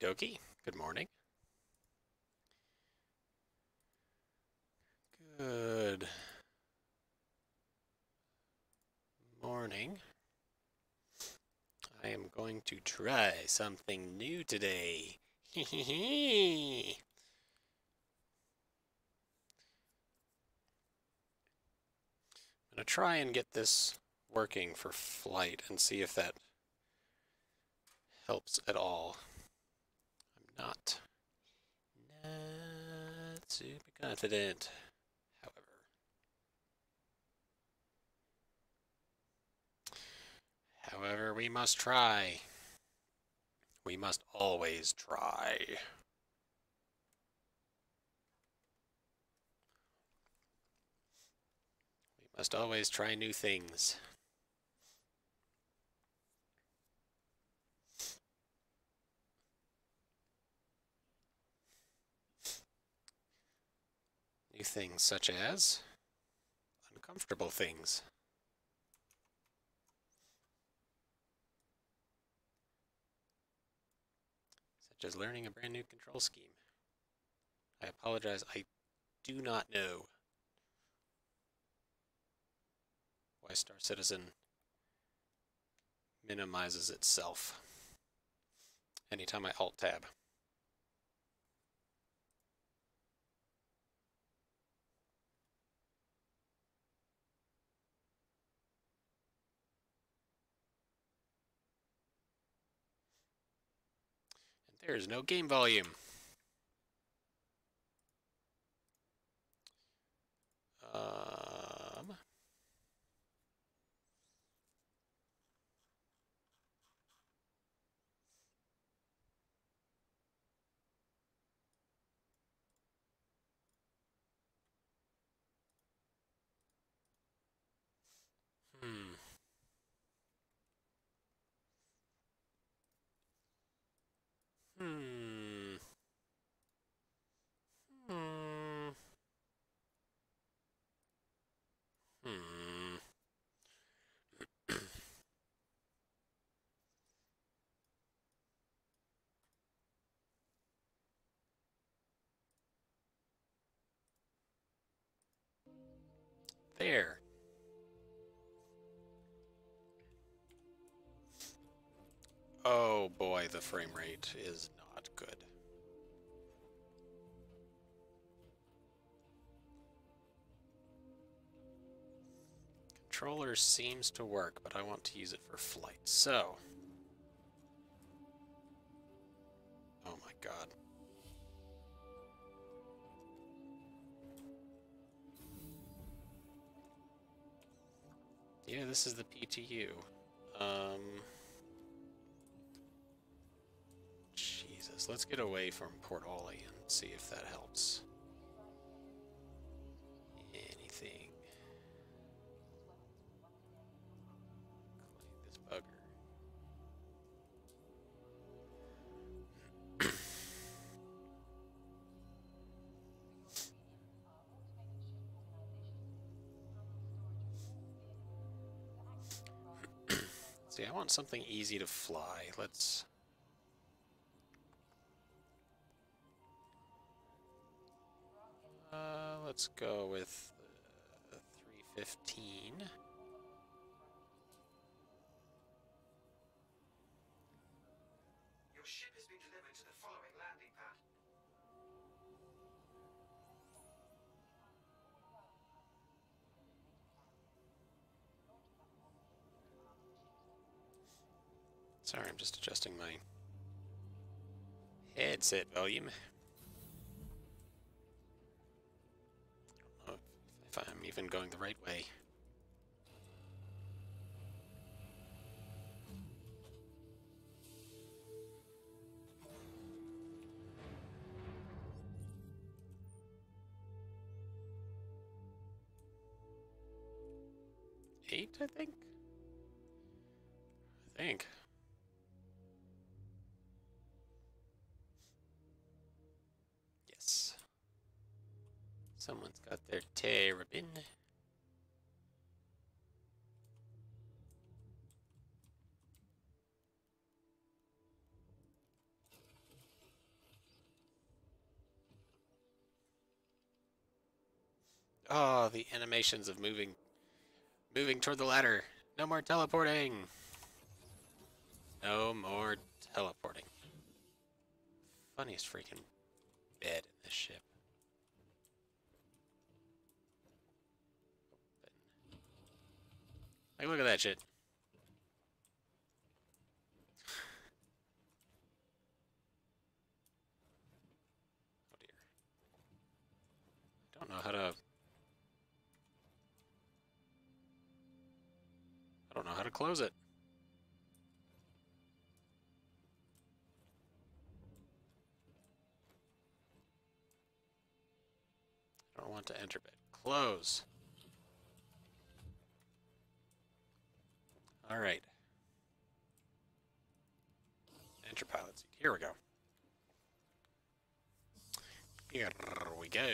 Okie dokie. Good morning. Good morning. I am going to try something new today. I'm going to try and get this working for flight and see if that helps at all. I'm not super confident, however, we must try. We must always try. We must always try new things. New things such as uncomfortable things. Such as learning a brand new control scheme. I apologize, I do not know why Star Citizen minimizes itself anytime I Alt-Tab. And there is no game volume. Um, hmm. Hmm. Hmm. Hmm. There. Oh boy, the frame rate is not good. Controller seems to work, but I want to use it for flight. So, oh my god. Yeah, this is the PTU. Jesus, let's get away from Port Ollie and see if that helps. Anything. Clean this bugger. See, I want something easy to fly. Let's go with 315. Your ship has been delivered to the following landing pad. Sorry, I'm just adjusting my headset volume. I don't know if I'm even going the right way. Eight, I think? I think. Yes. Someone's got their terrapin. Oh, the animations of moving toward the ladder. No more teleporting. No more teleporting. Funniest freaking bed in this ship. Like, look at that shit. Oh dear. I don't know how to. I don't know how to close it. I don't want to enter bed. Close. All right. Enter pilot seat. Here we go. Here we go.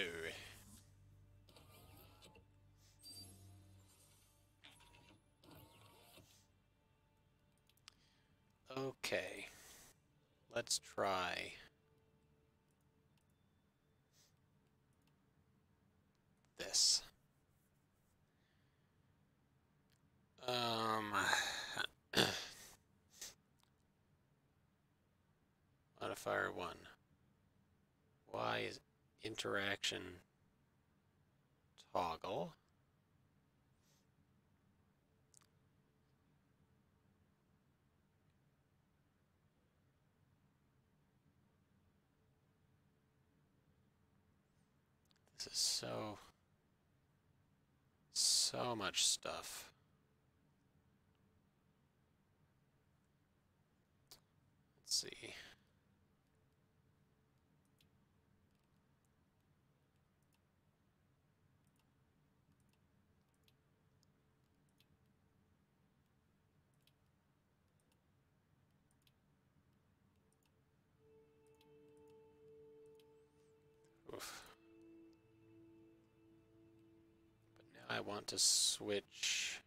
Okay. Let's try this. Um, Modifier 1. Y is interaction toggle. This is so much stuff. Let's see. Oof. But now I want to switch.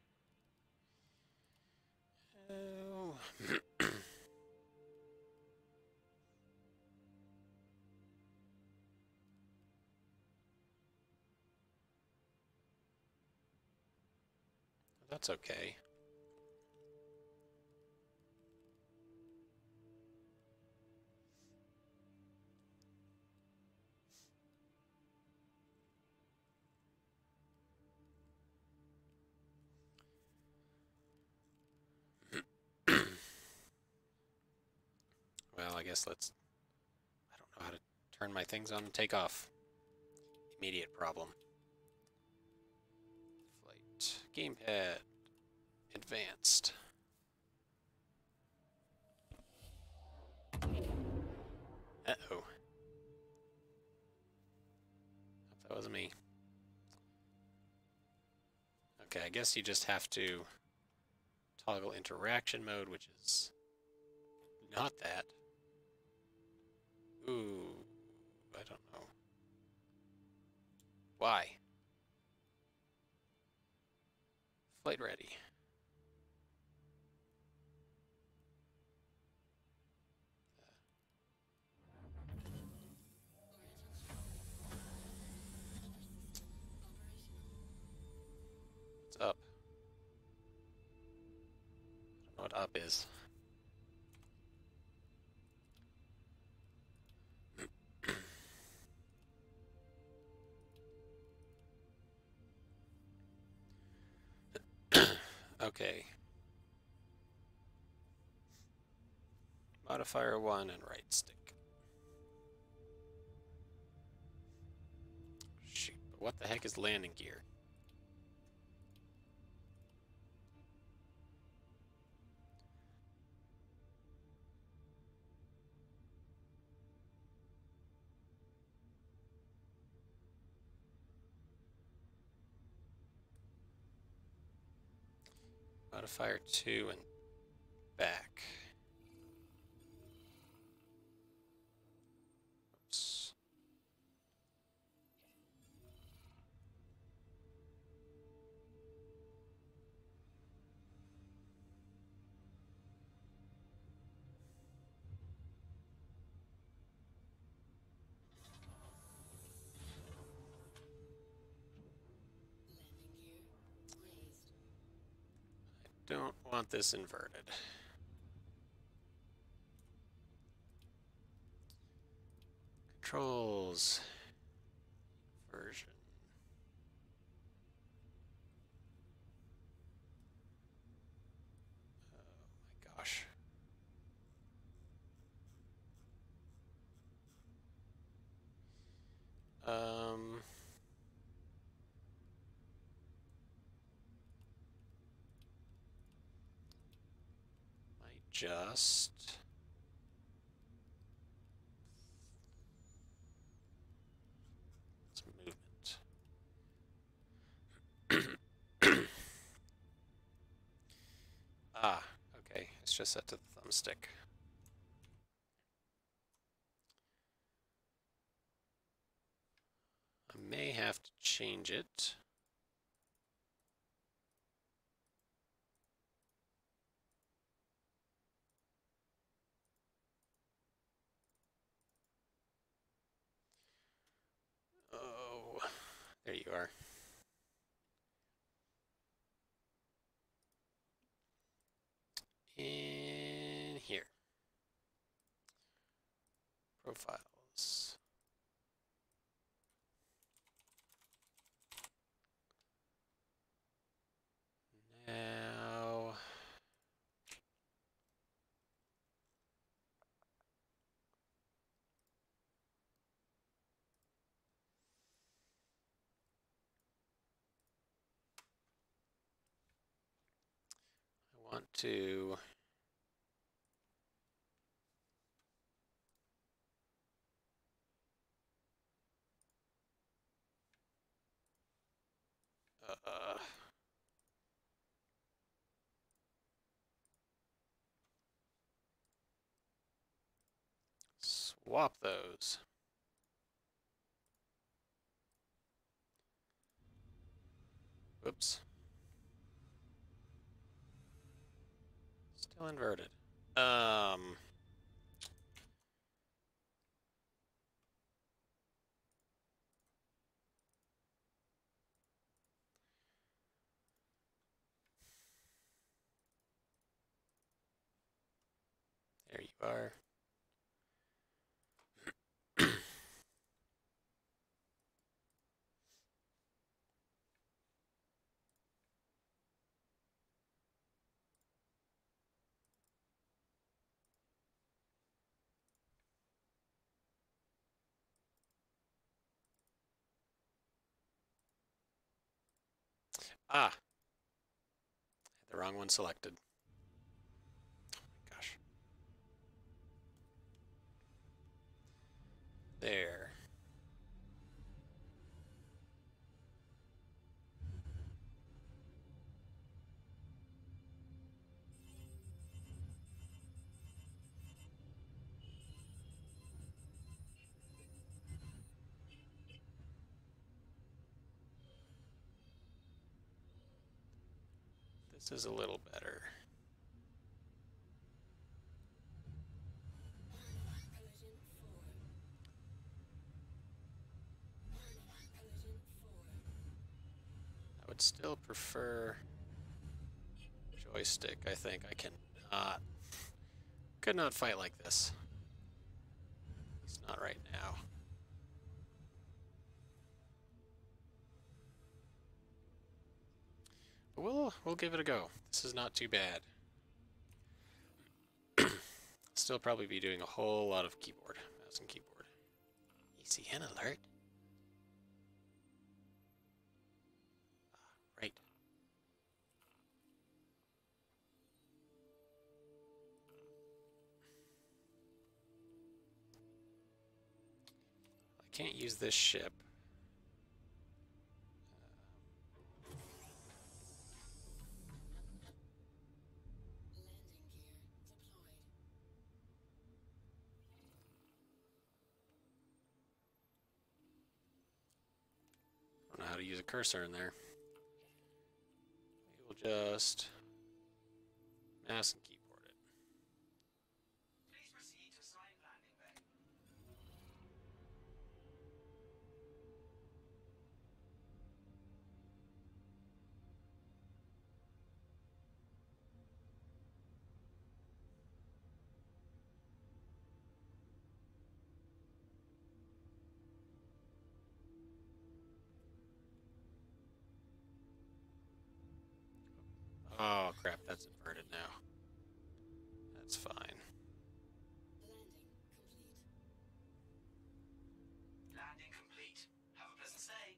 Oh. That's okay. Well, I guess let's. I don't know how to turn my things on and take off. Immediate problem. Flight. Gamepad. Advanced. Uh-oh. That was me. Okay, I guess you just have to toggle interaction mode, which is not that. Ooh, I don't know. Why? Flight ready. What's up? I don't know what up is. Okay. Modifier 1 and right stick. Shoot, but what the heck is landing gear? Modifier 2 and back. Oops. want this inverted. Controls. Version. Oh my gosh. Might just some movement. Ah, okay. It's just set to the thumbstick. I may have to change it. Oh, there you are. In here. Profiles. Now, I want to swap those. Whoops. Still inverted. There you are. Ah, had the wrong one selected. Gosh. There. This is a little better. I would still prefer joystick. I think I could not fight like this. It's not right now. But we'll give it a go. This is not too bad. Still probably be doing a whole lot of keyboard, mouse and keyboard. ECN alert. Right. I can't use this ship. I don't know how to use a cursor in there. We will just mouse and keyboard it. Please proceed to assigned landing bay. crap, that's inverted now. That's fine. Landing complete. Have a pleasant stay.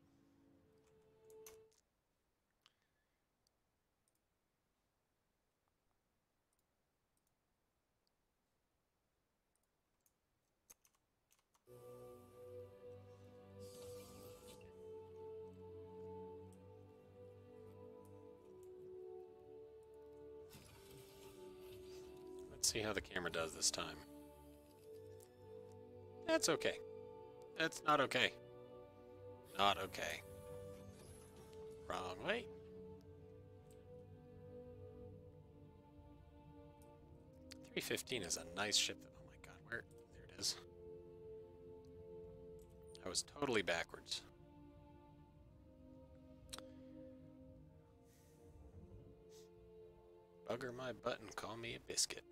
Let's see how the camera does this time. That's okay. That's not okay. Not okay. Wrong way. .315 is a nice ship. Oh my god, where? There it is. I was totally backwards. Bugger my butt and call me a biscuit.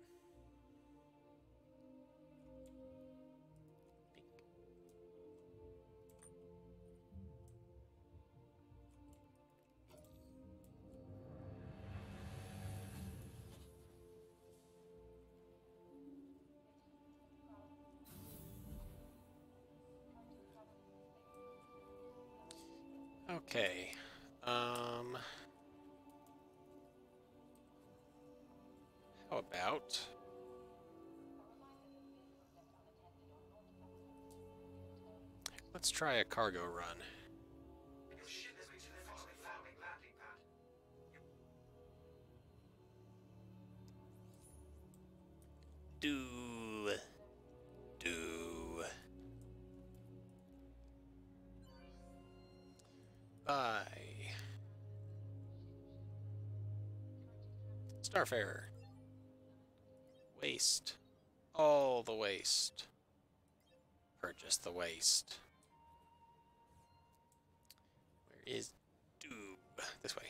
Okay. How about... Let's try a cargo run. Your ship has reached the following landing pad. Do. Bye. Starfarer. Waste. All the waste. Purchase the waste. Where is Doob? This way.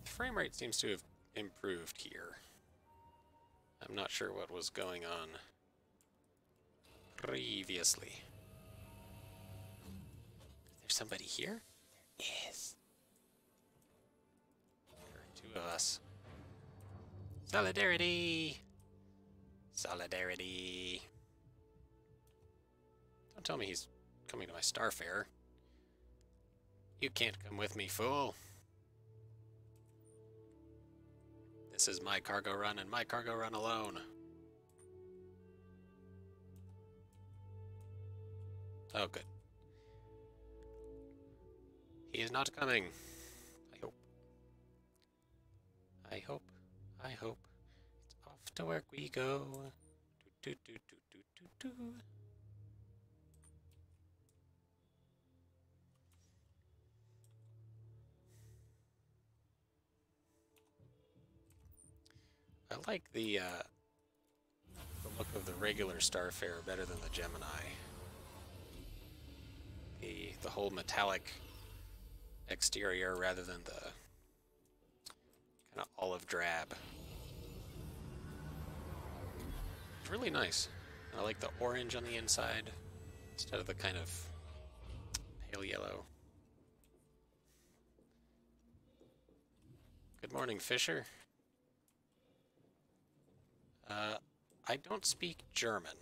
The frame rate seems to have improved here. I'm not sure what was going on previously. Is there somebody here? Yes. There are two of us. Solidarity! Solidarity. Don't tell me he's coming to my Starfarer. You can't come with me, fool. This is my cargo run and my cargo run alone. Oh, good. He is not coming. I hope. I hope. I hope. It's off to work we go. Do, do, do, do, do, do, do. I like the look of the regular Starfarer better than the Gemini. The whole metallic exterior rather than the kind of olive drab. It's really nice. I like the orange on the inside instead of the kind of pale yellow. Good morning, Fisher. I don't speak German,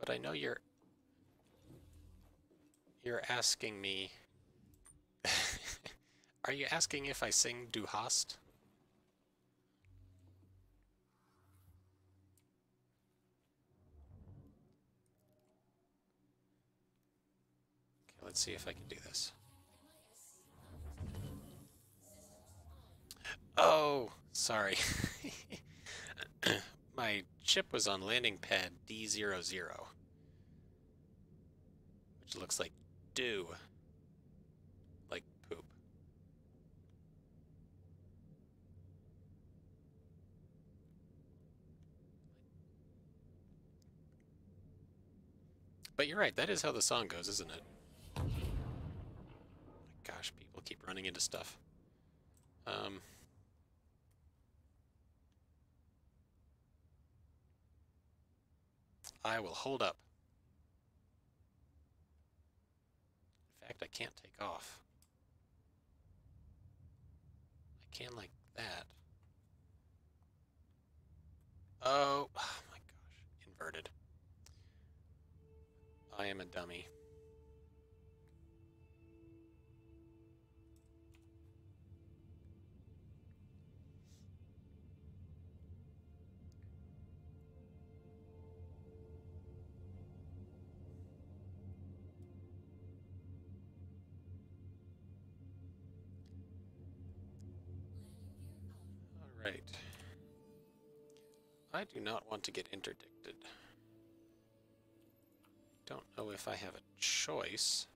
but I know you're asking me. Are you asking if I sing Du hast? Okay, let's see if I can do this. Oh, sorry. My ship was on landing pad D00, which looks like dew, like poop. But you're right, that is how the song goes, isn't it? Oh my gosh, people keep running into stuff. I will hold up. I can't take off. I can like that. Oh, oh my gosh. Inverted. I am a dummy. Alright. I do not want to get interdicted. Don't know if I have a choice.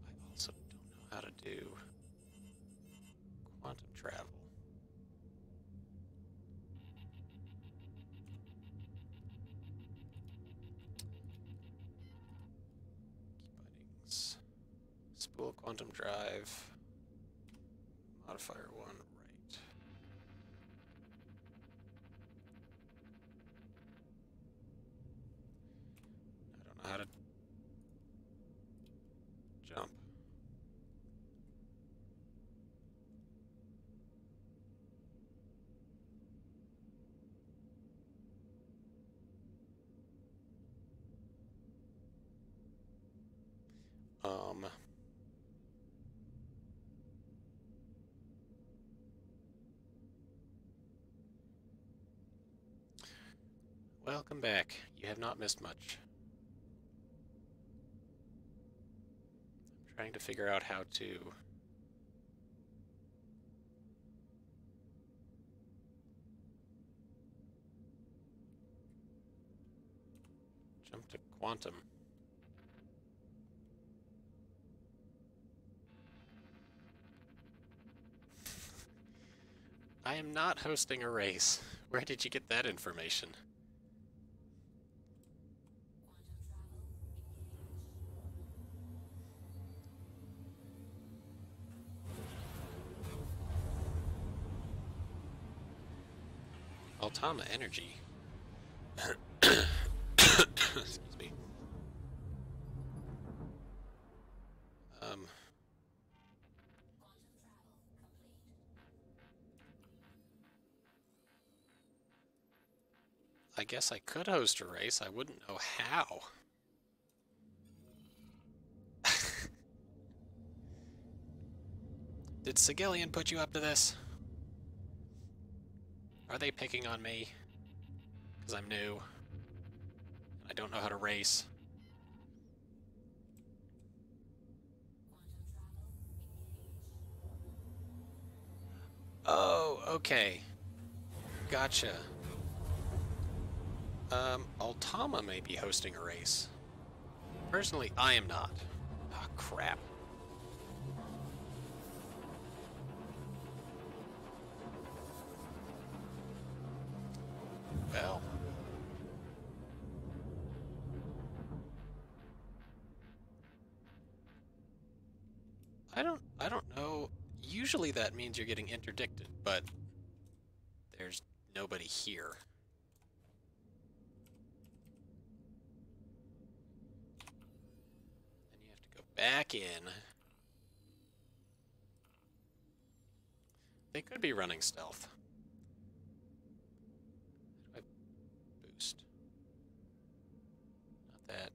I also don't know how to do quantum travel. Keep spool quantum drive. Modifier 1, right. I don't know how to jump. Welcome back. You have not missed much. I'm trying to figure out how to jump to quantum. I am not hosting a race. Where did you get that information? Altama energy. Excuse me. I guess I could host a race. I wouldn't know how. Did Sigillian put you up to this? Are they picking on me? Because I'm new. I don't know how to race. Oh, okay. Gotcha. Altama may be hosting a race. Personally, I am not. Ah, crap. Well. I don't know. Usually that means you're getting interdicted, but there's nobody here. Then you have to go back in. They could be running stealth. How do I boost? Not that.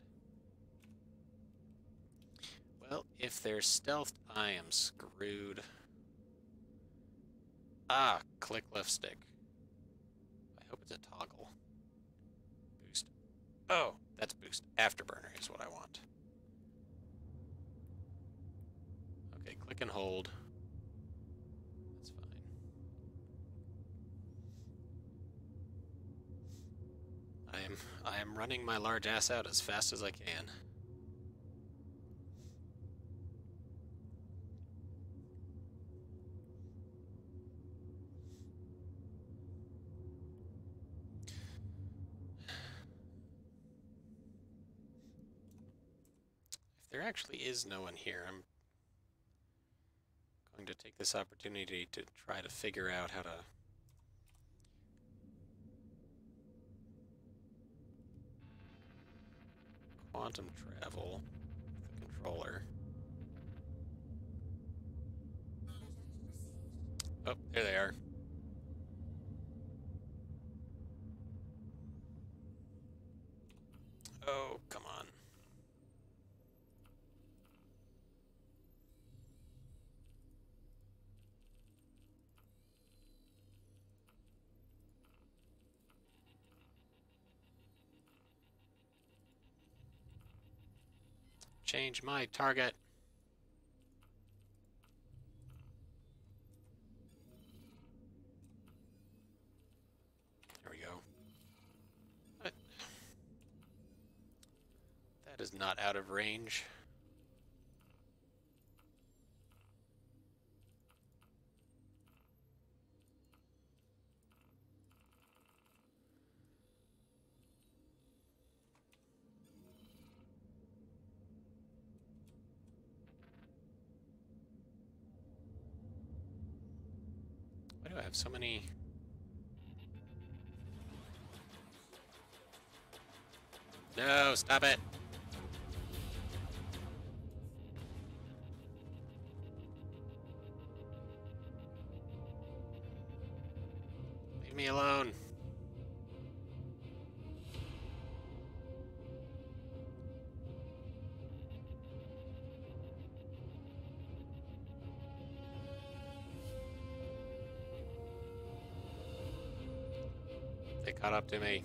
Well, if they're stealthed, I am screwed. Ah, click left stick. I hope it's a toggle. Boost. Oh, that's boost. Afterburner is what I want. Okay, click and hold. That's fine. I am running my large ass out as fast as I can. If there actually is no one here, I'm going to take this opportunity to try to figure out how to quantum travel with the controller. Oh, there they are. Oh, come on. Change my target. There we go. What? That is not out of range. Why do I have so many? No, stop it. Leave me alone. They caught up to me.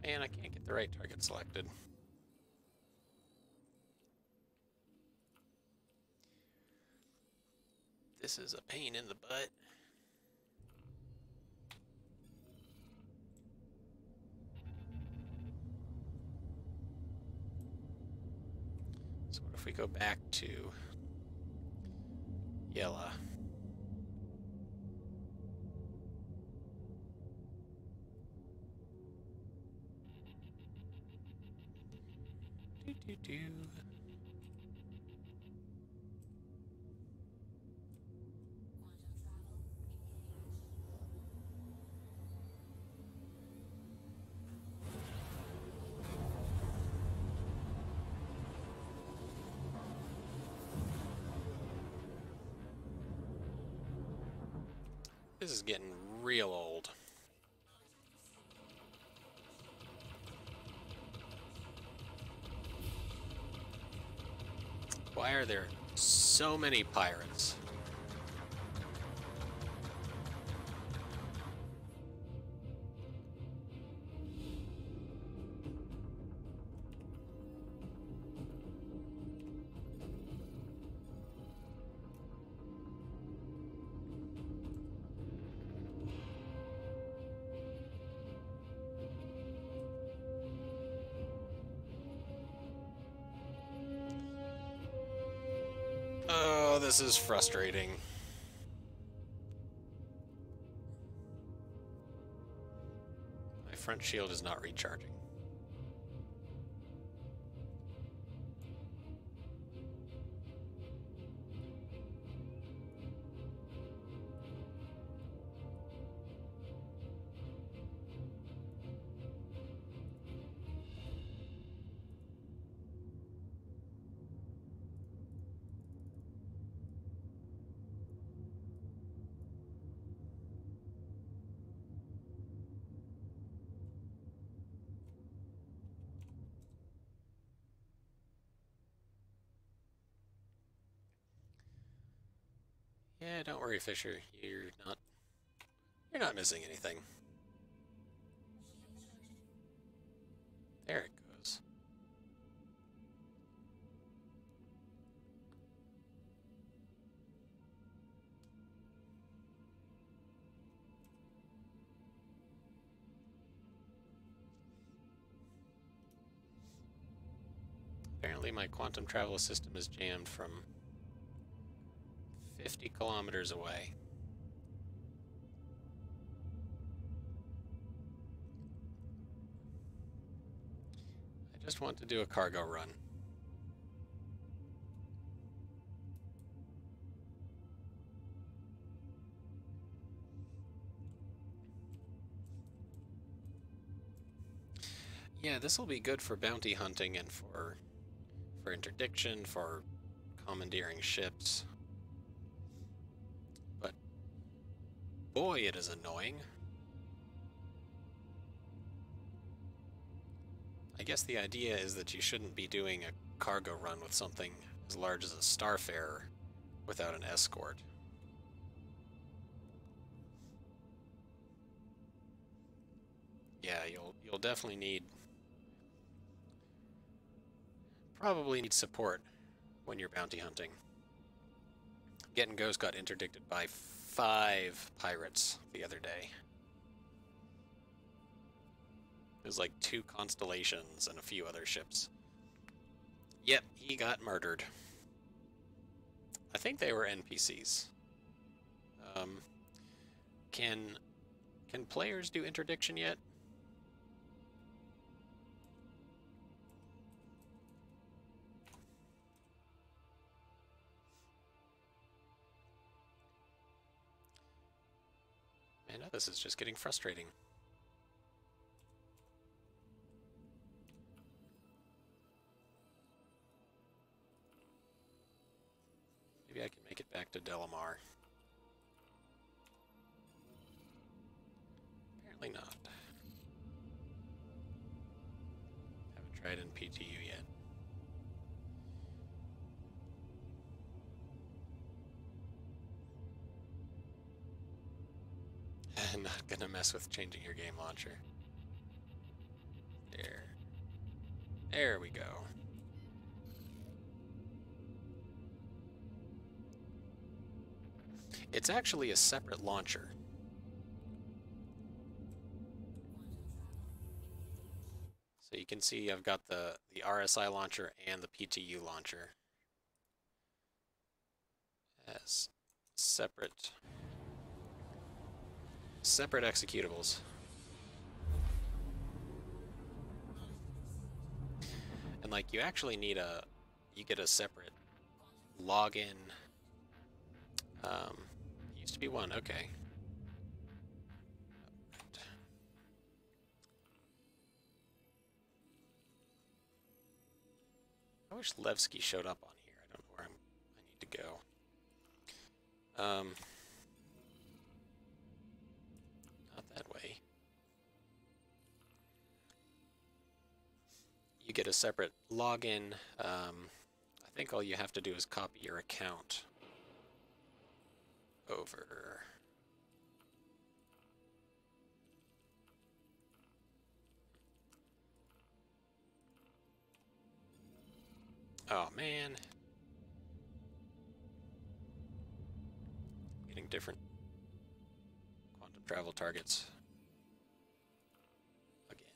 Man, I can't get the right target selected. This is a pain in the butt. So what if we go back to Yella? Do. This is getting real old. Why are there so many pirates? Oh, this is frustrating. My front shield is not recharging. Yeah, don't worry, Fisher. You're not missing anything. There it goes. Apparently my quantum travel system is jammed from 50 kilometers away. I just want to do a cargo run. Yeah, this will be good for bounty hunting and for interdiction, for commandeering ships. But boy, it is annoying. I guess the idea is that you shouldn't be doing a cargo run with something as large as a Starfarer without an escort. Yeah, you'll definitely probably need support when you're bounty hunting. Getting Ghost got interdicted by 5 pirates the other day. It was like 2 constellations and a few other ships. Yep, he got murdered. I think they were NPCs. Can players do interdiction yet? Man, now this is just getting frustrating. Maybe I can make it back to Delamar. Apparently not. Haven't tried in PTU yet. Not gonna mess with changing your game launcher. There we go. It's actually a separate launcher. So you can see I've got the RSI launcher and the PTU launcher as separate executables. And like you actually need you get a separate login. Used to be one, okay. I wish Levski showed up on here. I don't know where I need to go. Not that way. You get a separate login. I think all you have to do is copy your account over. Oh man. Getting different quantum travel targets. Again.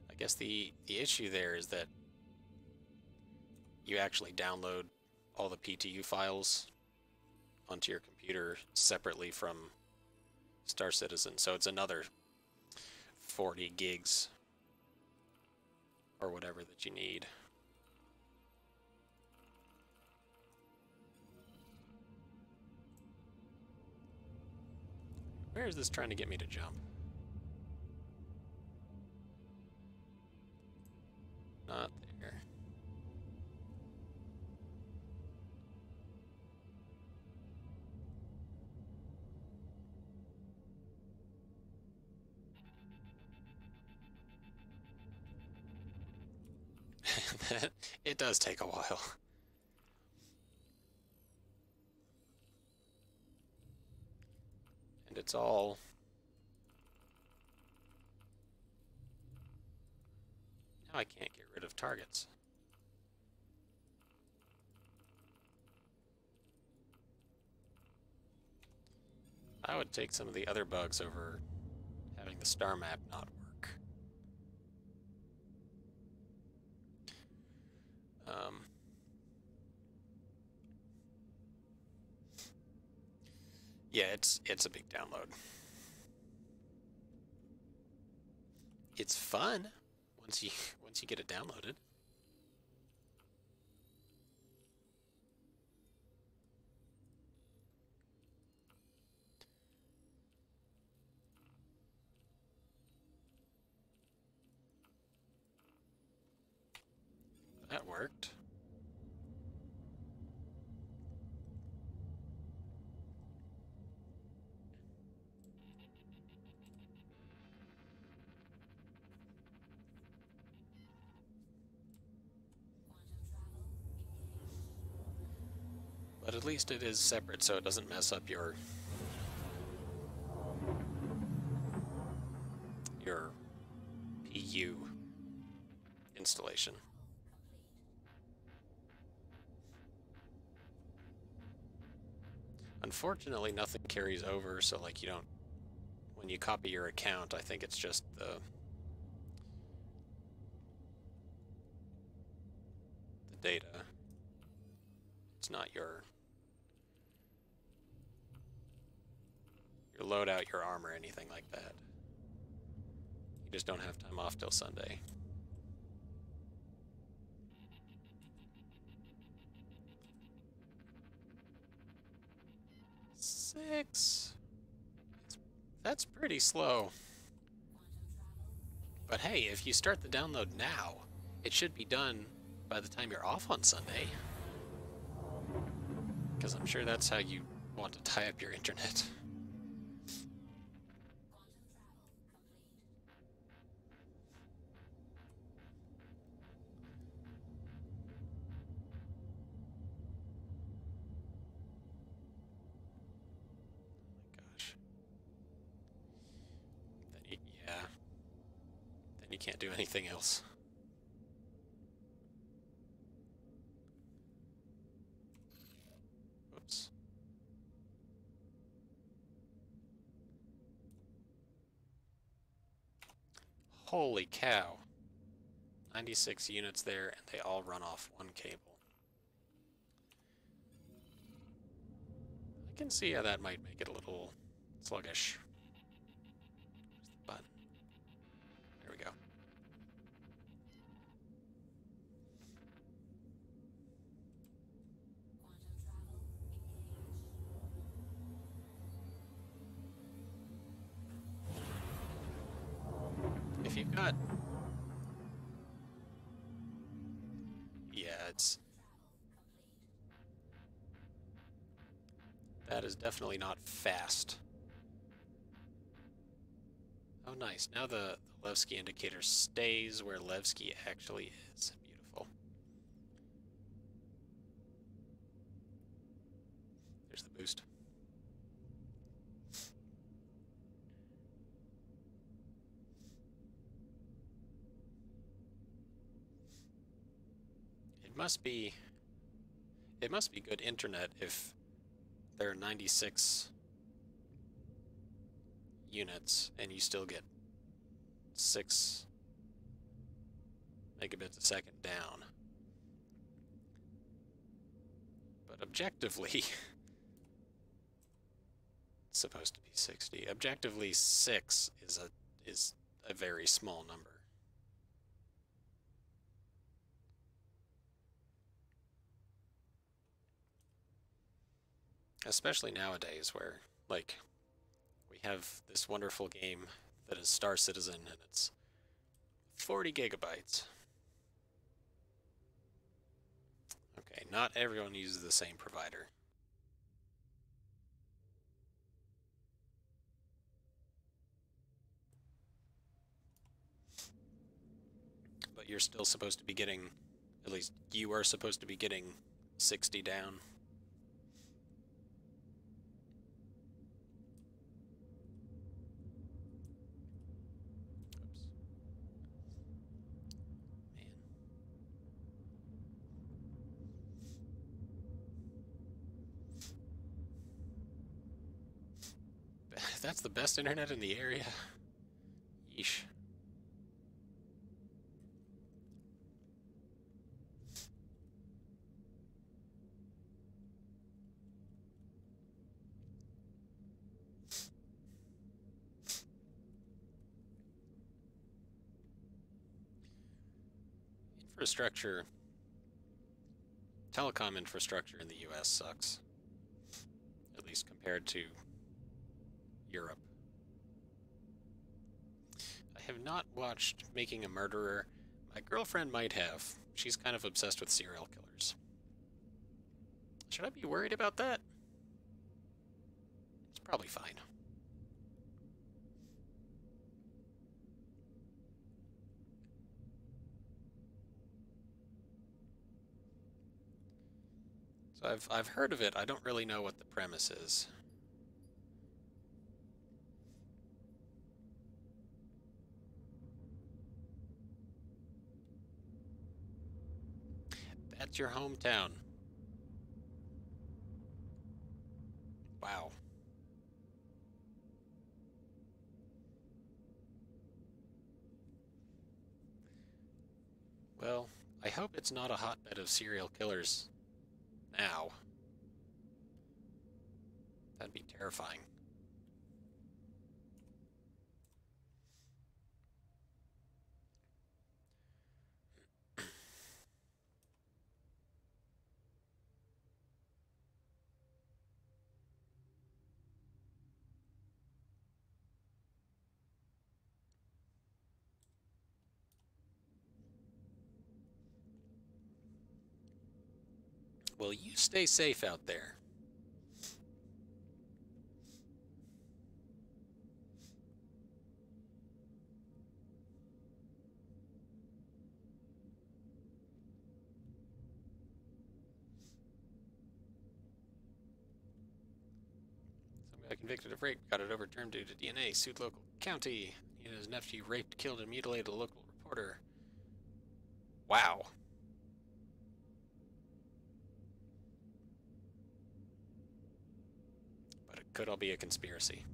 I guess the issue there is that you actually download all the PTU files onto your computer separately from Star Citizen, so it's another 40 gigs or whatever that you need. Where is this trying to get me to jump? Not there. It does take a while. And it's all... Now I can't get rid of targets. I would take some of the other bugs over having the star map not work. Yeah, it's a big download. It's fun once you get it downloaded. That worked. But at least it is separate so it doesn't mess up your PTU installation. Unfortunately, nothing carries over, so like you don't, when you copy your account, I think it's just the data. It's not your loadout, your armor, anything like that. You just don't have time off till Sunday. Six. That's pretty slow. But hey, if you start the download now, it should be done by the time you're off on Sunday. Because I'm sure that's how you want to tie up your internet. Then you can't do anything else. Whoops. Holy cow. 96 units there, and they all run off one cable. I can see how that might make it a little sluggish. Where's the button? There we go. If you've got... Yeah, that is definitely not fast. Oh, nice. Now the Levski indicator stays where Levski actually is. Beautiful. There's the boost. It must be good internet if there are 96 units and you still get 6 megabits a second down. But objectively, it's supposed to be 60. Objectively, 6 is a very small number. Especially nowadays where, like, we have this wonderful game that is Star Citizen and it's 40 gigabytes. Okay, not everyone uses the same provider. But you're still supposed to be getting, at least you are supposed to be getting 60 down. That's the best internet in the area. Yeesh. Infrastructure, telecom infrastructure in the US sucks, at least compared to Europe. I have not watched Making a Murderer. My girlfriend might have. She's kind of obsessed with serial killers. Should I be worried about that? It's probably fine. So I've heard of it. I don't really know what the premise is. That's your hometown. Wow. Well, I hope it's not a hotbed of serial killers now. That'd be terrifying. Well, you stay safe out there. Some guy convicted of rape got it overturned due to DNA. Sued local county. He and his nephew raped, killed, and mutilated a local reporter. Wow. But it could all be a conspiracy.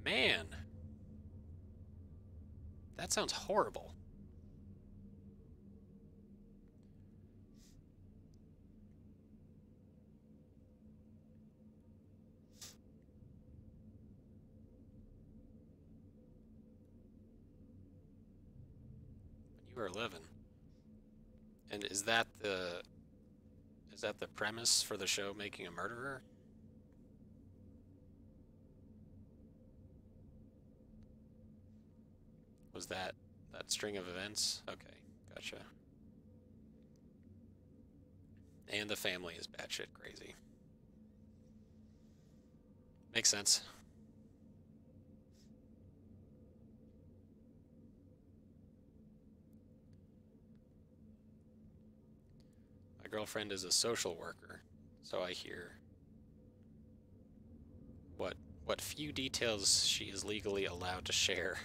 Man. That sounds horrible. You were 11. And is that the premise for the show, Making a Murderer? Was that string of events? Okay, gotcha. And the family is batshit crazy. Makes sense. My girlfriend is a social worker, so I hear what few details she is legally allowed to share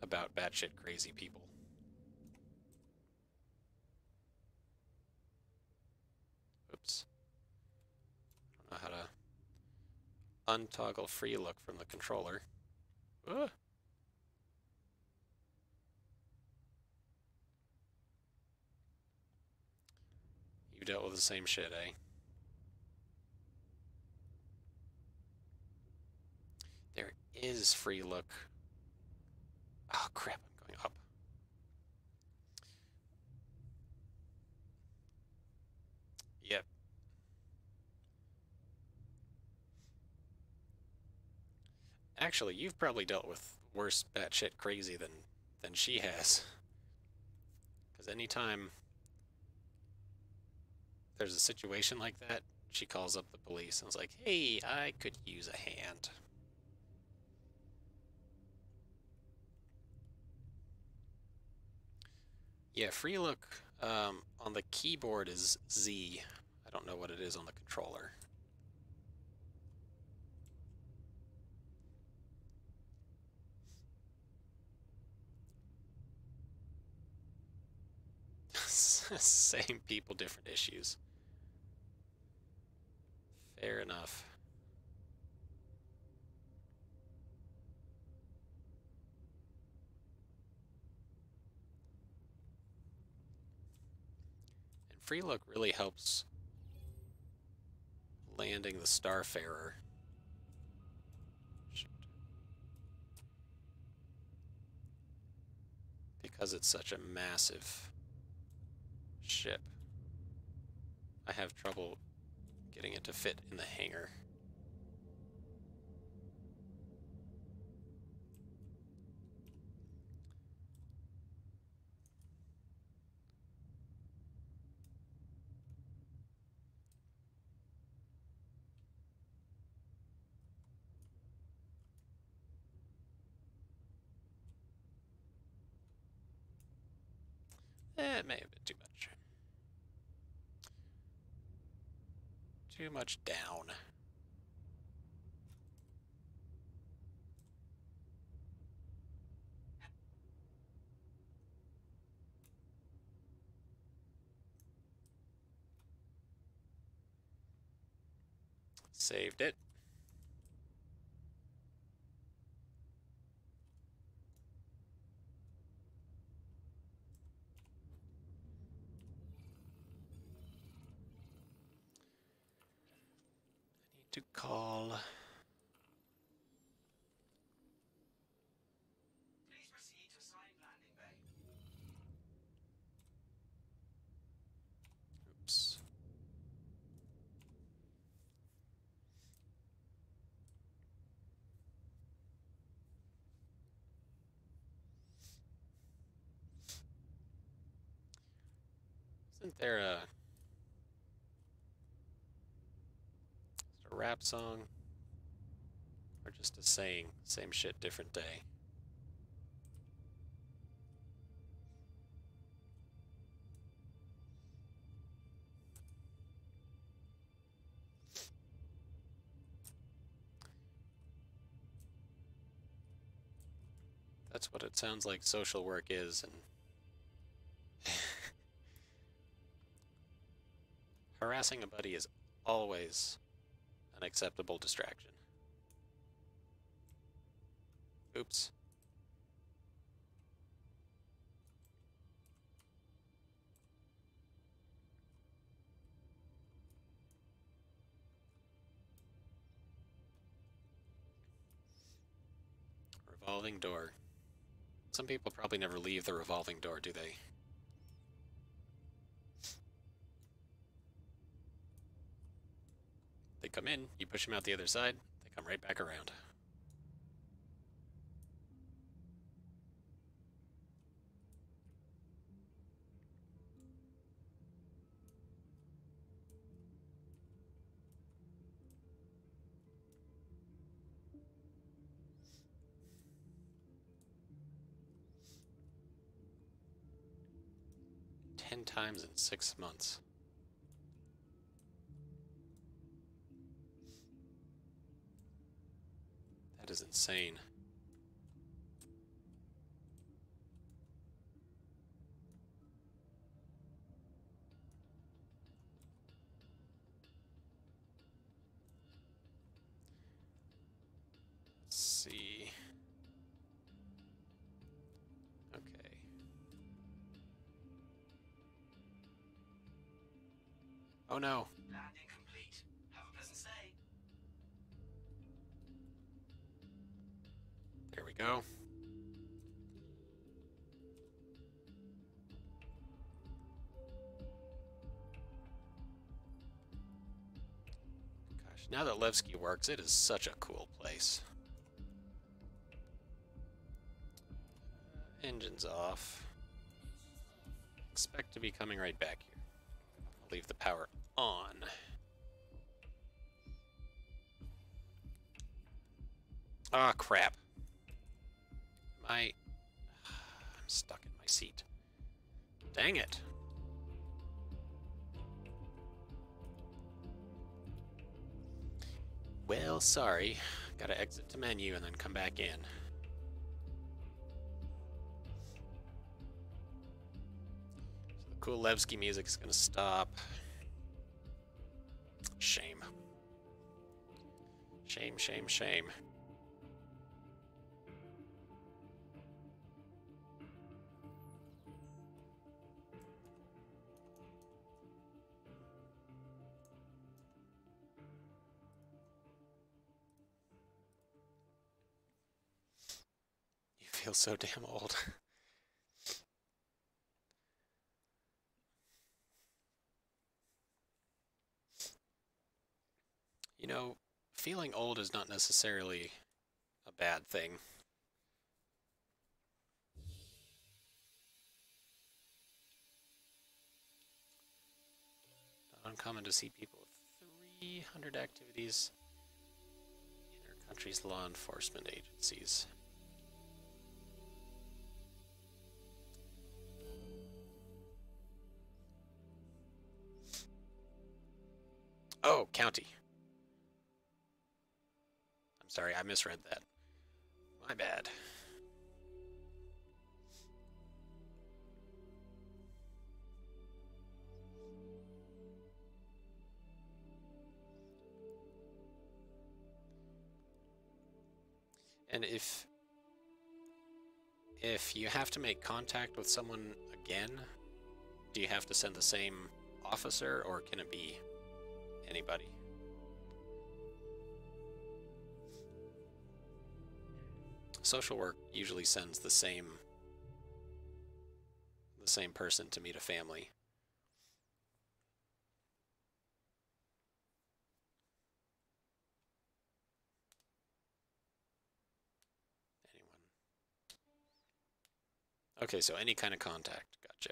about batshit crazy people. Oops. I don't know how to untoggle free look from the controller. Ugh. You dealt with the same shit, eh? There is free look. Oh crap, I'm going up. Yep. Actually, you've probably dealt with worse batshit crazy than she has. Because anytime there's a situation like that, she calls up the police and is like, hey, I could use a hand. Yeah, free look on the keyboard is Z. I don't know what it is on the controller. Same people, different issues. Fair enough. free look really helps landing the Starfarer. Because it's such a massive ship, I have trouble getting it to fit in the hangar. It may have been too much. Too much down. Saved it. I need to call. Please proceed to assigned landing bay. Oops. Isn't there a rap song? Or just a saying, same shit, different day? That's what it sounds like social work is, and harassing a buddy is always an acceptable distraction. Oops. Revolving door. Some people probably never leave the revolving door, do they? They come in, you push them out the other side, they come right back around. Ten times in 6 months. That is insane. Let's see. Okay. Oh no. Landing complete. Have a pleasant stay. There we go. Gosh, now that Levski works, it is such a cool place. Engines off. Expect to be coming right back here. I'll leave the power on. Ah, crap. I'm stuck in my seat. Dang it. Well, sorry. Gotta exit to menu and then come back in. So the cool Levski music is gonna stop. Shame. Shame, shame, shame. feel so damn old. You know, feeling old is not necessarily a bad thing. Not uncommon to see people with 300 activities in our country's law enforcement agencies. Oh, county. I'm sorry, I misread that. My bad. And if you have to make contact with someone again, do you have to send the same officer or can it be anybody? Social work usually sends the same person to meet a family. Anyone? Okay, so any kind of contact. Gotcha.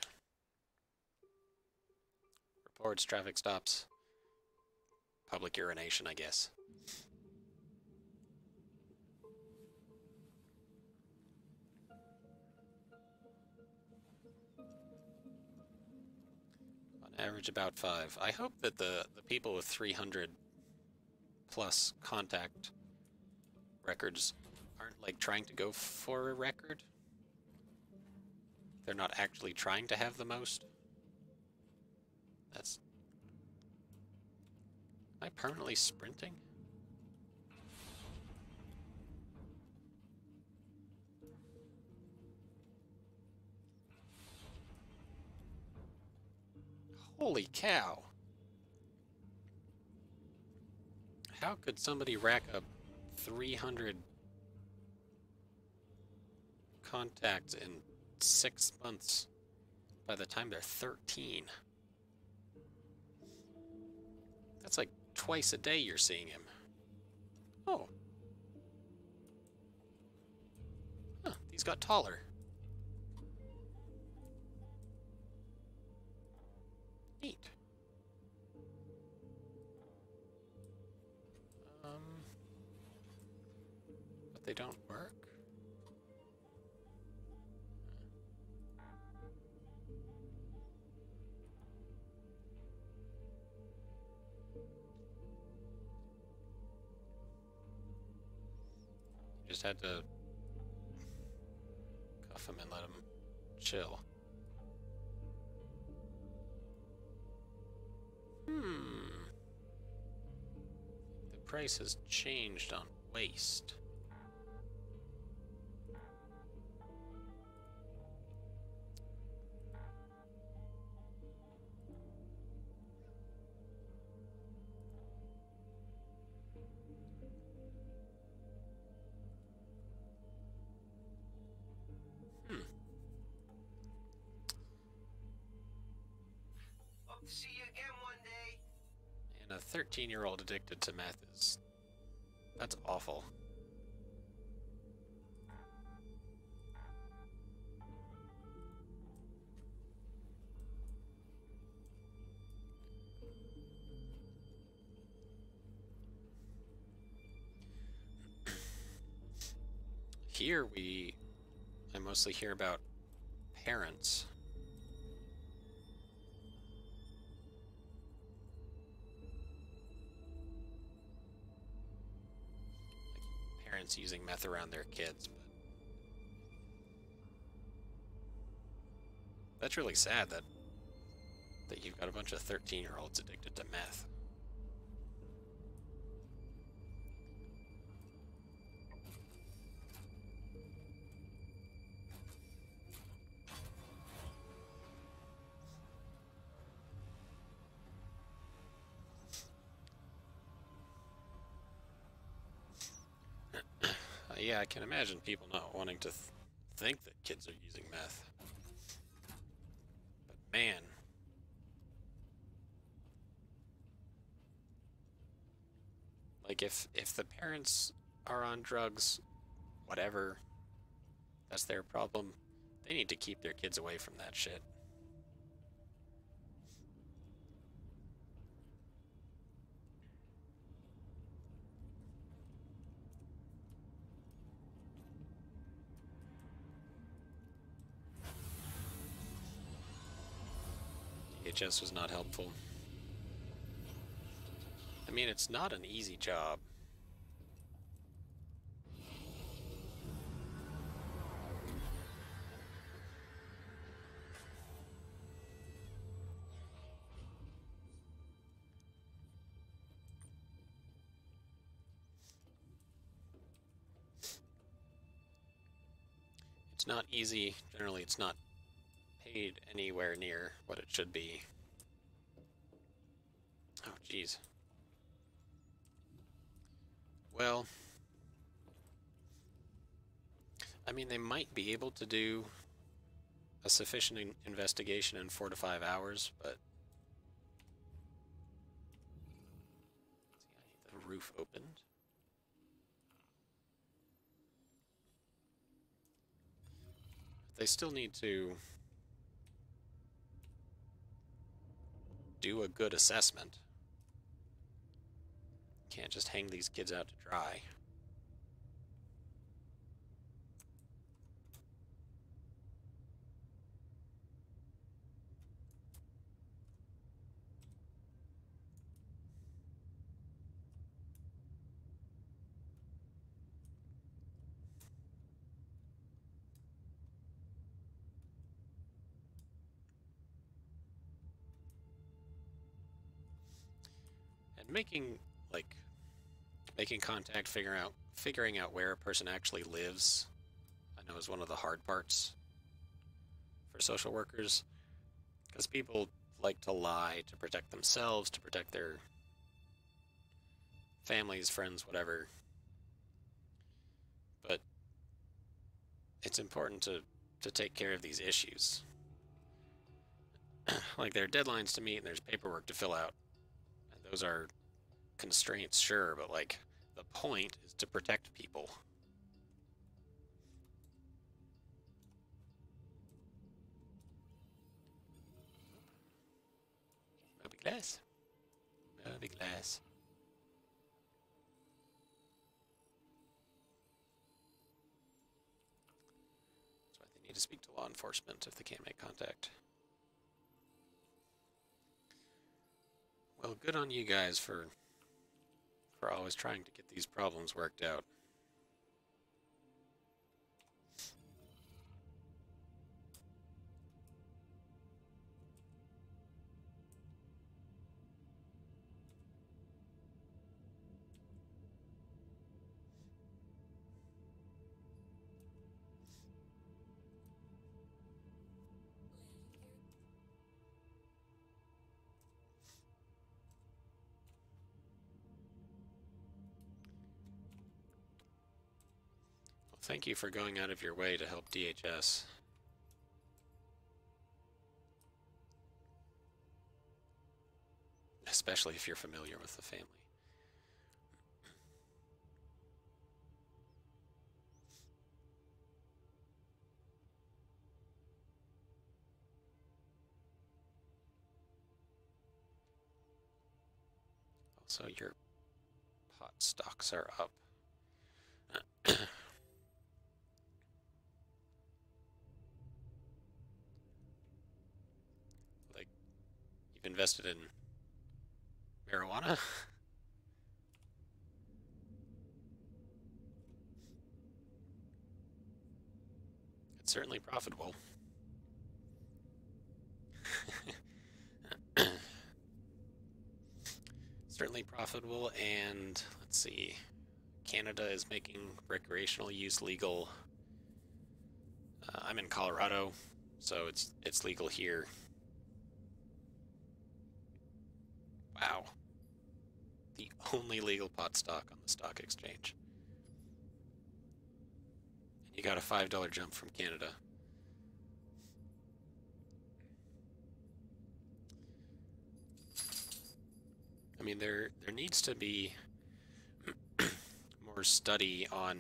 Reports, traffic stops, public urination, I guess. On average, about 5. I hope that the people with 300 plus contact records aren't like trying to go for a record. They're not actually trying to have the most. That's... Am I permanently sprinting? Holy cow. How could somebody rack up 300 contacts in 6 months by the time they're 13? That's like twice a day you're seeing him. Oh. Huh, these got taller. Neat. But they don't work? You just had to cuff him and let him chill. The price has changed on waste. Hope to see you again one day. And a 13-year-old addicted to meth is... That's awful. Here I mostly hear about parents. Like parents using meth around their kids. But that's really sad that you've got a bunch of 13-year-olds addicted to meth. Yeah, I can imagine people not wanting to think that kids are using meth. But man, like if the parents are on drugs, whatever, that's their problem. They need to keep their kids away from that shit. DHS was not helpful. I mean, it's not an easy job. It's not easy. Generally, it's not paid anywhere near what it should be. Oh, jeez. Well, I mean, they might be able to do a sufficient investigation in 4 to 5 hours, but see, the roof opened. They still need to do a good assessment. Can't just hang these kids out to dry. And making contact, figuring out where a person actually lives, I know is one of the hard parts for social workers, because people like to lie to protect themselves, to protect their families, friends, whatever. But it's important to take care of these issues. Like, there are deadlines to meet and there's paperwork to fill out. And those are constraints, sure, but like, the point is to protect people. Ruby glass. Ruby glass. That's why they need to speak to law enforcement if they can't make contact. Well, good on you guys for always trying to get these problems worked out. Well, thank you for going out of your way to help DHS. Especially if you're familiar with the family. Also, your pot stocks are up. Like, you've invested in marijuana? It's certainly profitable. Certainly profitable, and let's see, Canada is making recreational use legal. I'm in Colorado, so it's legal here. Wow. The only legal pot stock on the stock exchange. And You got a $5 jump from Canada. I mean, there needs to be more study on,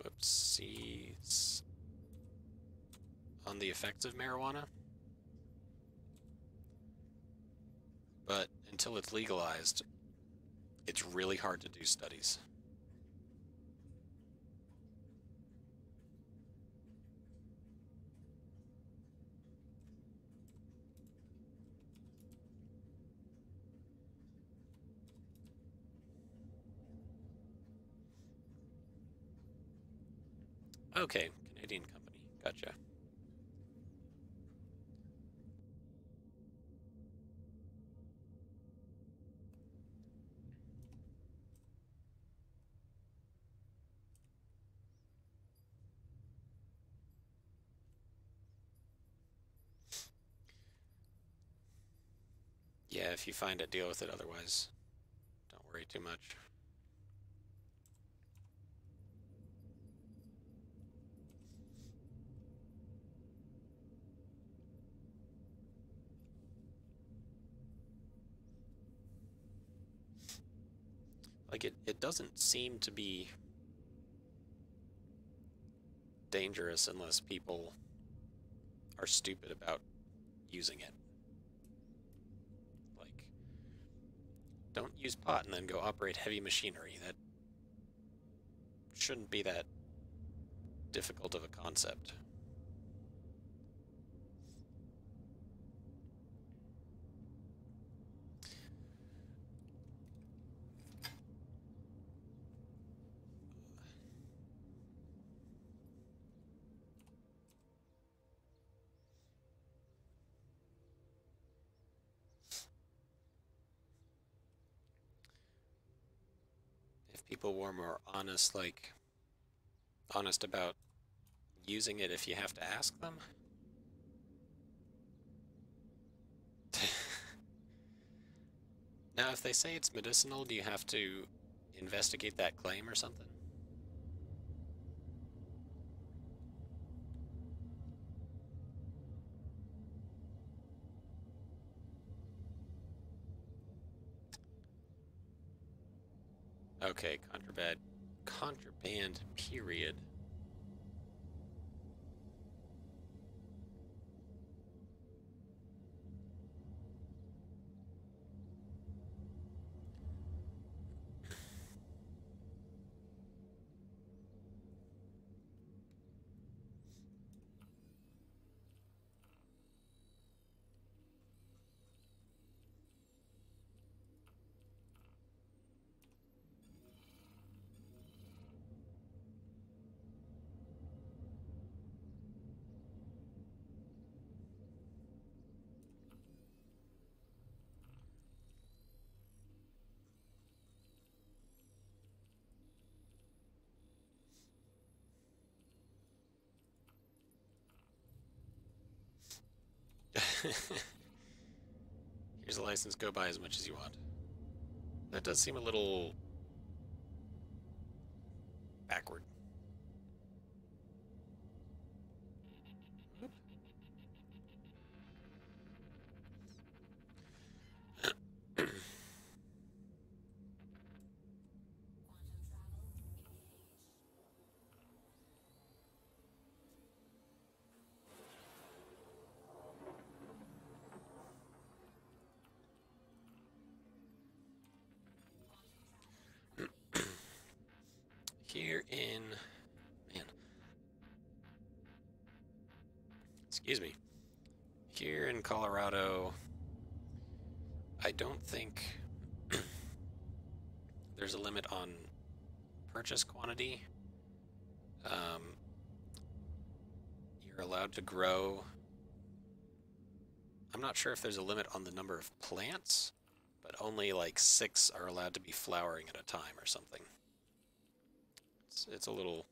whoopsies, on the effects of marijuana. But until it's legalized, it's really hard to do studies. Okay, Canadian company. Gotcha. Yeah, if you find it, deal with it. Otherwise, don't worry too much. Like, it doesn't seem to be dangerous unless people are stupid about using it. Like, don't use pot and then go operate heavy machinery. That shouldn't be that difficult of a concept. If people were more honest, like, honest about using it if you have to ask them. Now, if they say it's medicinal, do you have to investigate that claim or something? Okay, contraband. Contraband, period. Here's a license, go buy as much as you want. That does seem a little backward. Here in, man, excuse me. Here in Colorado, I don't think there's a limit on purchase quantity. Um, you're allowed to grow. I'm not sure if there's a limit on the number of plants, but only like 6 are allowed to be flowering at a time or something. It's a little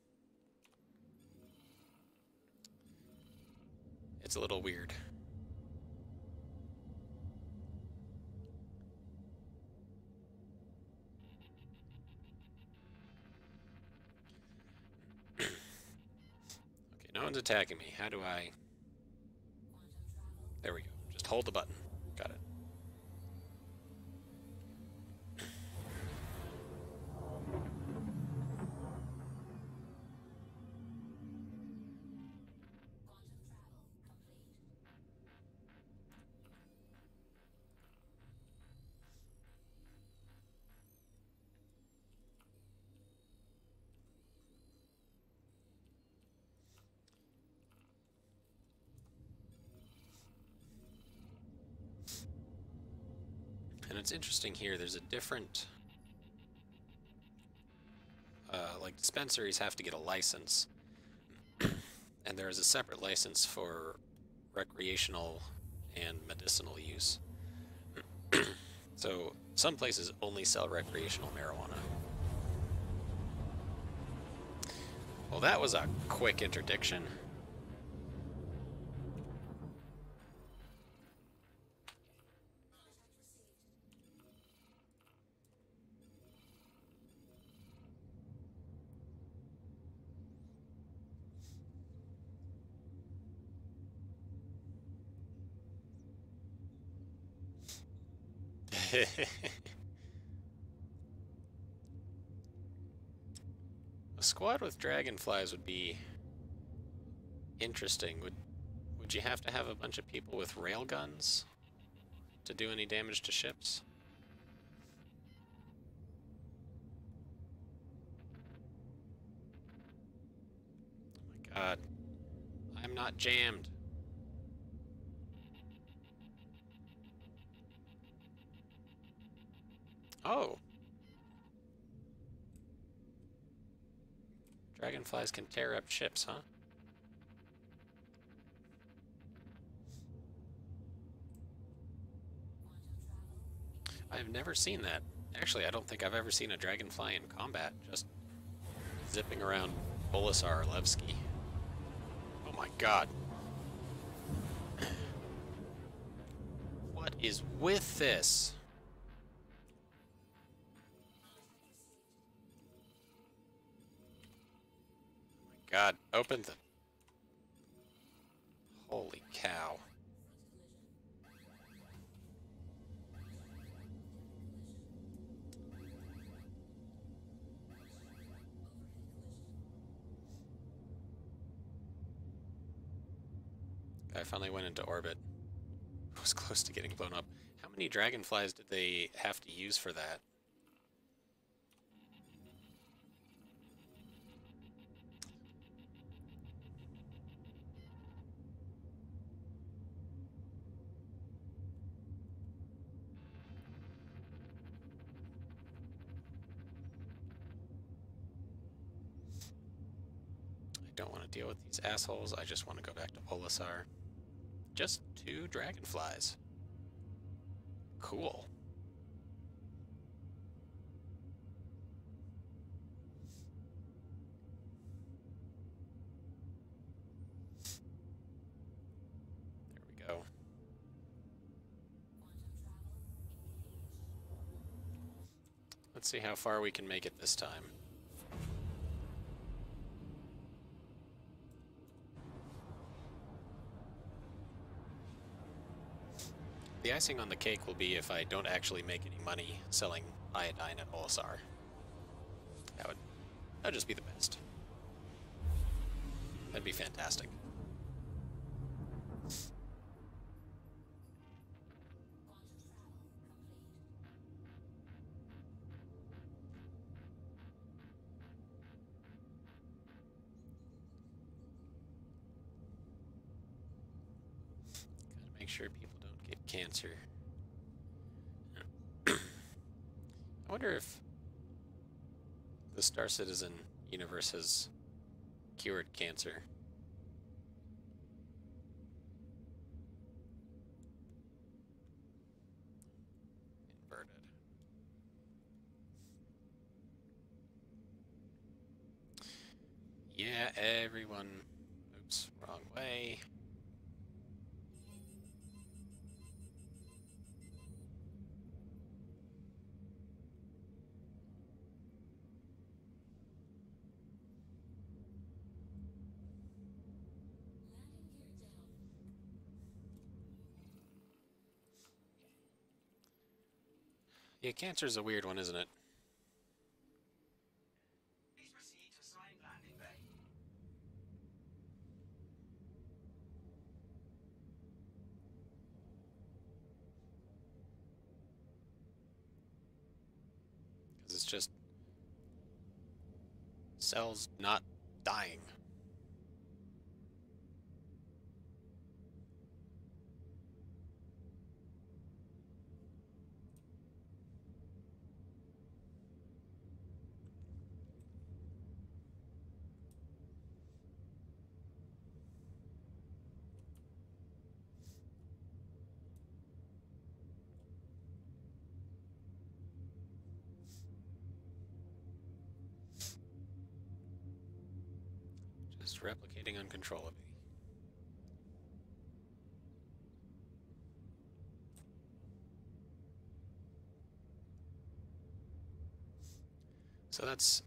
weird. No one's attacking me. How do I... There we go. Just hold the button. Got it. And it's interesting here, there's a different... like, dispensaries have to get a license. And there is a separate license for recreational and medicinal use. So, some places only sell recreational marijuana. Well, that was a quick interdiction. A squad with dragonflies would be interesting. Would you have to have a bunch of people with railguns to do any damage to ships? Oh my god. I'm not jammed. Oh. Dragonflies can tear up ships, huh? I've never seen that. Actually, I don't think I've ever seen a dragonfly in combat, just zipping around Bolisar Levski. Oh my god. What is with this? Oh my god, open the... Holy cow. I finally went into orbit. I was close to getting blown up. How many dragonflies did they have to use for that? I don't want to deal with these assholes. I just want to go back to Olisar. Just 2 dragonflies. Cool. There we go. Let's see how far we can make it this time. The icing on the cake will be if I don't actually make any money selling iodine at Olisar. That'd just be the best. That'd be fantastic. Gotta make sure people don't get cancer. I wonder if the Star Citizen universe has cured cancer. Inverted. Yeah, everyone... Oops, wrong way. Yeah, cancer's a weird one, isn't it? Please proceed to assigned landing bay. Because it's just cells not dying. Just replicating uncontrollably. So that's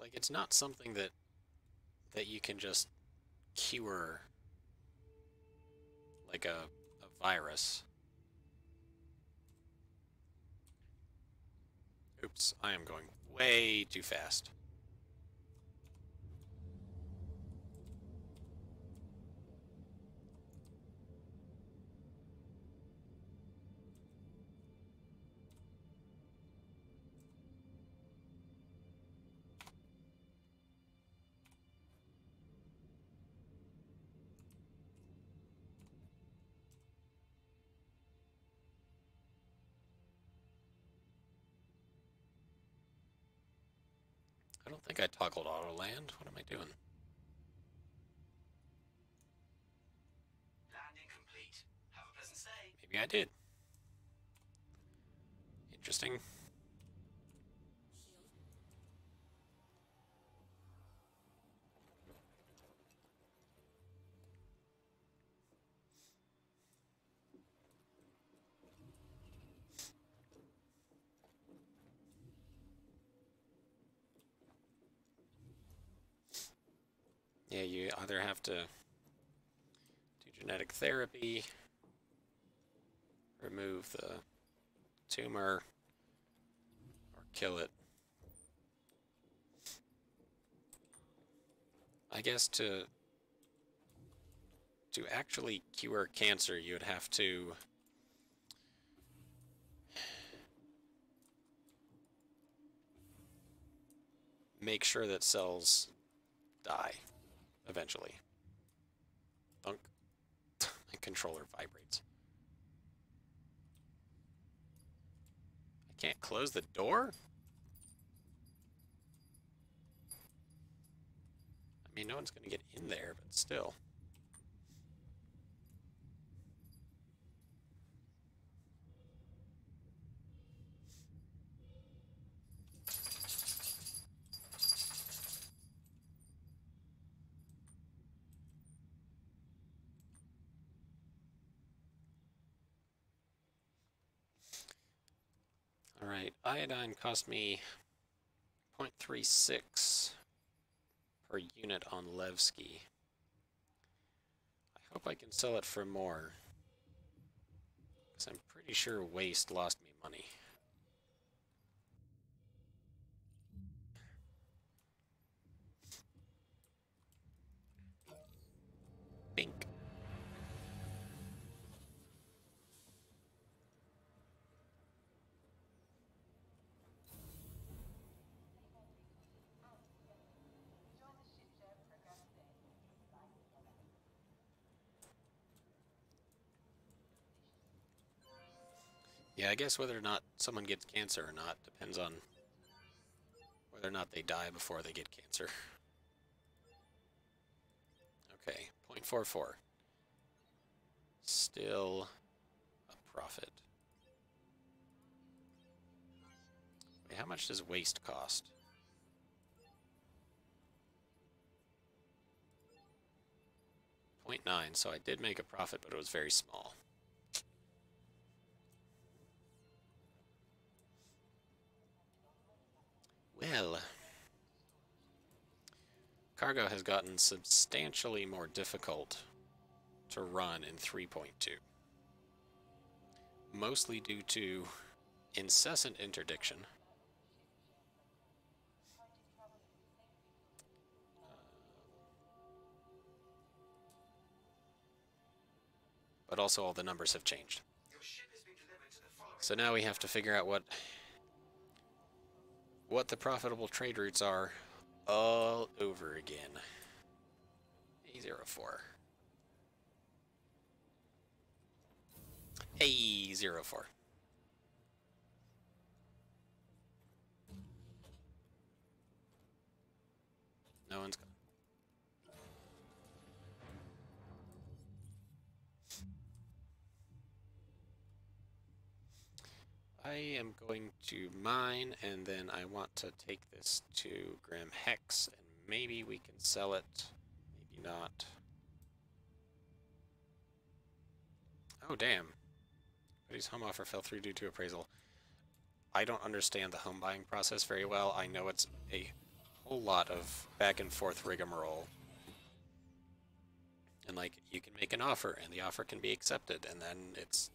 like it's not something that you can just cure like a virus. Oops, I am going way too fast. I don't think I toggled auto land. What am I doing? Landing complete. Have a pleasant stay. Maybe I did. Interesting. Yeah, you either have to do genetic therapy, remove the tumor, or kill it. I guess to actually cure cancer, you would have to make sure that cells die eventually. Thunk. My controller vibrates. I can't close the door? I mean, no one's going to get in there, but still. Alright, iodine cost me 0.36 per unit on Levski. I hope I can sell it for more, because I'm pretty sure waste lost me money. Bink. Yeah, I guess whether or not someone gets cancer or not depends on whether or not they die before they get cancer. Okay, 0.44. Still a profit. Wait, how much does waste cost? 0.9, so I did make a profit, but it was very small. Well, cargo has gotten substantially more difficult to run in 3.2. Mostly due to incessant interdiction. But also all the numbers have changed. So now we have to figure out what the profitable trade routes are all over again. A04. A04. No one's gone. I am going to mine, and then I want to take this to Graham Hex, and maybe we can sell it. Maybe not. Oh, damn. But his home offer fell through due to appraisal. I don't understand the home buying process very well. I know it's a whole lot of back and forth rigmarole. And, like, you can make an offer, and the offer can be accepted, and then it's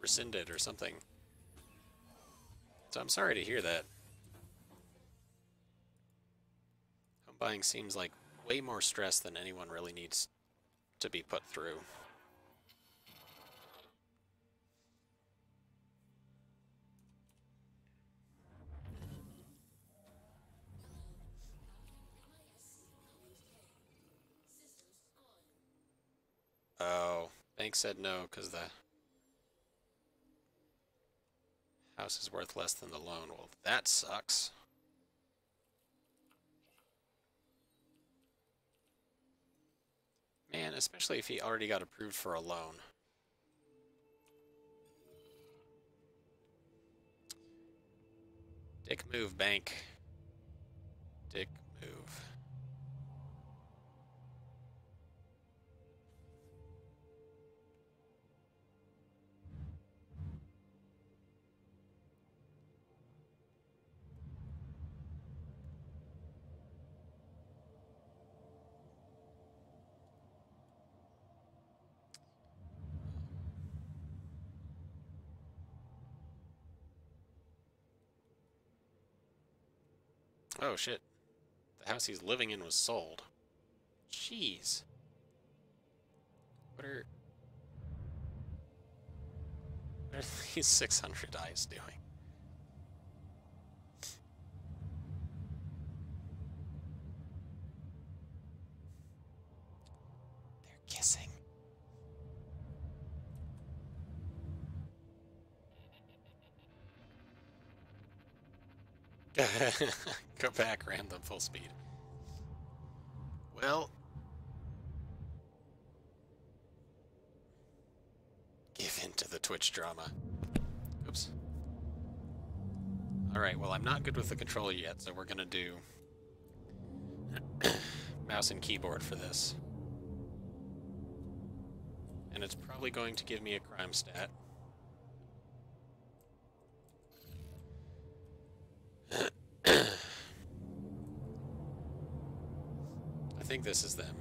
rescinded or something. So I'm sorry to hear that. Home buying seems like way more stress than anyone really needs to be put through. Oh, bank said no because the house is worth less than the loan. Well, that sucks. Man, especially if he already got approved for a loan. Dick move, bank. Dick move. Oh shit. The house he's living in was sold. Jeez. What are these 600 eyes doing? They're kissing. Go back, ram them full speed. Well, give in to the Twitch drama. Oops. Alright, well, I'm not good with the controller yet, so we're gonna do mouse and keyboard for this. And it's probably going to give me a crime stat. I think this is them.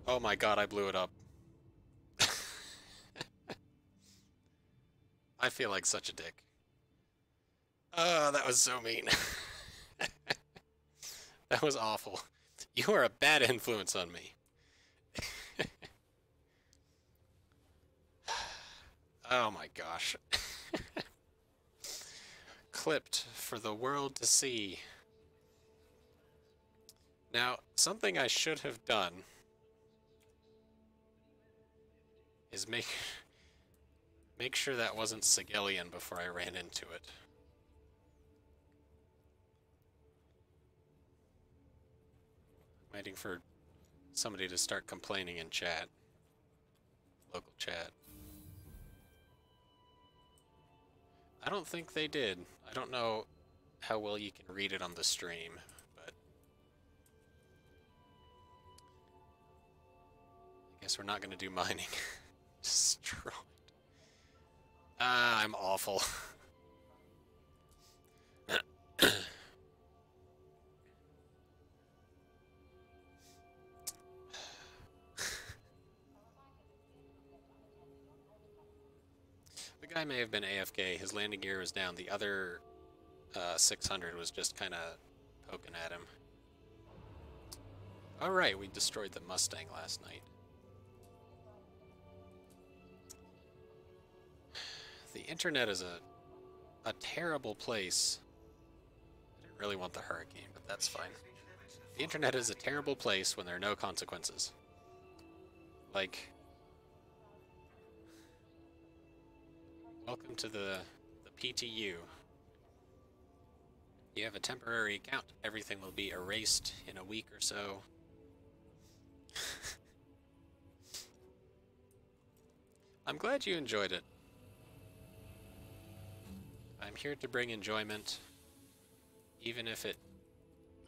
Oh my god, I blew it up. I feel like such a dick. Oh, that was so mean. That was awful. You are a bad influence on me. Oh my gosh. Clipped for the world to see. Now, something I should have done is make sure that wasn't Sigelian before I ran into it. Waiting for somebody to start complaining in chat. Local chat. I don't think they did. I don't know how well you can read it on the stream, but I guess we're not going to do mining. Destroyed. Ah, I'm awful. guy may have been AFK. His landing gear was down. The other 600 was just kind of poking at him. Alright, we destroyed the Mustang last night. The internet is a terrible place. I didn't really want the hurricane, but that's fine. The internet is a terrible place when there are no consequences. Like, welcome to the PTU. You have a temporary account. Everything will be erased in a week or so. I'm glad you enjoyed it. I'm here to bring enjoyment, even if it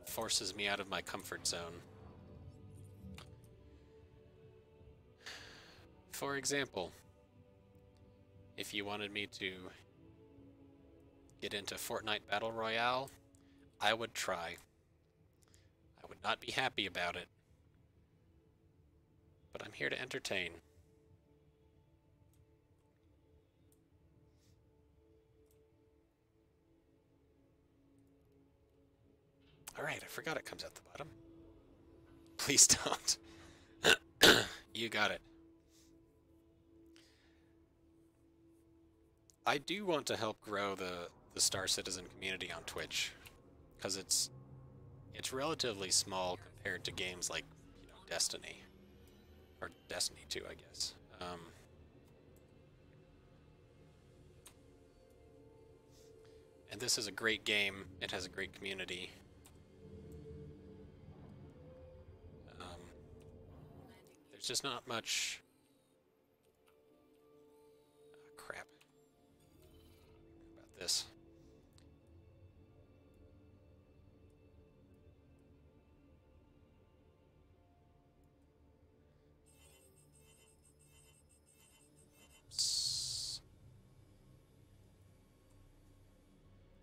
forces me out of my comfort zone. For example, if you wanted me to get into Fortnite Battle Royale, I would try. I would not be happy about it, but I'm here to entertain. Alright, I forgot it comes at the bottom. Please don't. You got it. I do want to help grow the Star Citizen community on Twitch, because it's relatively small compared to games like, you know, Destiny. Or Destiny 2, I guess. And this is a great game. It has a great community. There's just not much... Oh, crap. About this.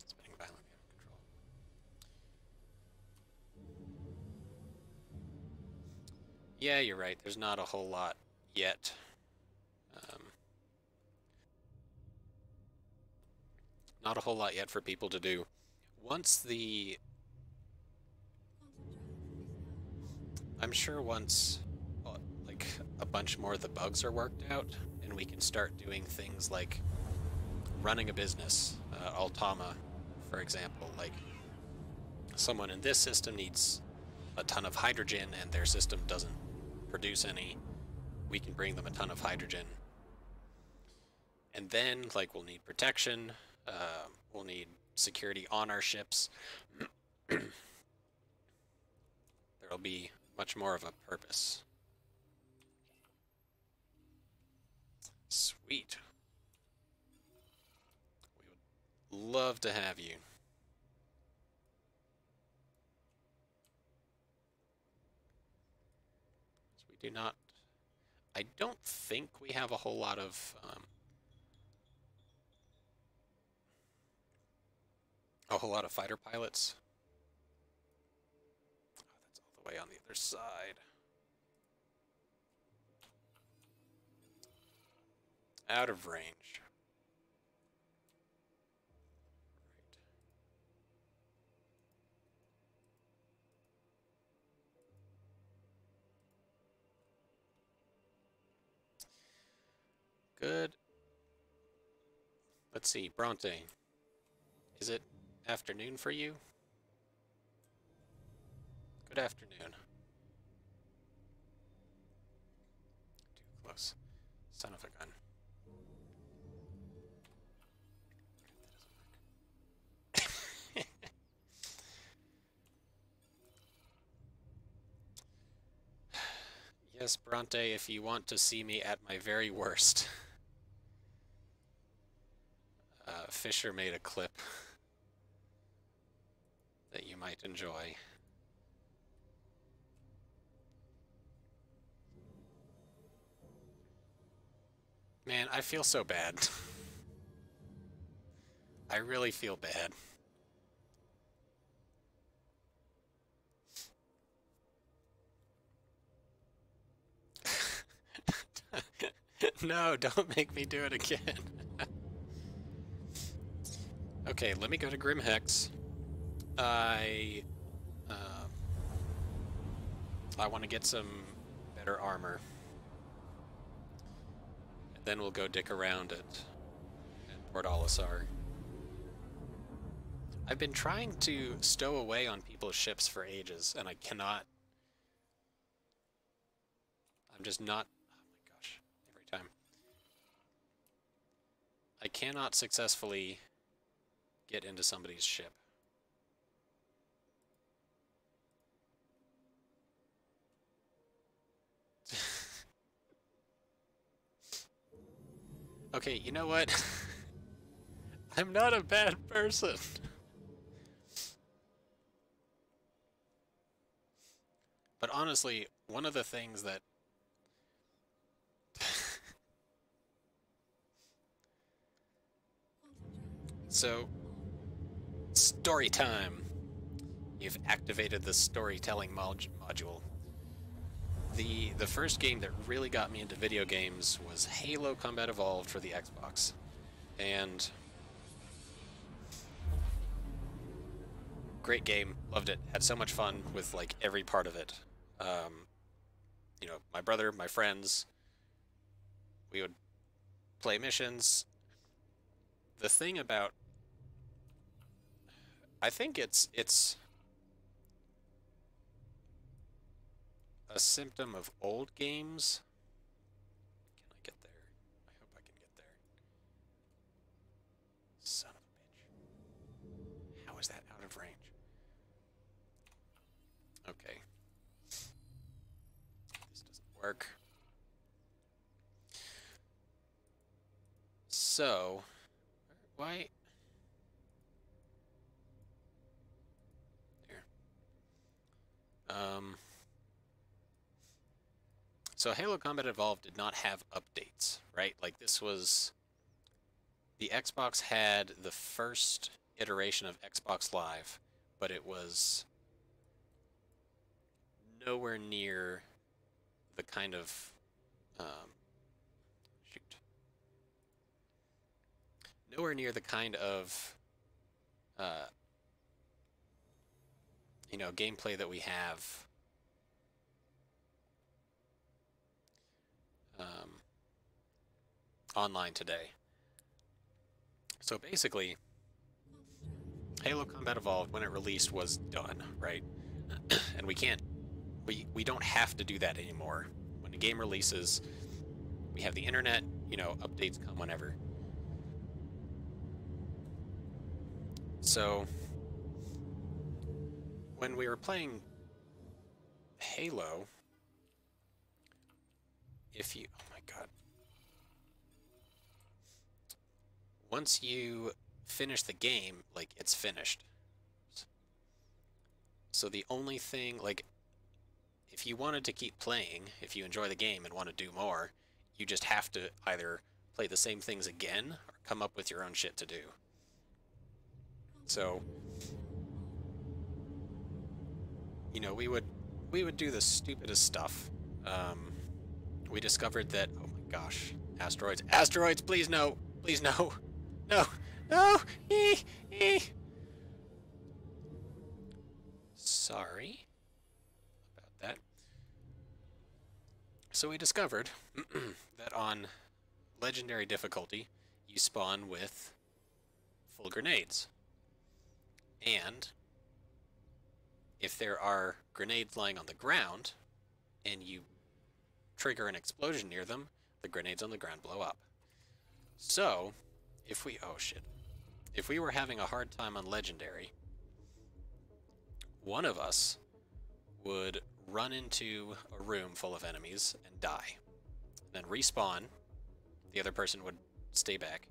Spinning violently out of control. Yeah, you're right. There's not a whole lot yet. Not a whole lot yet for people to do. I'm sure once, like, a bunch more of the bugs are worked out, and we can start doing things like running a business, Altama, for example. Like, someone in this system needs a ton of hydrogen, and their system doesn't produce any. We can bring them a ton of hydrogen. And then, like, we'll need protection. We'll need security on our ships. There'll be much more of a purpose. Sweet. We would love to have you. So we do not... I don't think we have a whole lot of... fighter pilots. Oh, that's all the way on the other side. Out of range. Right. Good. Let's see, Bronte. Is it afternoon for you? Good afternoon. Too close. Son of a gun. Yes, Bronte, if you want to see me at my very worst. Fisher made a clip that you might enjoy. Man, I feel so bad. I really feel bad. No, don't make me do it again. Okay, let me go to Grim Hex. Um, I want to get some better armor. And then we'll go dick around at Port Olisar. I've been trying to stow away on people's ships for ages, and I cannot. I'm just not. Oh my gosh, every time. I cannot successfully get into somebody's ship. Okay, you know what? I'm not a bad person. But honestly, one of the things that so story time. You've activated the storytelling module. The first game that really got me into video games was Halo Combat Evolved for the Xbox. And great game, loved it. Had so much fun with like every part of it. You know, my brother, my friends, we would play missions. The thing about I think it's a symptom of old games. Can I get there? I hope I can get there. Son of a bitch. How is that out of range? Okay. This doesn't work. So, why? There. So Halo Combat Evolved did not have updates, right? Like this was the Xbox had the first iteration of Xbox Live, but it was nowhere near the kind of shoot, nowhere near the kind of you know, gameplay that we have online today. So basically, Halo Combat Evolved, when it released, was done, right? And we don't have to do that anymore. When a game releases, we have the internet, you know, updates come whenever. So, when we were playing Halo, if you, oh my god. Once you finish the game, like, it's finished. So the only thing, like, if you wanted to keep playing, if you enjoy the game and want to do more, you just have to either play the same things again or come up with your own shit to do. So, you know, we would do the stupidest stuff. We discovered that, oh my gosh, asteroids, please no, please no, no, no, Sorry about that. So we discovered that on legendary difficulty, you spawn with full grenades. And if there are grenades lying on the ground and you trigger an explosion near them, the grenades on the ground blow up. So, if we, oh shit, if we were having a hard time on legendary, one of us would run into a room full of enemies and die. Then respawn. The other person would stay back.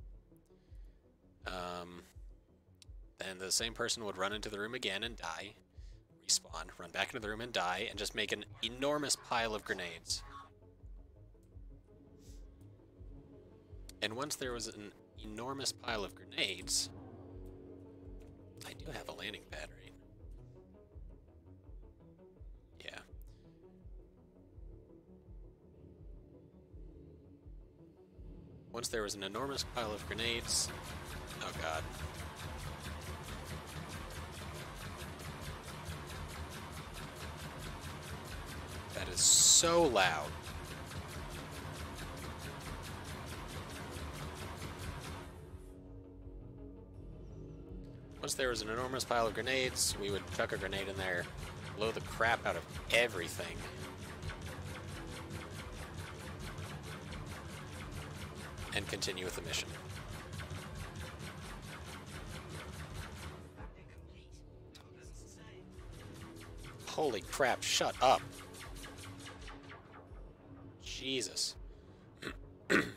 Then the same person would run into the room again and die. Respawn, run back into the room and die, and just make an enormous pile of grenades. And once there was an enormous pile of grenades, I do have a landing pad, right? Yeah. Once there was an enormous pile of grenades. Oh god. That is so loud. Once there was an enormous pile of grenades, we would chuck a grenade in there, blow the crap out of everything. And continue with the mission. Holy crap, shut up. Jesus. Cockpit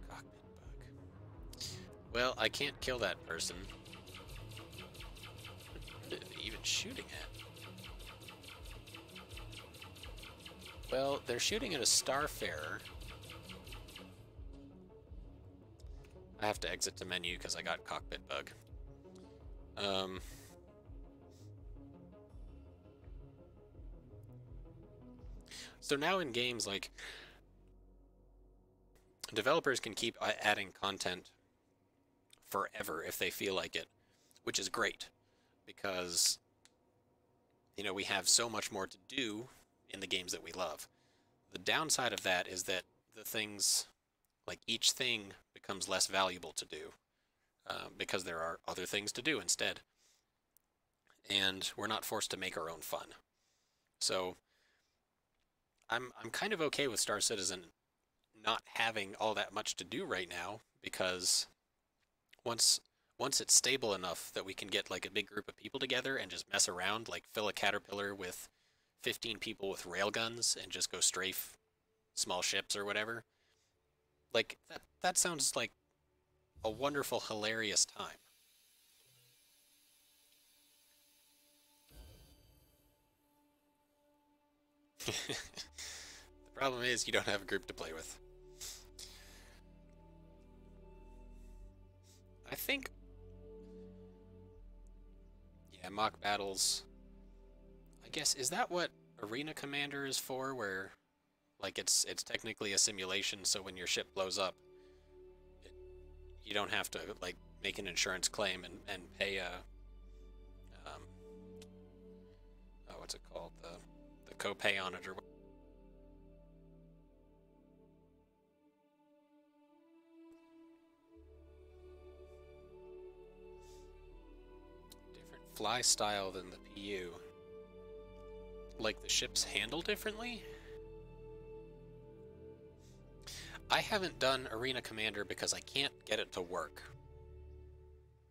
bug. Well, I can't kill that person. What are they even shooting at? Well, they're shooting at a Starfarer. I have to exit to menu because I got cockpit bug. So now in games, like, developers can keep adding content forever if they feel like it, which is great because, you know, we have so much more to do in the games that we love. The downside of that is that the things, like each thing becomes less valuable to do because there are other things to do instead. And we're not forced to make our own fun. So I'm kind of okay with Star Citizen not having all that much to do right now because once it's stable enough that we can get like a big group of people together and just mess around, like fill a caterpillar with 15 people with railguns and just go strafe small ships or whatever. Like that sounds like a wonderful, hilarious time. The problem is you don't have a group to play with. I think, yeah, mock battles. I guess, is that what Arena Commander is for, where like it's technically a simulation, so when your ship blows up, you don't have to like make an insurance claim and pay a oh, what's it called, the copay on it or what? Different fly style than the PU. Like the ships handle differently? I haven't done Arena Commander because I can't get it to work.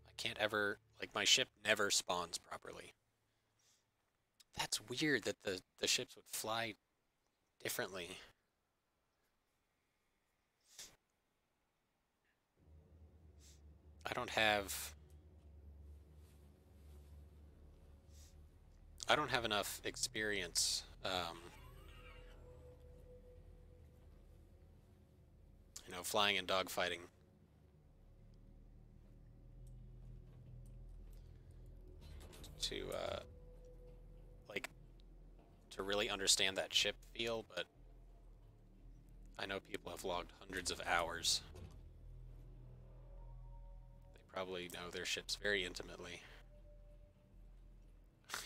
I can't ever, like my ship never spawns properly. That's weird that the ships would fly differently. I don't have enough experience you know, flying and dogfighting to like to really understand that ship feel, but I know people have logged hundreds of hours. They probably know their ships very intimately.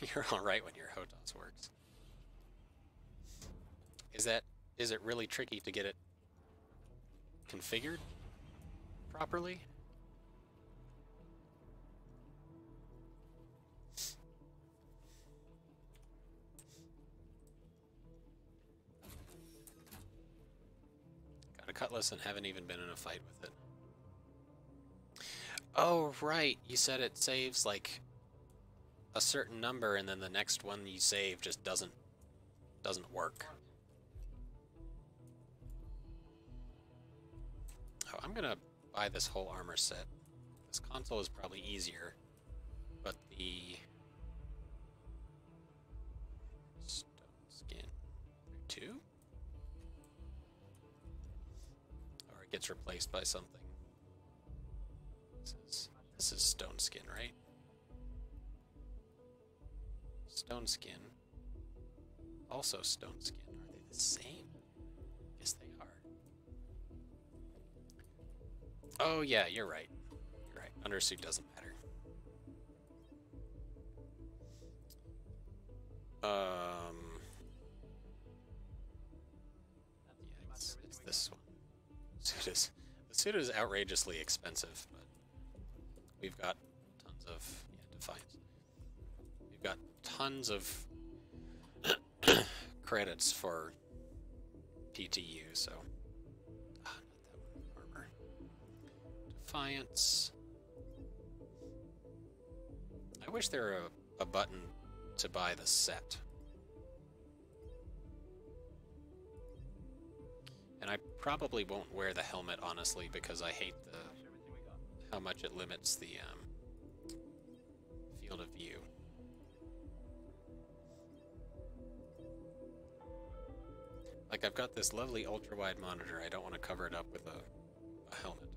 You're alright when your HOTAS works. Is it really tricky to get it configured properly? Got a cutlass and haven't even been in a fight with it. Oh, right. You said it saves like a certain number and then the next one you save just doesn't work. Oh, I'm gonna buy this whole armor set. This console is probably easier, but the stone skin 2? Or it gets replaced by something. This is stone skin, right? Stone skin. Also stone skin. Are they the same? Oh yeah, you're right. You're right. Undersuit doesn't matter. That's Yeah, pretty much everything it's we this got. one. The suit is outrageously expensive, but we've got tons of Defiance. We've got tons of credits for PTU, so not that one. Armor. Defiance. I wish there were a button to buy the set. And I probably won't wear the helmet, honestly, because I hate Pretty much everything we got. how much it limits the field of view. Like, I've got this lovely ultra-wide monitor. I don't want to cover it up with a helmet.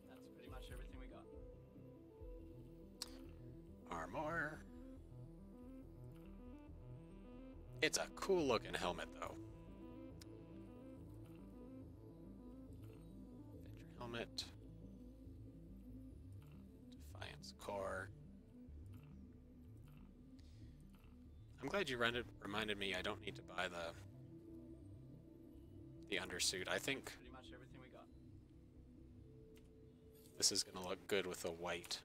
That's pretty much everything we got. Armor. It's a cool looking helmet, though. Adventure helmet. Defiance core. I'm glad you reminded me I don't need to buy the undersuit. I think Pretty much everything we got. this is going to look good with the white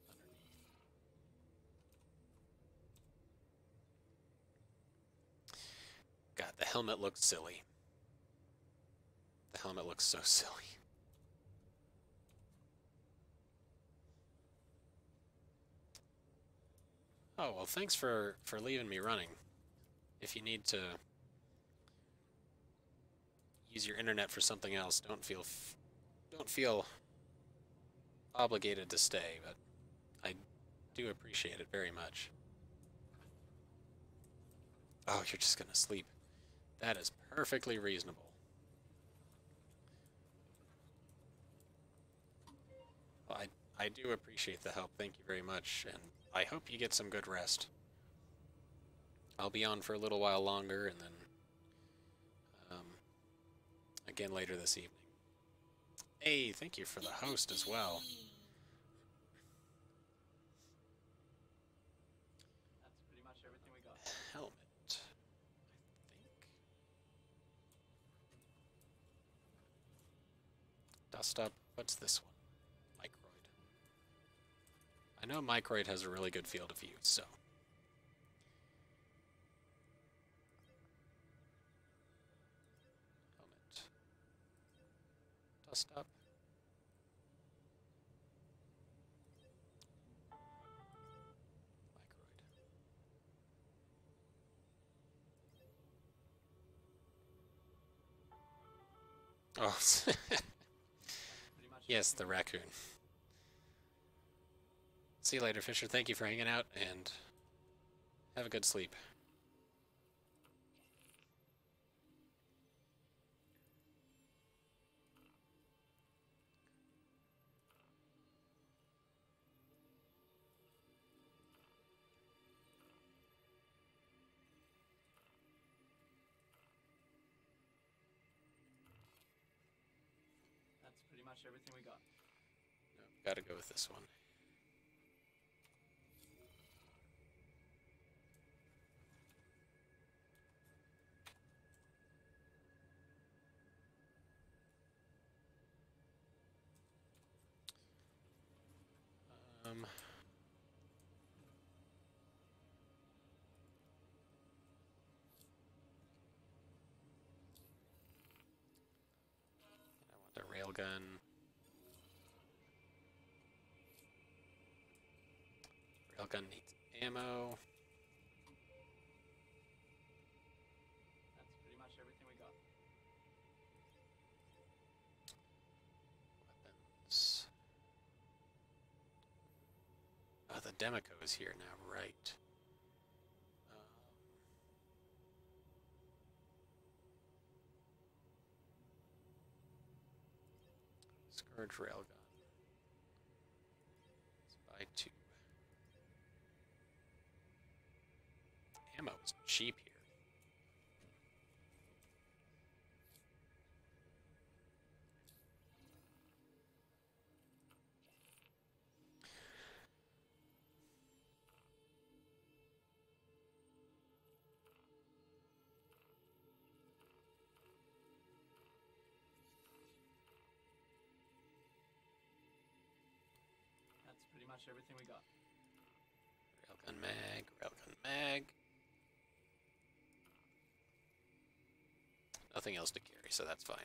underneath. God, the helmet looks silly. The helmet looks so silly. Oh, well, thanks for leaving me running. If you need to use your internet for something else, don't feel obligated to stay, but I do appreciate it very much. Oh, you're just gonna sleep. That is perfectly reasonable. Well, I do appreciate the help. Thank you very much, and I hope you get some good rest. I'll be on for a little while longer, and then again later this evening. Hey, thank you for the host as well. That's pretty much everything we got. Helmet, I think. Dust up. What's this one? Microid. I know Microid has a really good field of view, so. Helmet. Dust up. Microid. Oh, Pretty much yes, the everything we got. raccoon. See you later, Fisher. Thank you for hanging out, and have a good sleep. That's pretty much everything we got. No, gotta go with this one. Um, I want a railgun. Railgun needs ammo. That's pretty much everything we got. Weapons. Oh, the Demico is here now, right. Scourge railgun. cheap here. That's pretty much everything we got. Railgun mag, railgun mag. Nothing else to carry, so that's fine.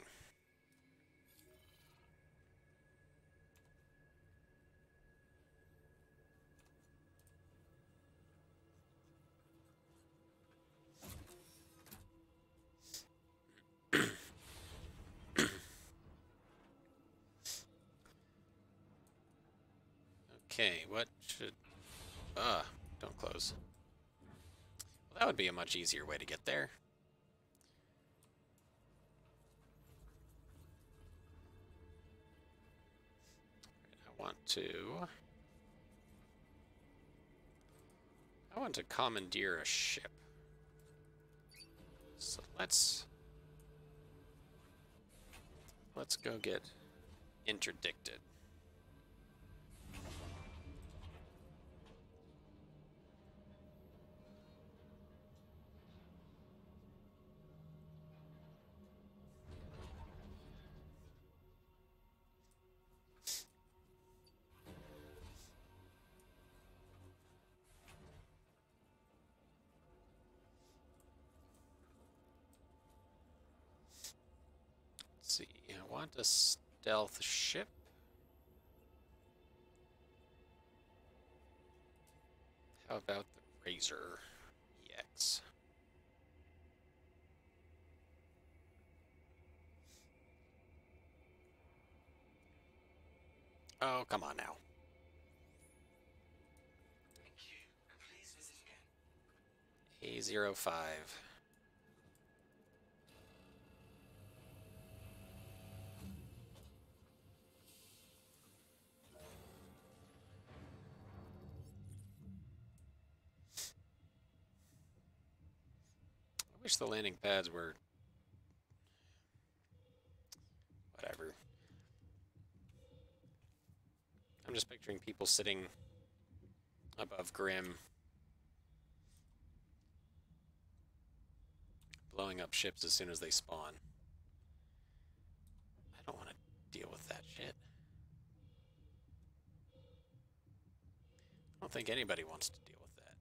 Okay, what should... don't close. Well, that would be a much easier way to get there. I want to commandeer a ship. So let's go get interdicted. Let's see, I want a stealth ship. How about the Razor EX? Oh, come on now. Thank you, and please visit again. A05. I wish the landing pads were... whatever. I'm just picturing people sitting above Grim, blowing up ships as soon as they spawn. I don't want to deal with that shit. I don't think anybody wants to deal with that.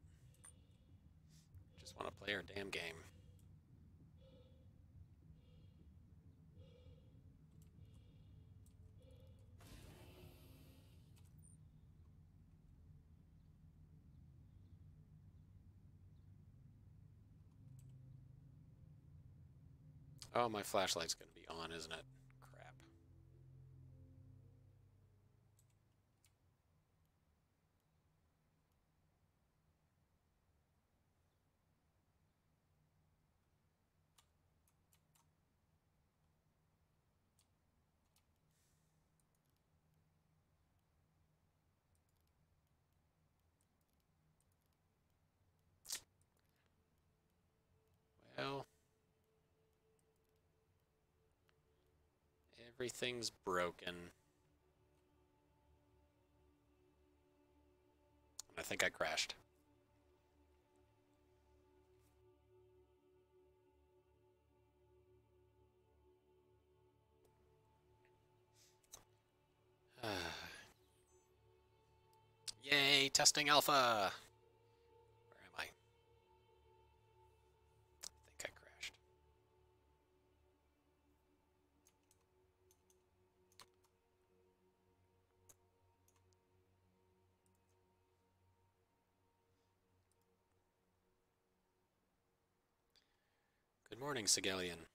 Just want to play our damn game. Oh, my flashlight's going to be on, isn't it? Crap. Well, everything's broken. I think I crashed. Yay, testing alpha! Where am I? I think I crashed. Good morning, Sigelian.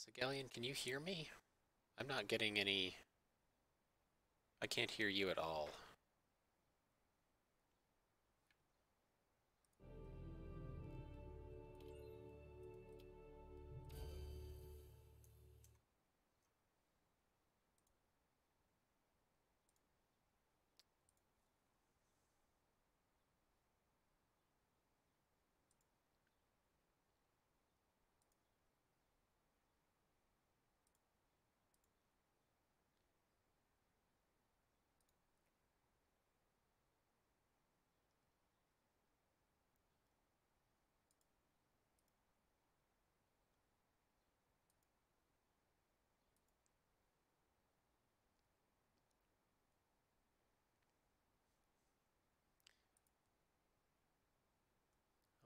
Sigelian, can you hear me? I'm not getting any... I can't hear you at all.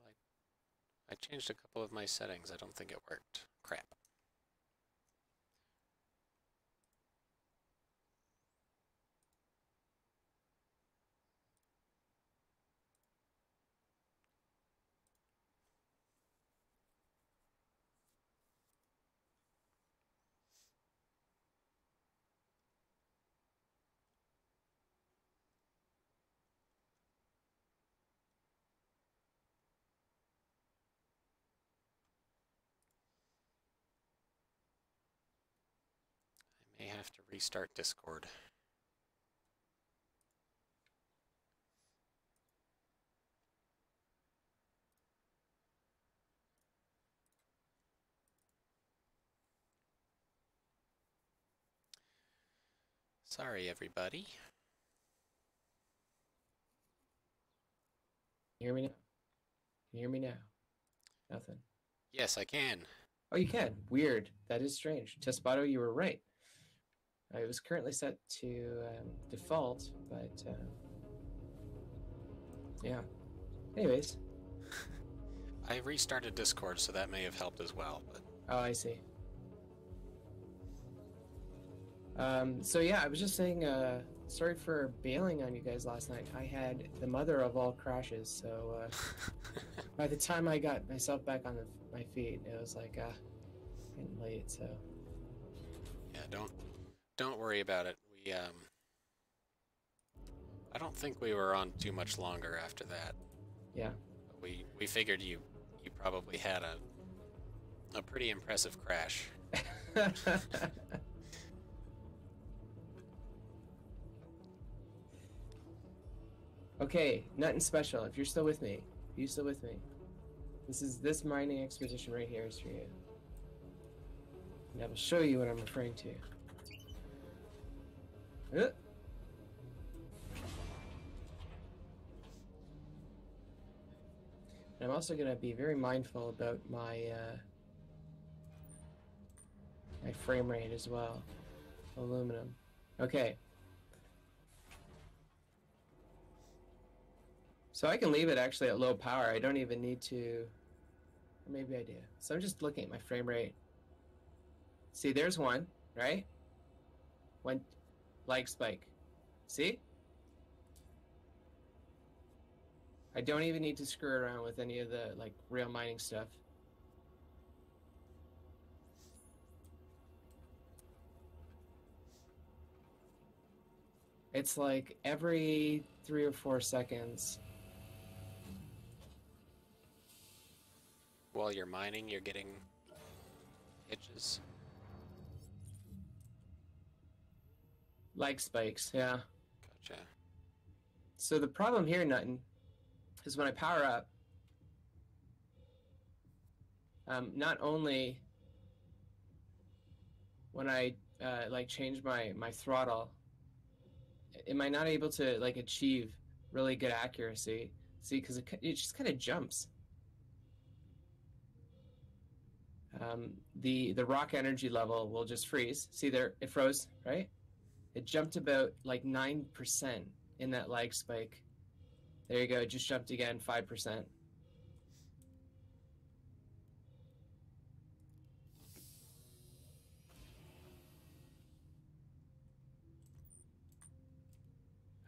Well, I changed a couple of my settings. I don't think it worked. Crap. I may have to restart Discord. Sorry, everybody. Hear me now? Can you hear me now? Nothing. Yes, I can. Oh, you can. Weird. That is strange. Tespato, you were right. It was currently set to default, but yeah. Anyways. I restarted Discord, so that may have helped as well. But Oh, I see. So yeah, I was just saying, sorry for bailing on you guys last night. I had the mother of all crashes, so by the time I got myself back on my feet, it was like getting late. So yeah, don't worry about it. I don't think we were on too much longer after that. yeah. We figured you probably had a pretty impressive crash. Okay, nothing special. If you're still with me, you still with me? This mining expedition right here is for you, and I will show you what I'm referring to. And I'm also going to be very mindful about my my frame rate as well. Aluminum. Okay. So I can leave it actually at low power. I don't even need to, or maybe I do. So I'm just looking at my frame rate. See, there's one, right? One lag spike. See? I don't even need to screw around with any of the like real mining stuff. It's like every 3 or 4 seconds. While you're mining, you're getting hitches. Lag spikes, yeah. Gotcha. So the problem here, Nutton, is when I power up, not only when I like change my throttle, am I not able to like achieve really good accuracy? See, because it just kind of jumps. The rock energy level will just freeze. See there, it froze, right? It jumped about like 9% in that lag spike. There you go, it just jumped again, 5%.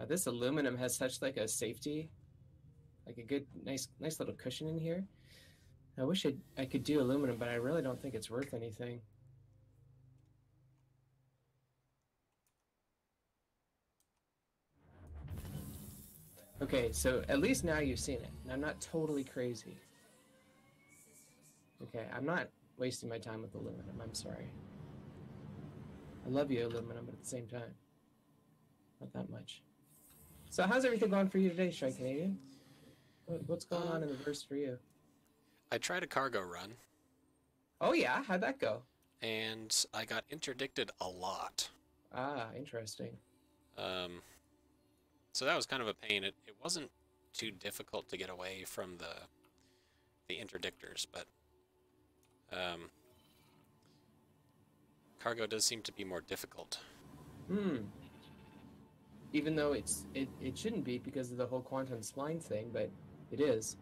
This aluminum has such like a safety, like a good, nice little cushion in here. I wish I could do aluminum, but I really don't think it's worth anything. Okay, so at least now you've seen it, and I'm not totally crazy. Okay, I'm not wasting my time with aluminum. I'm sorry. I love you, aluminum, but at the same time, not that much. So how's everything going for you today, Shy Canadian? What's going on in the verse for you? I tried a cargo run, Oh yeah, how'd that go? and I got interdicted a lot. Ah, interesting. Um, so that was kind of a pain. It wasn't too difficult to get away from the interdictors, but cargo does seem to be more difficult. Hmm. Even though it shouldn't be because of the whole quantum spline thing, but it is.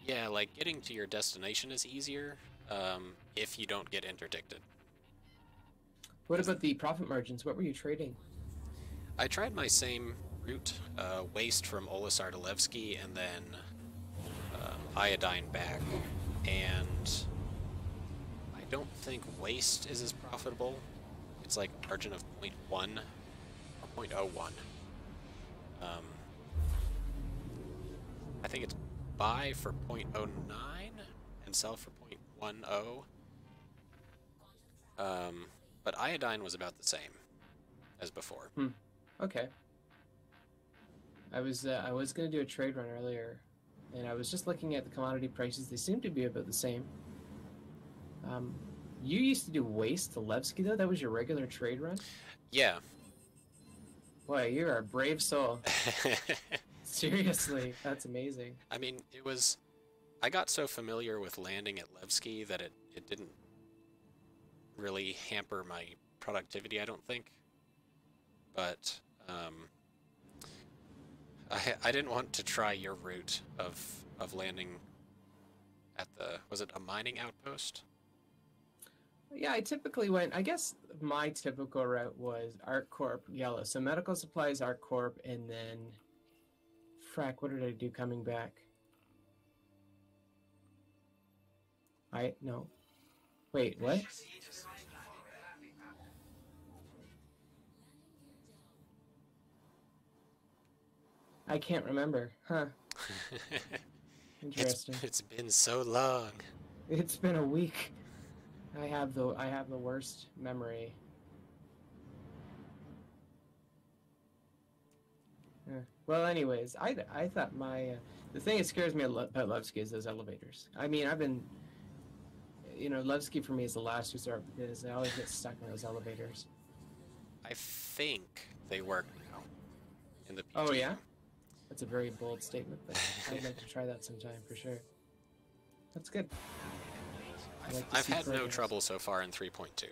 Yeah, like getting to your destination is easier if you don't get interdicted. What about the profit margins? What were you trading? I tried my same route, waste from Olisar to Levski, and then iodine back, and I don't think waste is as profitable. It's like a margin of 0.1 or 0.01. I think it's buy for 0.09 and sell for 0.10. But iodine was about the same as before. Okay. I was gonna do a trade run earlier, and I was just looking at the commodity prices. They seem to be about the same. You used to do waste to Levski though. That was your regular trade run. Yeah. Boy, you're a brave soul. Seriously, that's amazing. I mean, I got so familiar with landing at Levski that it didn't really hamper my productivity, I don't think. But I didn't want to try your route of landing at was it a mining outpost? Yeah, I typically went. I guess my typical route was Art Corp yellow. So medical supplies, Art Corp, and then, frack, what did I do coming back? No. Wait, what? Proceed to site landing. I can't remember. Huh. Interesting. It's been so long. It's been a week. I have the worst memory. Well, anyways, I thought the thing that scares me about Levski is those elevators. I mean, I've been, Levski for me is the last resort because I always get stuck in those elevators. I think they work now in the PTU. Oh yeah, that's a very bold statement, but I'd like to try that sometime for sure. That's good. I've had no trouble so far in 3.2.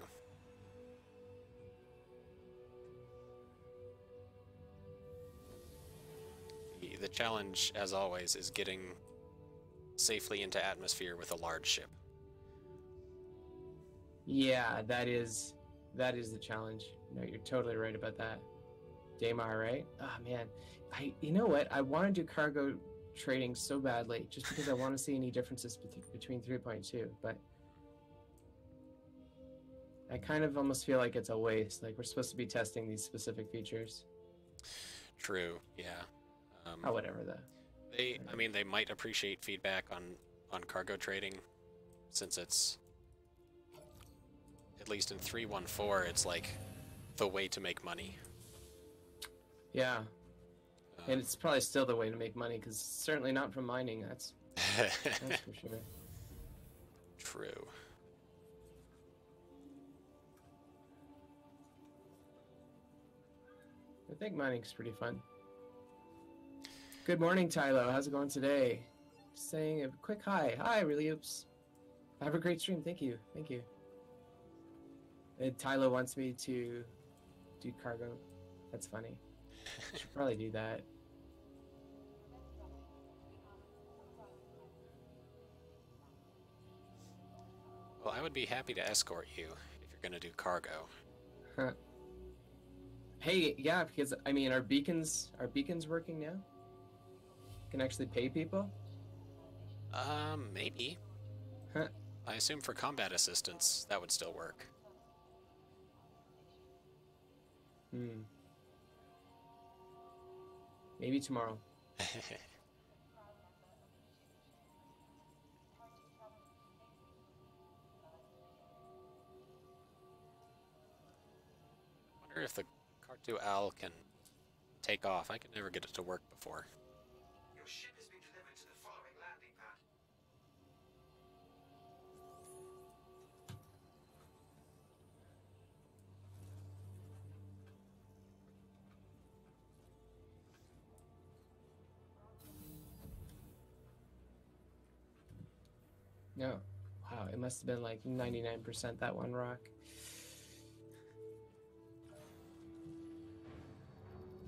The challenge, as always, is getting safely into atmosphere with a large ship. Yeah, that is the challenge. No, you're totally right about that. Daymar, right? Oh man, you know what? I want to do cargo trading so badly, just because I want to see any differences between 3.2, but I kind of almost feel like it's a waste. Like we're supposed to be testing these specific features. True. Yeah. Oh, whatever though. I mean, they might appreciate feedback on cargo trading, since it's, at least in 3.1.4, it's like the way to make money. Yeah, and it's probably still the way to make money, because certainly not from mining. That's for sure. True. I think mining's pretty fun. Good morning, Tylo. How's it going today? Just saying a quick hi. Hi, really oops. Have a great stream. Thank you. Thank you. Tylo wants me to do cargo. That's funny. Should probably do that. Well, I would be happy to escort you if you're going to do cargo. Huh. Hey, yeah, because I mean, are beacons working now? Can actually pay people? Maybe. Huh. I assume for combat assistance, that would still work. Maybe tomorrow. Wonder if the Cartu Owl can take off. I could never get it to work before. Your ship has been delivered to the following landing pad. No. Wow, it must have been like 99% that one rock.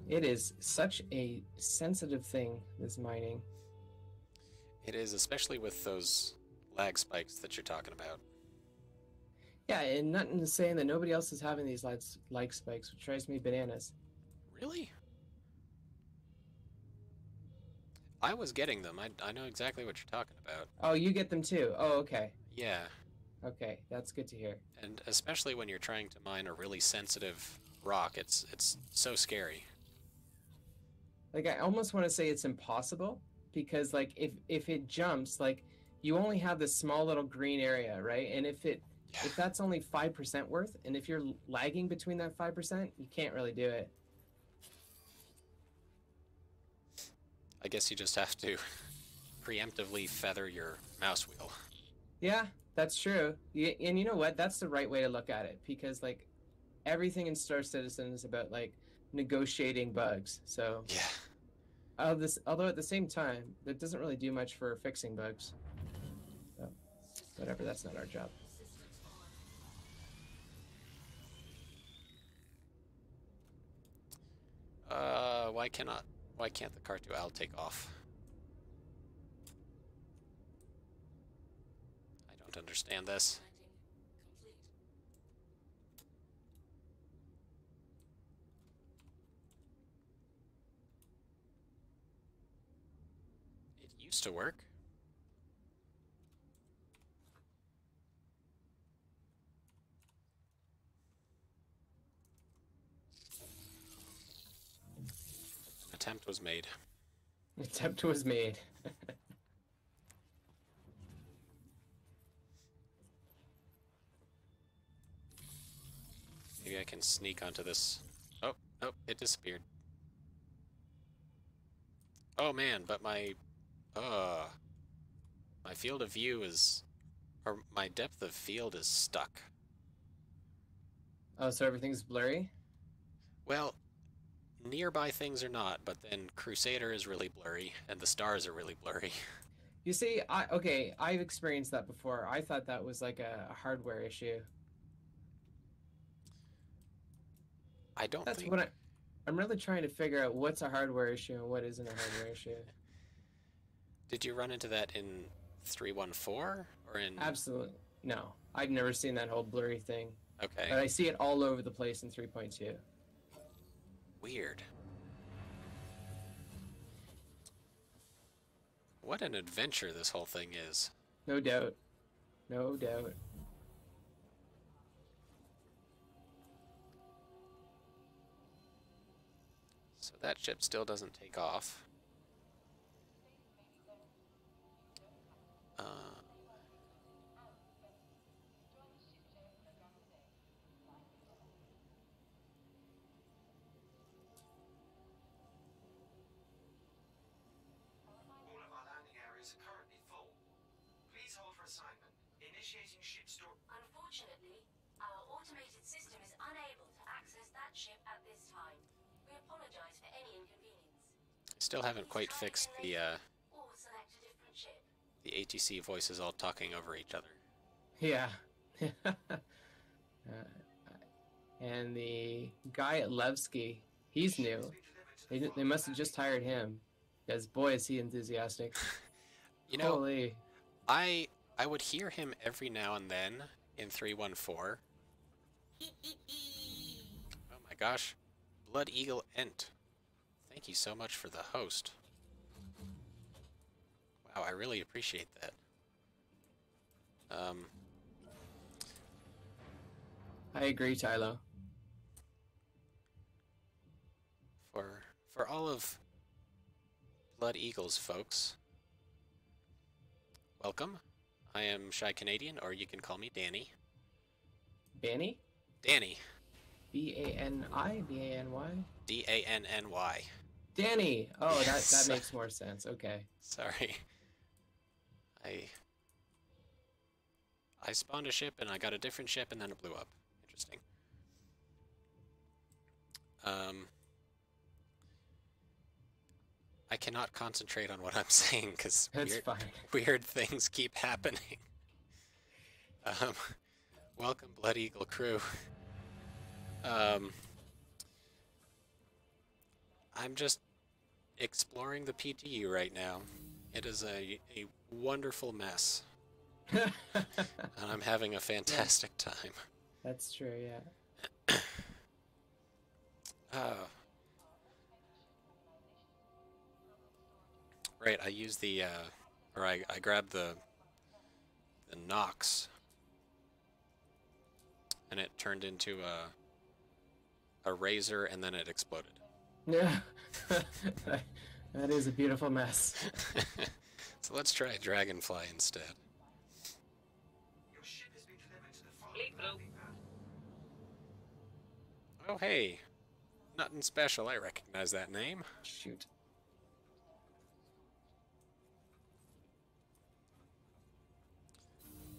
It is such a sensitive thing, this mining. It is, especially with those lag spikes that you're talking about. Yeah, and nothing to saying that nobody else is having these lag spikes, which drives me bananas. Really? I was getting them. I know exactly what you're talking about. Oh, you get them too. Oh, okay. Yeah, Okay, that's good to hear. and especially when you're trying to mine a really sensitive rock, it's so scary. Like I almost want to say it's impossible because like if it jumps, like you only have this small little green area, right? And if that's only 5% worth, and if you're lagging between that 5%, you can't really do it. I guess you just have to preemptively feather your mouse wheel. Yeah, that's true. And you know what? That's the right way to look at it because like everything in Star Citizen is about like negotiating bugs. So Yeah. although at the same time, that doesn't really do much for fixing bugs. So whatever, that's not our job. Why can't the Cartu Owl take off? I don't understand this. It used to work. An attempt was made. Attempt was made. Maybe I can sneak onto this. Oh, oh, it disappeared. Oh man, but my field of view is, or my depth of field is stuck. Oh, so everything's blurry? Well, nearby things are not, but then Crusader is really blurry, and the stars are really blurry. You see, I've experienced that before. I thought that was like a hardware issue. I don't That's think. what I'm really trying to figure out what's a hardware issue and what isn't a hardware issue. Did you run into that in 314 or in? Absolutely. No. I've never seen that whole blurry thing. Okay. But I see it all over the place in 3.2. Weird. What an adventure this whole thing is. No doubt. No doubt. So that ship still doesn't take off. All of our landing areas are currently full. Please hold for assignment. Initiating ship store. Unfortunately, our automated system is unable to access that ship at this time. We apologize for any inconvenience. Still haven't quite fixed the Or select a different ship. the ATC voices all talking over each other. Yeah. And the guy at Levski, he's new. They must have just hired him. Because boy, is he enthusiastic. You know, Holy. I would hear him every now and then in 314. Oh my gosh. Blood Eagle Ent. Thank you so much for the host. Wow, I really appreciate that. I agree, Tylo. For all of Blood Eagles, folks. Welcome. I am Shy Canadian, or you can call me Danny. Banny? Danny. B-A-N-I? B-A-N-Y? D-A-N-N-Y. Danny! Oh, Yes. that makes more sense. Okay. Sorry. I spawned a ship, and I got a different ship, and then it blew up. Interesting. I cannot concentrate on what I'm saying, because That's fine. weird things keep happening. Welcome, Blood Eagle crew. I'm just exploring the PTU right now. It is a wonderful mess, and I'm having a fantastic time. That's true, yeah. Right, I used the, I grabbed the Nox, and it turned into a razor, and then it exploded. Yeah. That is a beautiful mess. So let's try Dragonfly instead. Your ship has been delivered to the following landing pad. Oh, hey. Nothing special, I recognize that name. Shoot.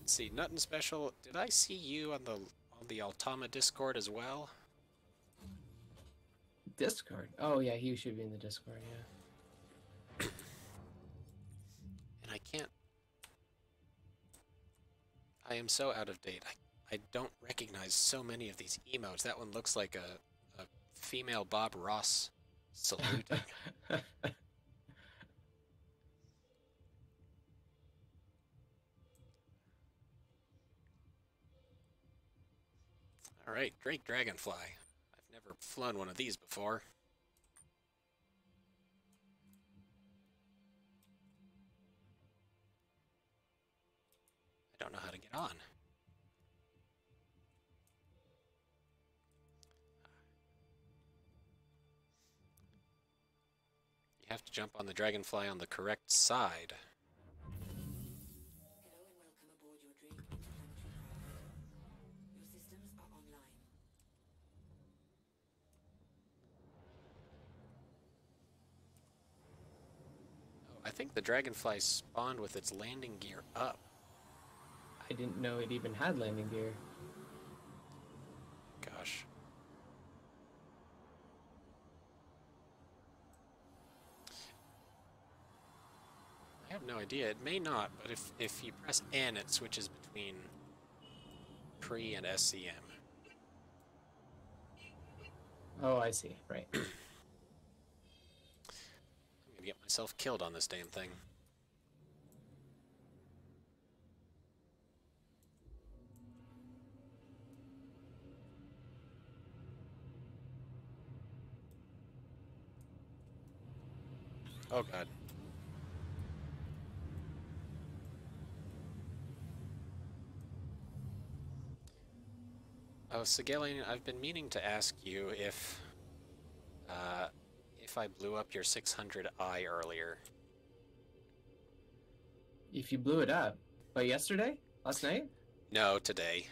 Let's see, nothing special. Did I see you on the Altama Discord as well? Discord? Oh, yeah, he should be in the Discord, yeah. And I can't... I am so out of date. I don't recognize so many of these emotes. That one looks like a female Bob Ross saluting. Alright, Drake Dragonfly. I've never flown one of these before. I don't know how to get on. You have to jump on the Dragonfly on the correct side. Hello and welcome aboard your Drake interplanetary craft. Your systems are online. Oh, I think the Dragonfly spawned with its landing gear up. I didn't know it even had landing gear. Gosh. I have no idea. It may not, but if you press N, it switches between pre and SCM. Oh, I see. Right. I'm gonna get myself killed on this damn thing. Oh god. Oh, Sigelian, I've been meaning to ask you if I blew up your 600i earlier. If you blew it up. But yesterday? Last night? No, today.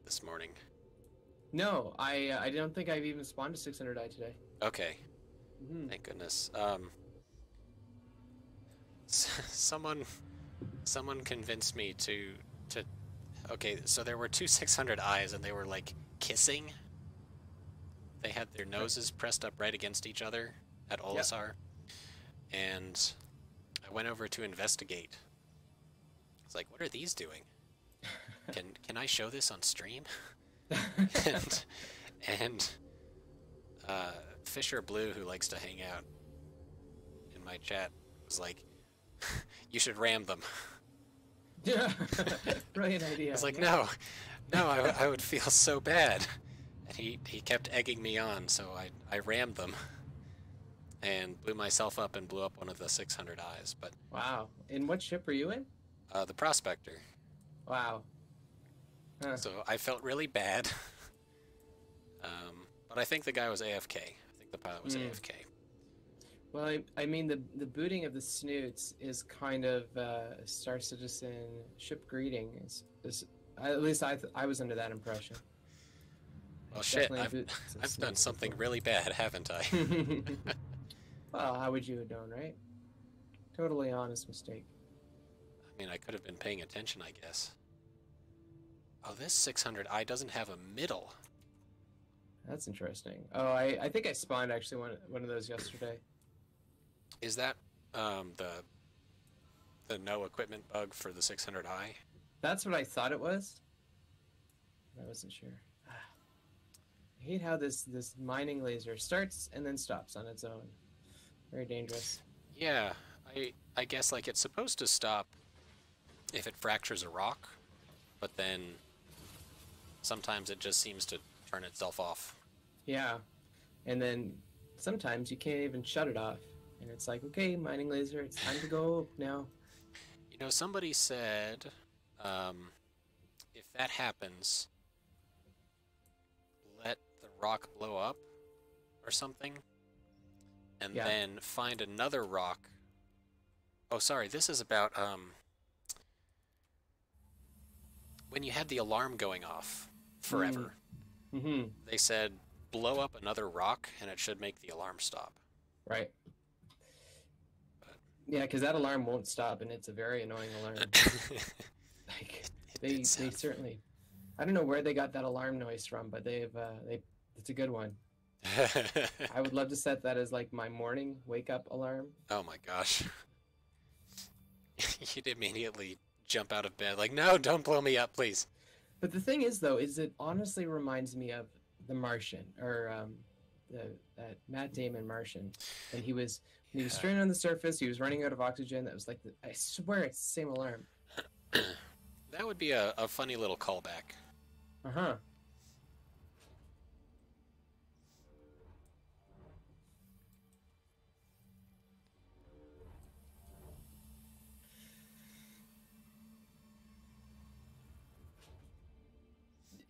This morning. No, I don't think I've even spawned a 600i today. Okay. Mm-hmm. Thank goodness. Someone convinced me to. Okay, so there were two 600Is and they were like kissing. They had their noses pressed up right against each other at Olisar, and I went over to investigate. I was like, "What are these doing? Can I show this on stream?" and Fisher Blue, who likes to hang out in my chat, was like, "You should ram them." Yeah, brilliant idea. I was like, no, I would feel so bad. And he kept egging me on, so I rammed them and blew myself up and blew up one of the 600Is. But wow. And what ship were you in? the Prospector. Wow. Huh. So I felt really bad. But I think the guy was AFK. I think the pilot was AFK. Well, I mean the booting of the snoots is kind of Star Citizen ship greeting. Is at least I was under that impression. Well, shit, Definitely I've boot some I've done snoots something before. really bad, haven't I? Well, how would you have known, right? Totally honest mistake. I mean, I could have been paying attention, I guess. Oh, this 600i doesn't have a middle. That's interesting. Oh, I think I spawned actually one of those yesterday. Is that the no equipment bug for the 600i? That's what I thought it was. I wasn't sure. I hate how this mining laser starts and then stops on its own. Very dangerous. Yeah, I guess like it's supposed to stop if it fractures a rock, but then sometimes it just seems to turn itself off. Yeah, and then sometimes you can't even shut it off, and it's like, okay, mining laser, it's time to go now. You know, somebody said if that happens, let the rock blow up or something, and Yeah. then find another rock. Oh, sorry, this is about when you had the alarm going off forever. Mm-hmm. They said blow up another rock and it should make the alarm stop. Right. But Yeah, because that alarm won't stop, and it's a very annoying alarm. Like they certainly. I don't know where they got that alarm noise from, but it's a good one. I would love to set that as like my morning wake up alarm. Oh my gosh. You'd immediately jump out of bed like, no, don't blow me up, please. But the thing is, though, is it honestly reminds me of The Martian, or that Matt Damon Martian, and when he was stranded on the surface, he was running out of oxygen. That was like I swear it's the same alarm. That would be a funny little callback. Uh-huh.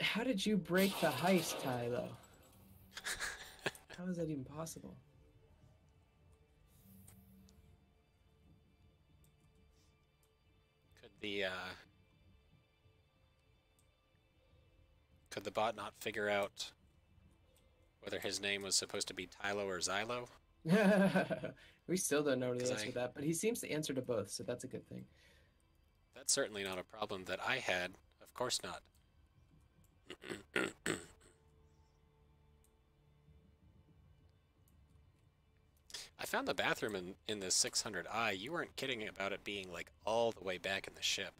How did you break the heist, Tylo? How is that even possible? Could the bot not figure out whether his name was supposed to be Tylo or Xylo? We still don't know the 'Cause answer to that, but he seems to answer to both, so that's a good thing. That's certainly not a problem that I had. Of course not. I found the bathroom in this 600i. You weren't kidding about it being like all the way back in the ship.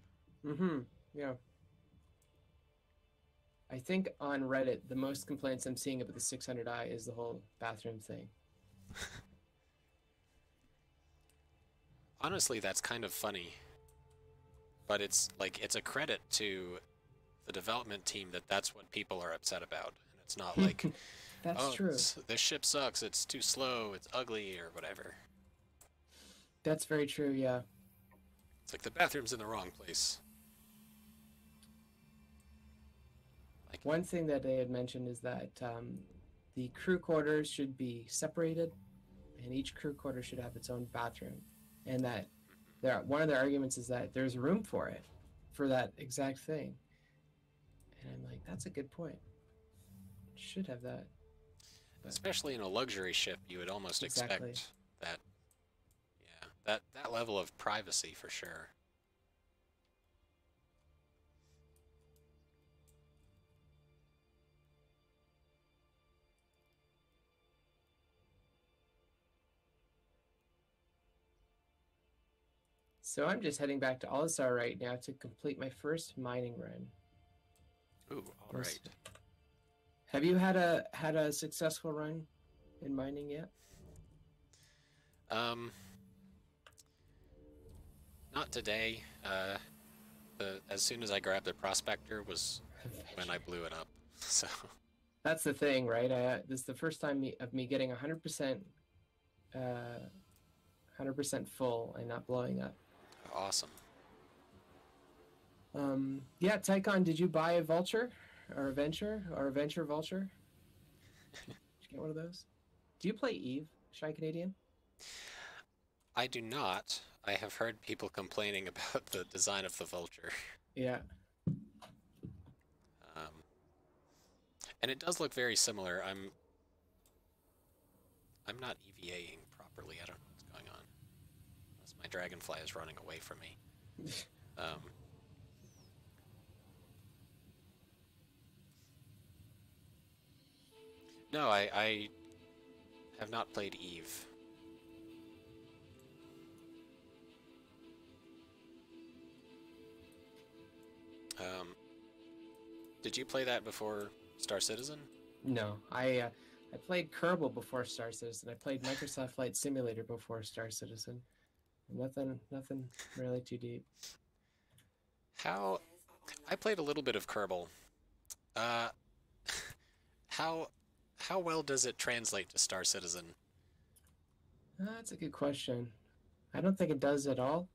Mm-hmm. Yeah. I think on Reddit, the most complaints I'm seeing about the 600i is the whole bathroom thing. Honestly, that's kind of funny. But it's like, it's a credit to the development team that that's what people are upset about. And it's not like, That's oh, true. this ship sucks, it's too slow, it's ugly, or whatever. That's very true, yeah. It's like the bathroom's in the wrong place. Like, One thing that they had mentioned is that the crew quarters should be separated, and each crew quarter should have its own bathroom. And that one of their arguments is that there's room for it, for that exact thing. And I'm like, that's a good point. Should have that. But especially in a luxury ship, you would almost Exactly. expect that. Yeah, that level of privacy for sure. So I'm just heading back to Alisar right now to complete my first mining run. Ooh, all right. Have you had a successful run in mining yet? Not today. As soon as I grabbed the prospector was when I blew it up. So That's the thing, right? This is the first time of me getting 100%, 100% full and not blowing up. awesome. Yeah, Tycon, did you buy a Vulture or a Venture or a Venture Vulture? Did you get one of those? Do you play Eve, Shy Canadian? I do not. I have heard people complaining about the design of the Vulture. Yeah. Um, and it does look very similar. I'm not EVAing properly. I don't know what's going on. Unless my dragonfly is running away from me. Um, no, I have not played Eve. Did you play that before Star Citizen? No, I played Kerbal before Star Citizen. I played Microsoft Flight Simulator before Star Citizen. Nothing really too deep. How I played a little bit of Kerbal. Uh, how how well does it translate to Star Citizen? That's a good question. I don't think it does at all.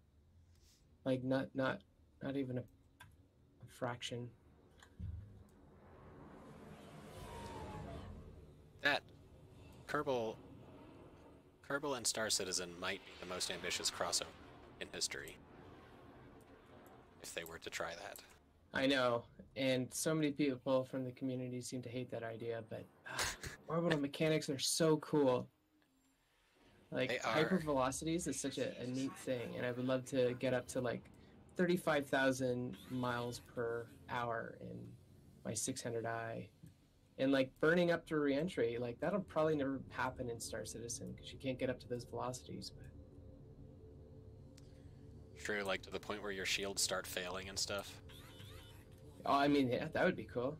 Like not even a fraction. That Kerbal Kerbal and Star Citizen might be the most ambitious crossover in history. If they were to try that. I know, and so many people from the community seem to hate that idea, but orbital mechanics are so cool. Like They are. hypervelocities is such a neat thing, and I would love to get up to like 35,000 miles per hour in my 600i. And like burning up to reentry, like that'll probably never happen in Star Citizen because you can't get up to those velocities. But True, like to the point where your shields start failing and stuff. oh, I mean, yeah, that would be cool.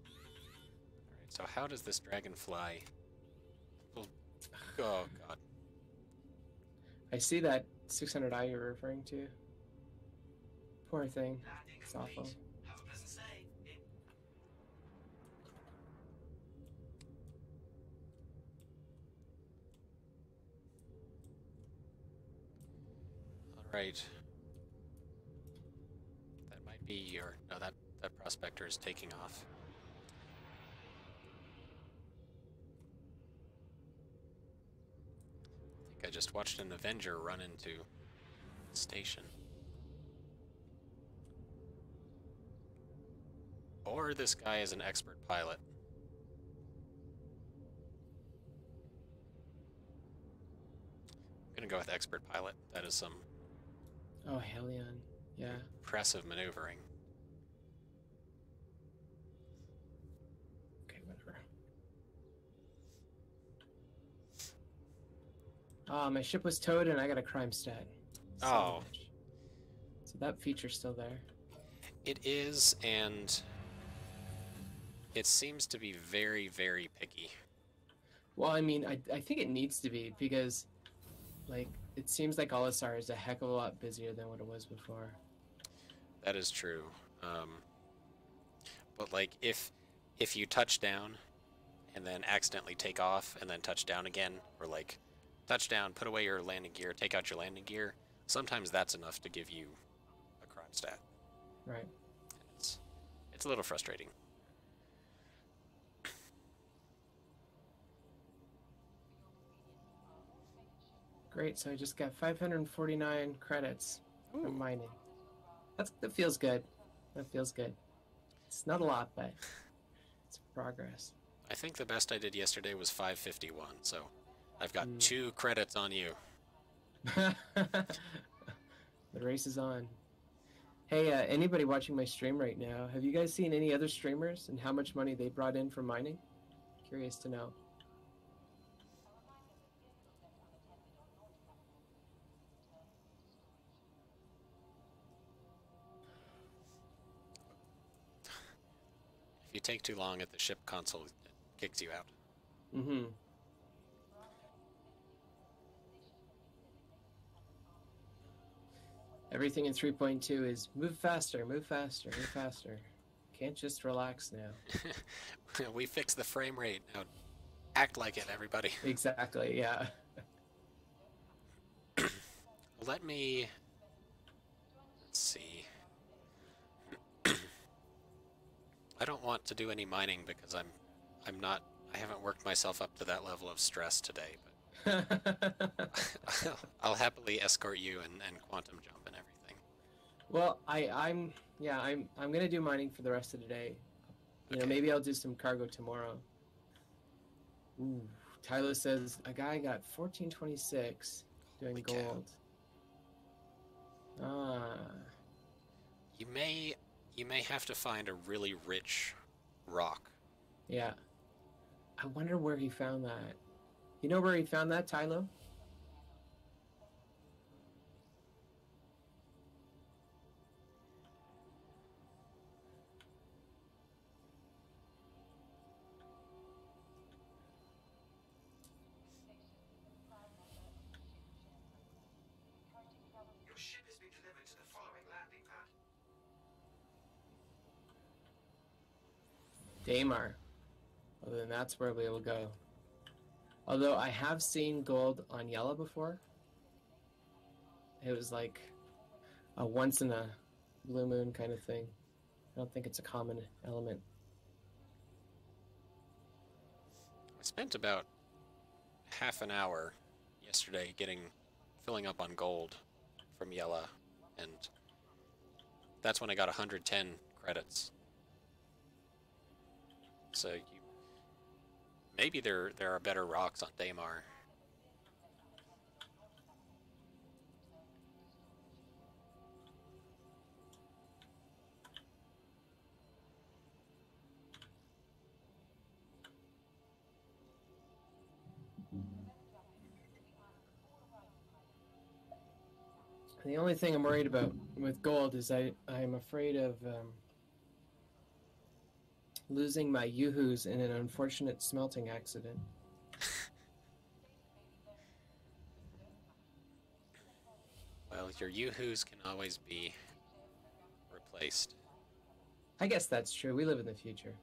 Alright, so how does this dragonfly... Oh, oh god. I see that 600i you're referring to. Poor thing. Landing It's awful. complete. Have a pleasant stay. Alright. That might be your... No, that prospector is taking off. I think I just watched an Avenger run into the station. Or this guy is an expert pilot. I'm gonna go with expert pilot. That is some Oh, Helion. Yeah. impressive maneuvering. Okay, whatever. My ship was towed and I got a crime stat. Son of a Oh. bitch. So that feature's still there. It is, and it seems to be very, very picky. Well, I mean, I think it needs to be because, like, it seems like Olisar is a heck of a lot busier than what it was before. That is true. But like, if you touch down and then accidentally take off and then touch down again, or like touch down, put away your landing gear, take out your landing gear, sometimes that's enough to give you a crime stat. Right. It's a little frustrating. Great. So I just got 549 credits Ooh. from mining. That feels good. That feels good. It's not a lot, but it's progress. I think the best I did yesterday was 551, so I've got 2 credits on you. The race is on. Hey, anybody watching my stream right now, have you guys seen any other streamers and how much money they brought in from mining? Curious to know. If you take too long at the ship console, it kicks you out. Mm-hmm. Everything in 3.2 is move faster, move faster, move faster. Can't just relax now. We fixed the frame rate. Now act like it, everybody. Exactly, yeah. Let me... Let's see. I don't want to do any mining because I'm not I haven't worked myself up to that level of stress today, but I'll happily escort you and quantum jump and everything. Well, I'm gonna do mining for the rest of the day. You know, Okay. maybe I'll do some cargo tomorrow. Ooh, Tyler says a guy got 1426 doing Holy cow. gold. Ah, You may have to find a really rich rock. yeah. I wonder where he found that. You know where he found that, Tyler? Your ship has been delivered to the following landing pad. Daymar. Well, then that's where we will go. Although I have seen gold on Yellow before. It was like a once in a blue moon kind of thing. I don't think it's a common element. I spent about half an hour yesterday filling up on gold from Yella, and that's when I got 110 credits. So maybe there are better rocks on Daymar. The only thing I'm worried about with gold is I'm afraid of losing my yoo-hoos in an unfortunate smelting accident. Well, your yoo-hoos can always be replaced. I guess that's true. We live in the future.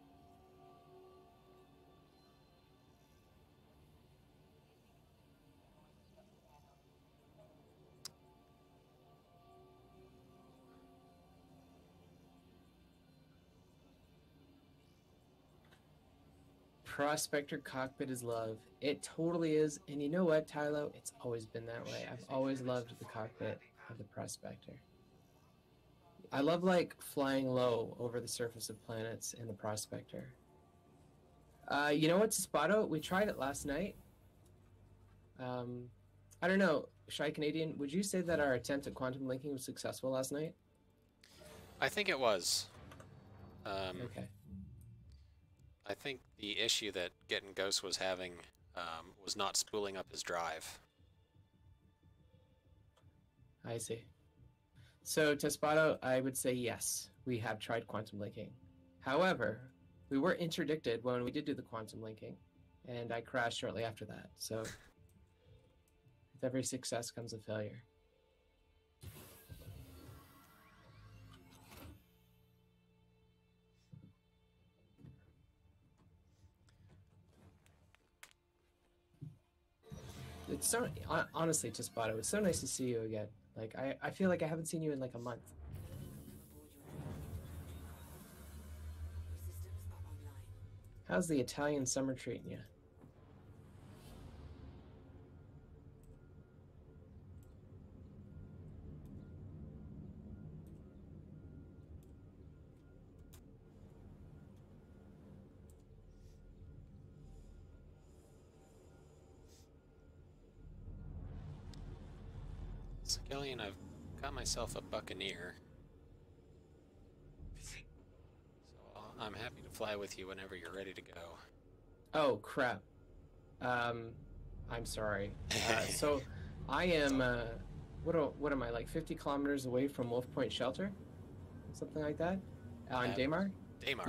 Prospector cockpit is love. It totally is. And you know what, Tylo? It's always been that way. I've always loved the cockpit of the Prospector. I love like flying low over the surface of planets in the Prospector. You know what, Spotto? We tried it last night. I don't know, Shy Canadian, would you say that our attempt at quantum linking was successful last night? I think it was. Okay. I think the issue that Getting Ghost was having was not spooling up his drive. I see. So, Tespato, I would say yes, we have tried quantum linking. However, we were interdicted when we did do the quantum linking, and I crashed shortly after that. So, with every success comes a failure. It's so, honestly, Tespato, it's so nice to see you again. Like, I feel like I haven't seen you in like a month. How's the Italian summer treating you? Skillian, I've got myself a Buccaneer, so I'm happy to fly with you whenever you're ready to go. Oh, crap. I'm sorry. So, I am, what am I, like 50 kilometers away from Wolf Point Shelter? Something like that? On Daymar? Daymar,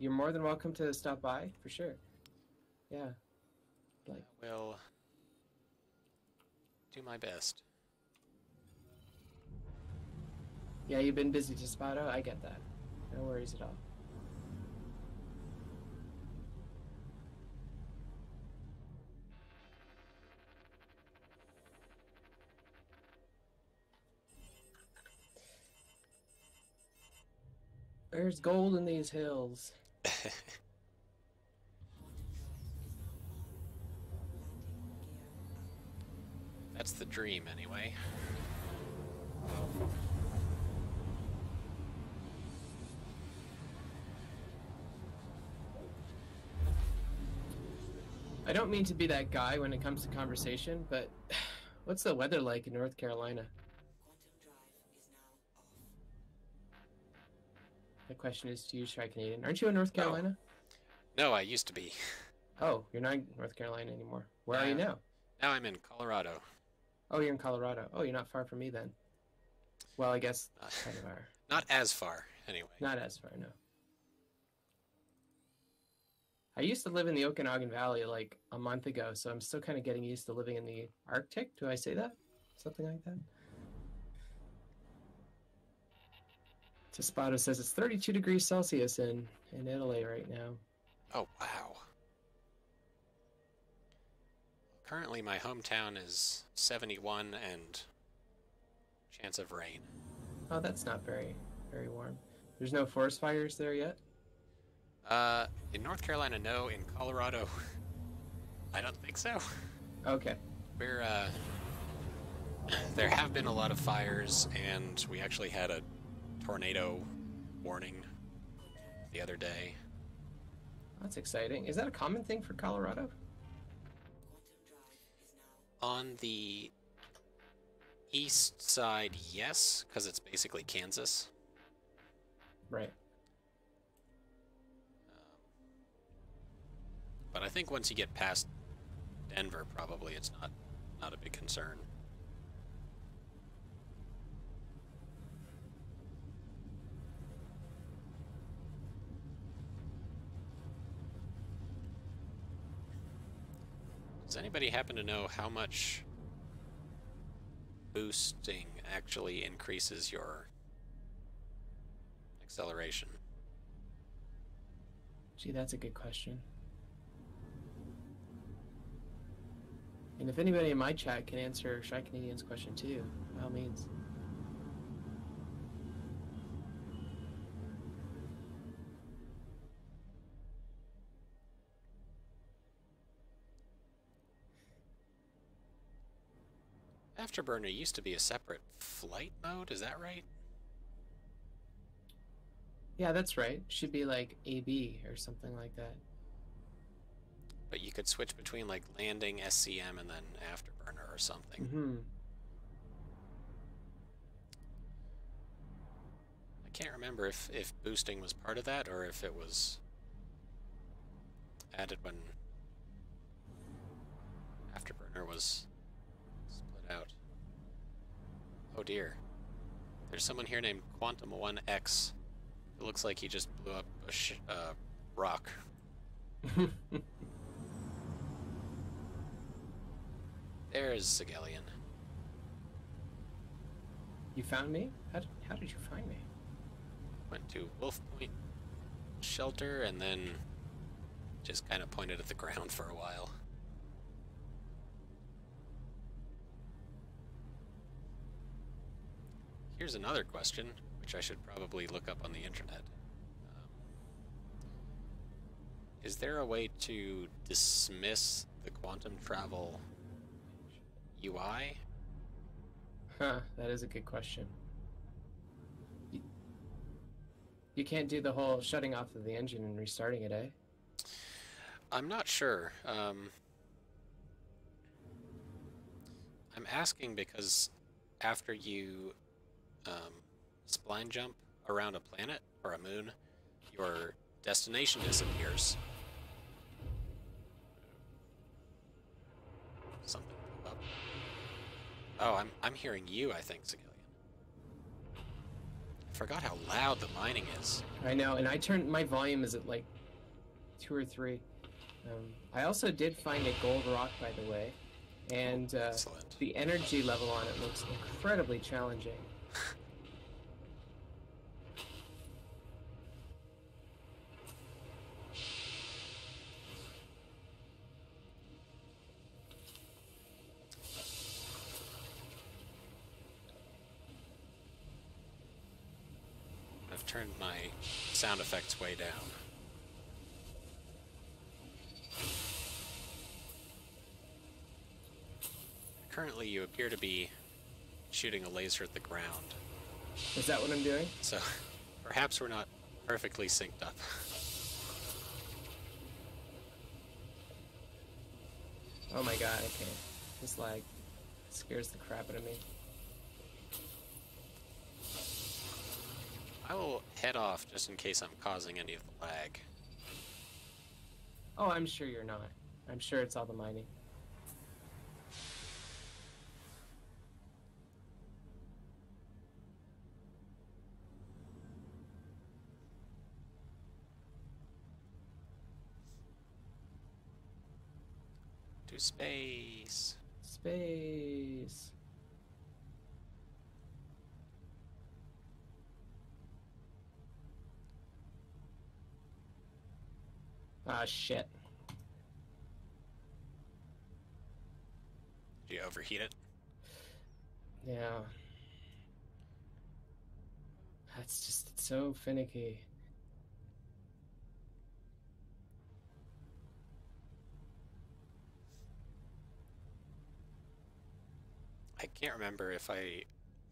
You're more than welcome to stop by, for sure. Yeah. Like, I will do my best. yeah, you've been busy, Despato. I get that. No worries at all. There's gold in these hills. That's the dream, anyway. I don't mean to be that guy when it comes to conversation, but what's the weather like in North Carolina? The question is to you, Shy Canadian. Aren't you in North Carolina? No, I used to be. Oh, you're not in North Carolina anymore. Where are you now? Now I'm in Colorado. Oh, you're in Colorado. Oh, you're not far from me then. Well, I guess kind of are. Not as far, anyway. Not as far, no. I used to live in the Okanagan Valley like a month ago, so I'm still kind of getting used to living in the Arctic. Do I say that? Something like that? Tespada says it's 32 degrees Celsius in Italy right now. Oh, wow. Currently, my hometown is 71 and chance of rain. Oh, that's not very warm. There's no forest fires there yet? In North Carolina, no. In Colorado, I don't think so. Okay. We're, there have been a lot of fires, and we actually had a tornado warning the other day. That's exciting. Is that a common thing for Colorado? On the east side, yes, because it's basically Kansas. Right. But I think once you get past Denver, probably it's not a big concern. Does anybody happen to know how much boosting actually increases your acceleration? Gee, that's a good question. And if anybody in my chat can answer Shy Canadian's question too, by all means. Afterburner used to be a separate flight mode, is that right? Yeah, that's right. Should be like AB or something like that. But you could switch between like landing, SCM, and then afterburner or something. Mm-hmm. I can't remember if boosting was part of that or if it was added when afterburner was split out. Oh dear. There's someone here named Quantum 1X. It looks like he just blew up a rock. There's Sigelian. You found me? How did you find me? Went to Wolf Point shelter and then just kind of pointed at the ground for a while. Here's another question, which I should probably look up on the internet. Is there a way to dismiss the quantum travel UI? Huh, that is a good question. You can't do the whole shutting off of the engine and restarting it, eh? I'm not sure. I'm asking because after you spline jump around a planet or a moon, your destination disappears. Something blew up. Oh, I'm hearing you, I think, Sigillian. I forgot how loud the mining is. I know, and I turned my volume is at like 2 or 3. I also did find a gold rock, by the way, and the energy level on it looks incredibly challenging. I've turned my sound effects way down. currently you appear to be shooting a laser at the ground. Is that what I'm doing? So perhaps we're not perfectly synced up. Oh my god, okay. This lag scares the crap out of me. I will head off just in case I'm causing any of the lag. Oh, I'm sure you're not. I'm sure it's all the mining. To space. Space. Ah, shit. Did you overheat it? Yeah. That's just it's so finicky. I can't remember if I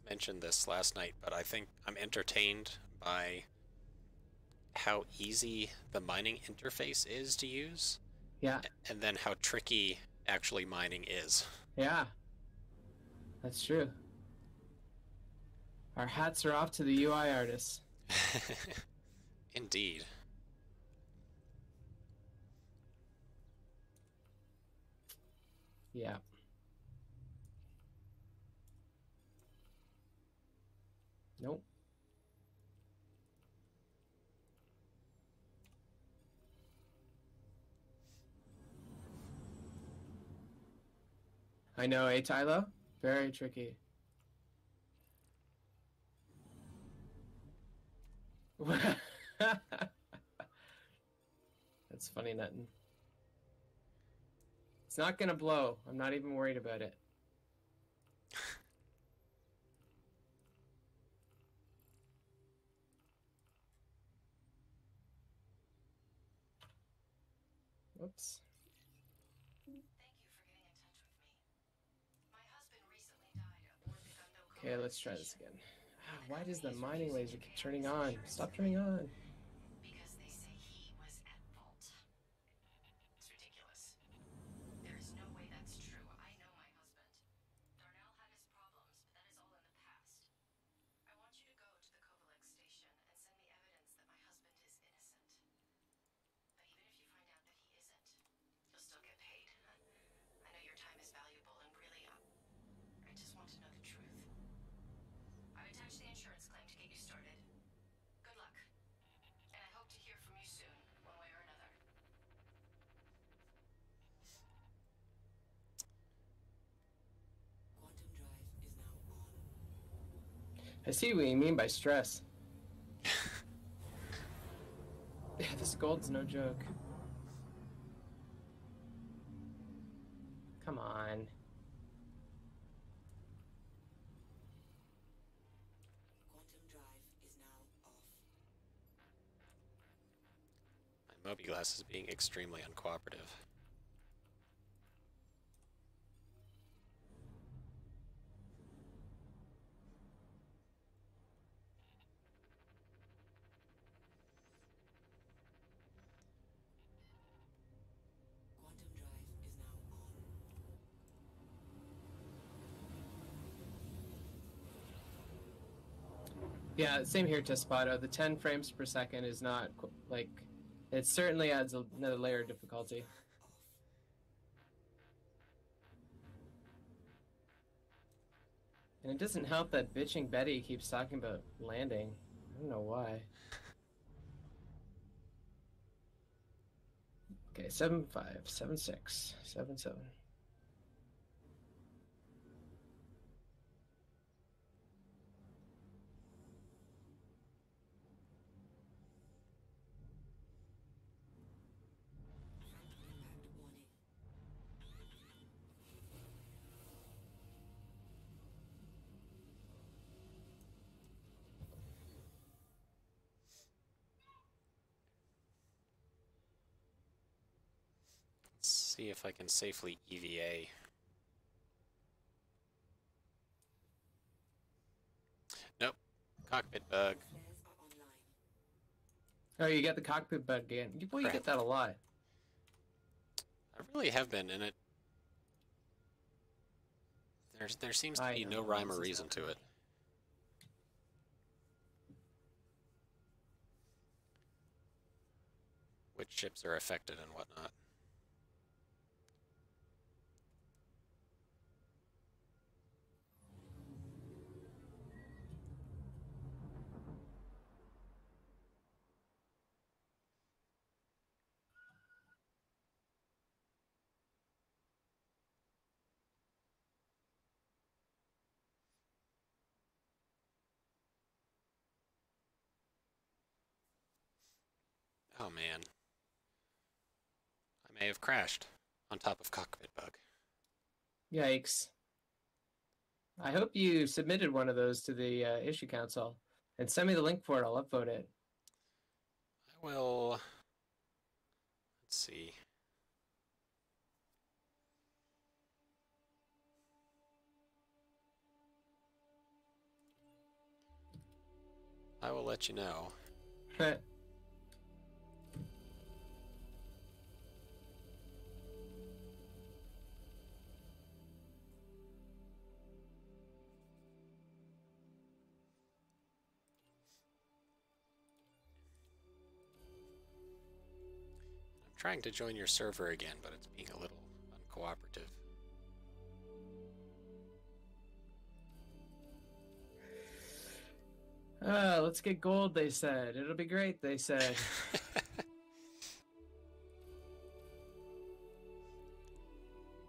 mentioned this last night, but I think I'm entertained by how easy the mining interface is to use, Yeah. and then how tricky actually mining is. Yeah. That's true. Our hats are off to the UI artists. Indeed. Yeah. Nope. I know, eh, Tylo? Very tricky. That's funny, nothing. It's not gonna blow. I'm not even worried about it. Whoops. Thank you for getting in touch with me. My husband recently died aboard the Gundo Okay, let's try this again. Why does the mining laser keep turning on? Stop turning on. because they say he was at fault. It's ridiculous. There is no way that's true. I know my husband. Darnell had his problems, but that is all in the past. I want you to go to the Kovalek station and send me evidence that my husband is innocent. But even if you find out that he isn't, you'll still get paid. I know your time is valuable, and really, I just want to know the truth. I've attached the insurance claim to get you started. Good luck. And I hope to hear from you soon, one way or another. Quantum drive is now on. I see what you mean by stress. Yeah, this gold's no joke. Come on. Quantum drive is now off. My Mobiglass is being extremely uncooperative. Quantum drive is now on. Yeah, same here, Tespato. The 10 frames per second is not, like, it certainly adds another layer of difficulty. And it doesn't help that bitching Betty keeps talking about landing. I don't know why. Okay, 7.5, 7.6, 7.7. Impact warning. Let's see if I can safely EVA. cockpit bug. Flares are online. Oh, you got the cockpit bug again. Well, you Crap. get that a lot. I really have been in it. There seems to I be know, no rhyme or this is reason not to funny. it. Which ships are affected and whatnot. Oh man. I may have crashed on top of cockpit bug. Yikes. I hope you submitted one of those to the issue council and send me the link for it. I'll upvote it. I will. Let's see. I will let you know. I'm trying to join your server again, but it's being a little uncooperative. Let's get gold, they said. It'll be great, they said.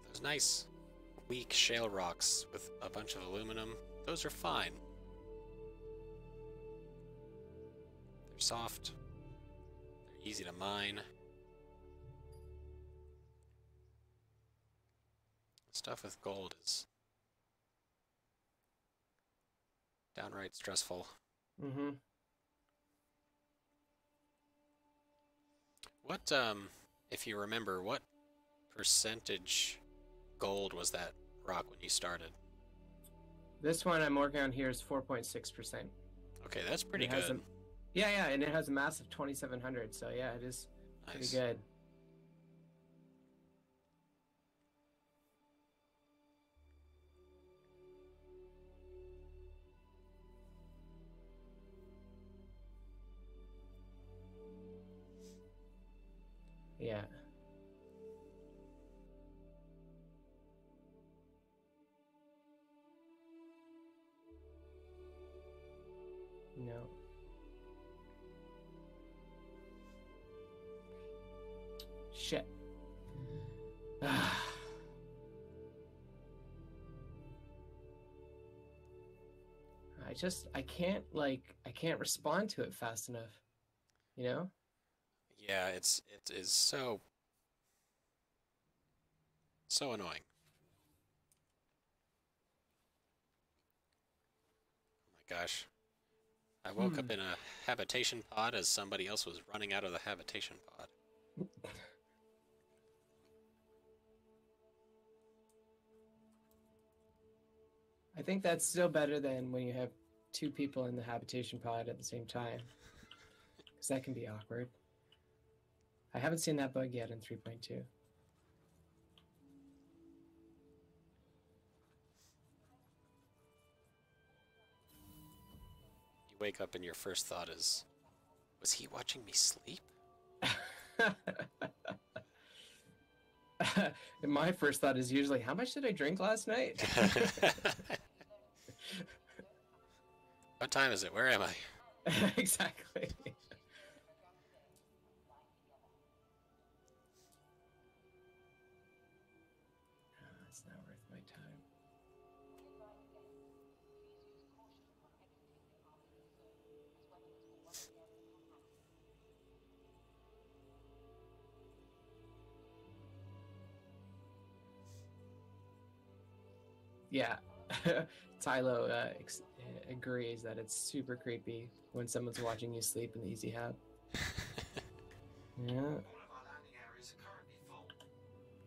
Those nice, weak shale rocks with a bunch of aluminum, those are fine. They're soft. They're easy to mine. Stuff with gold is downright stressful. Mm-hmm. What, if you remember, what percentage gold was that rock when you started? This one I'm working on here is 4.6%. Okay, that's pretty It has good. Yeah, and it has a mass of 2,700, so yeah, it is pretty Nice. good. Yeah. No. Shit. I can't respond to it fast enough. You know? Yeah, it is so annoying. Oh my gosh. I woke up in a habitation pod as somebody else was running out of the habitation pod. I think that's still better than when you have two people in the habitation pod at the same time. Because that can be awkward. I haven't seen that bug yet in 3.2. You wake up and your first thought is, was he watching me sleep? And my first thought is usually, how much did I drink last night? What time is it? Where am I? Exactly. It's not worth my time. Yeah. Tylo agrees that it's super creepy when someone's watching you sleep in the Easy Hab. Yeah. All of our landing areas are currently full.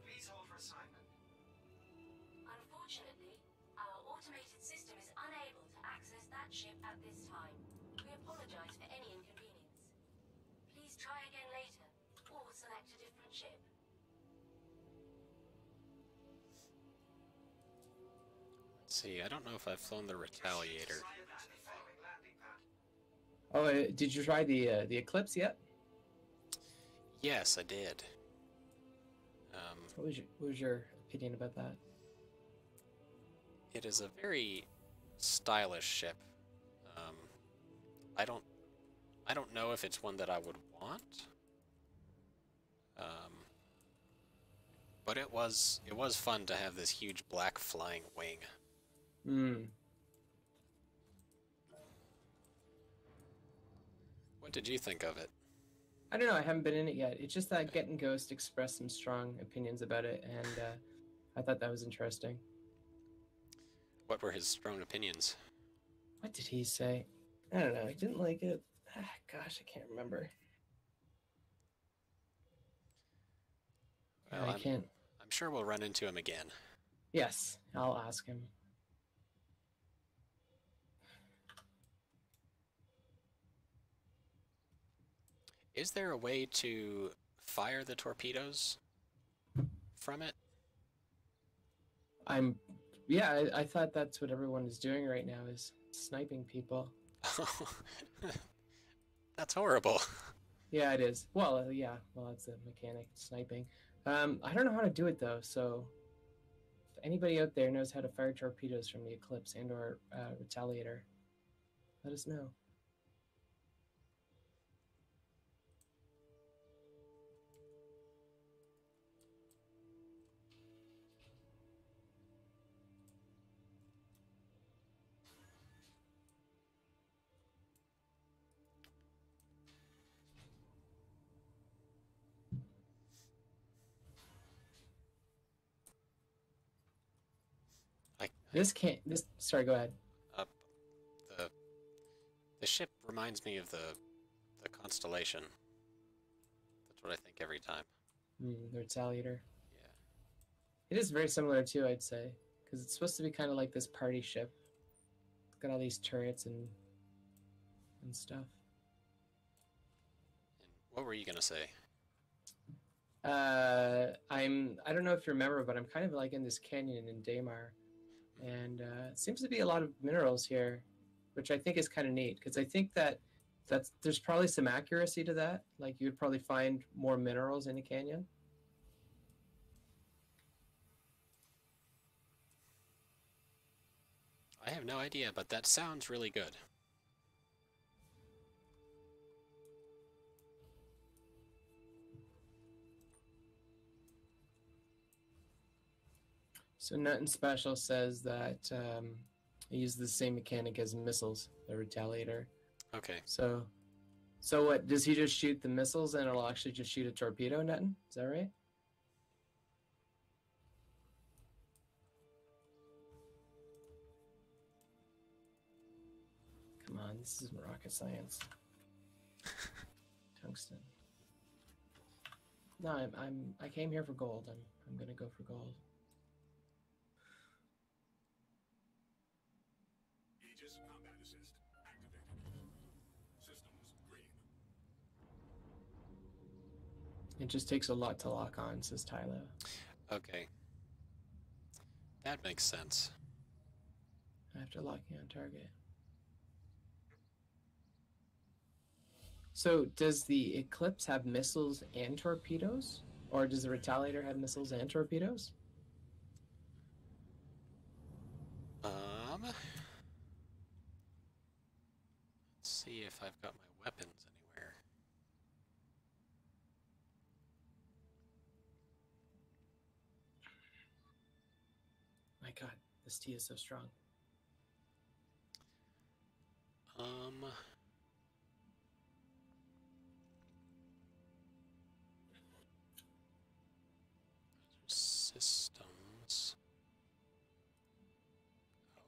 Please hold for assignment. Unfortunately, our automated system is unable to access that ship at this time. apologize for any inconvenience. Please try again later, or select a different ship. Let's see, I don't know if I've flown the Retaliator. Fire that to the following landing pad. Oh, did you try the Eclipse yet? Yes, I did. What was your opinion about that? It is a very stylish ship. I don't know if it's one that I would want. But it was fun to have this huge black flying wing. Hmm. What did you think of it? I don't know. I haven't been in it yet. It's just that Get and Ghost expressed some strong opinions about it, and I thought that was interesting. What were his strong opinions? What did he say? I don't know. He didn't like it. Gosh, I can't remember. Well, I can't. I'm sure we'll run into him again. Yes, I'll ask him. Is there a way to fire the torpedoes from it? Yeah, I thought that's what everyone is doing right now, is sniping people. That's horrible. Yeah, it is. Well, yeah, well, it's a mechanic sniping. I don't know how to do it though, so if anybody out there knows how to fire torpedoes from the Eclipse and or Retaliator, let us know. Sorry, go ahead. The the ship reminds me of the Constellation. That's what I think every time. The Retaliator. Yeah. It is very similar too, I'd say, because it's supposed to be kind of like this party ship. It's got all these turrets and stuff. And what were you gonna say? I don't know if you remember, but I'm kind of like in this canyon in Daymar, and it seems to be a lot of minerals here, which I think is kind of neat because I think there's probably some accuracy to that. Like you'd probably find more minerals in a canyon. I have no idea, but that sounds really good. So Nothing Special says that he uses the same mechanic as missiles, the Retaliator. Okay. So what, does he just shoot the missiles and it'll actually just shoot a torpedo, Nothing? Is that right? Come on, this isn't rocket science. Tungsten. No, I came here for gold. I'm gonna go for gold. Aegis combat assist activated. Systems green. It just takes a lot to lock on, says Tylo. Okay. That makes sense. After locking on target. So does the Eclipse have missiles and torpedoes? Or does the Retaliator have missiles and torpedoes? Let's see if I've got my weapons anywhere. My god, this tea is so strong. Systems. Oh,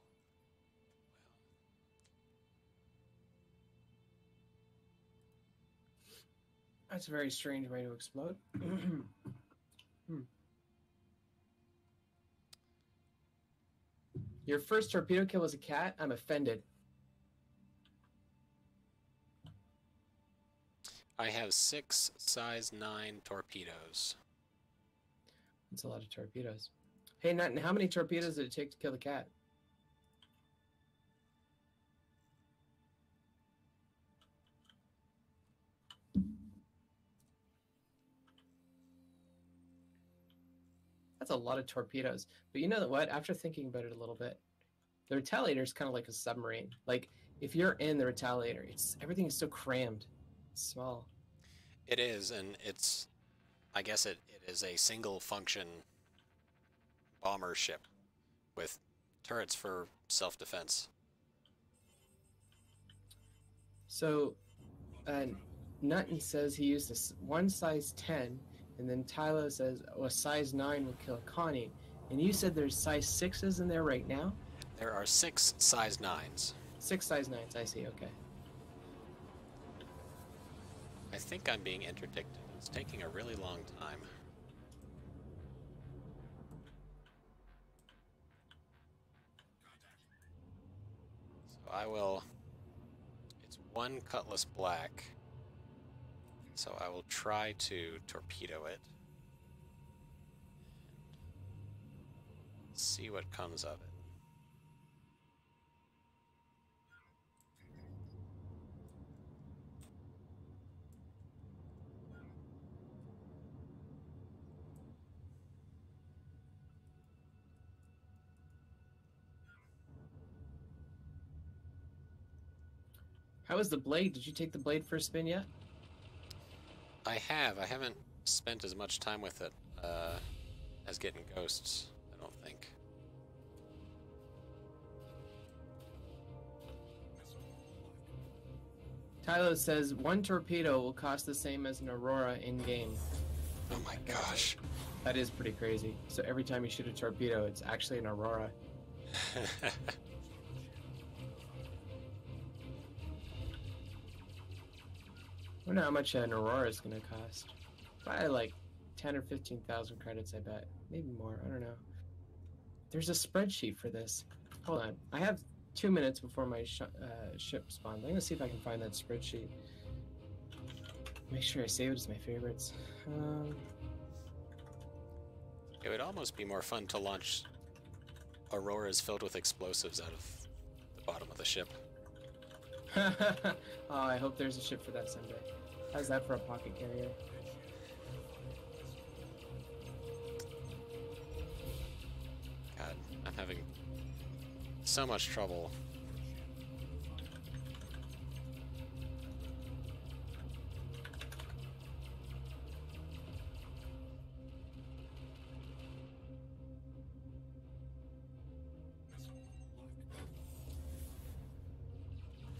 That's a very strange way to explode. Your first torpedo kill was a cat? I'm offended. I have 6 size 9 torpedoes. That's a lot of torpedoes. Hey, Nut, how many torpedoes did it take to kill the cat? That's a lot of torpedoes. But you know what? After thinking about it a little bit, the Retaliator is kind of like a submarine. Like, if you're in the Retaliator, everything is so crammed. It's small. It is, and it's, I guess it is a single function bomber ship with turrets for self-defense. So, Nutton says he used one size 10, and then Tylo says, oh, a size 9 will kill Connie. And you said there's size 6s in there right now? There are 6 size 9s. 6 size 9s, I see, okay. I think I'm being interdicted. It's taking a really long time. So I will... It's 1 Cutlass Black. So I will try to torpedo it. See what comes of it. How was the blade? Did you take the blade for a spin yet? I have. I haven't spent as much time with it as getting ghosts, I don't think. Tylo says 1 torpedo will cost the same as an Aurora in-game. Oh my gosh. That is pretty crazy. So every time you shoot a torpedo, it's actually an Aurora. I wonder how much an Aurora is going to cost. Probably like 10 or 15,000 credits, I bet. Maybe more. I don't know. There's a spreadsheet for this. Hold on. I have 2 minutes before my ship spawns. I'm going to see if I can find that spreadsheet. Make sure I save it as my favorites. It would almost be more fun to launch Auroras filled with explosives out of the bottom of the ship. Oh, I hope there's a ship for that someday. How's that for a pocket carrier? God, I'm having so much trouble.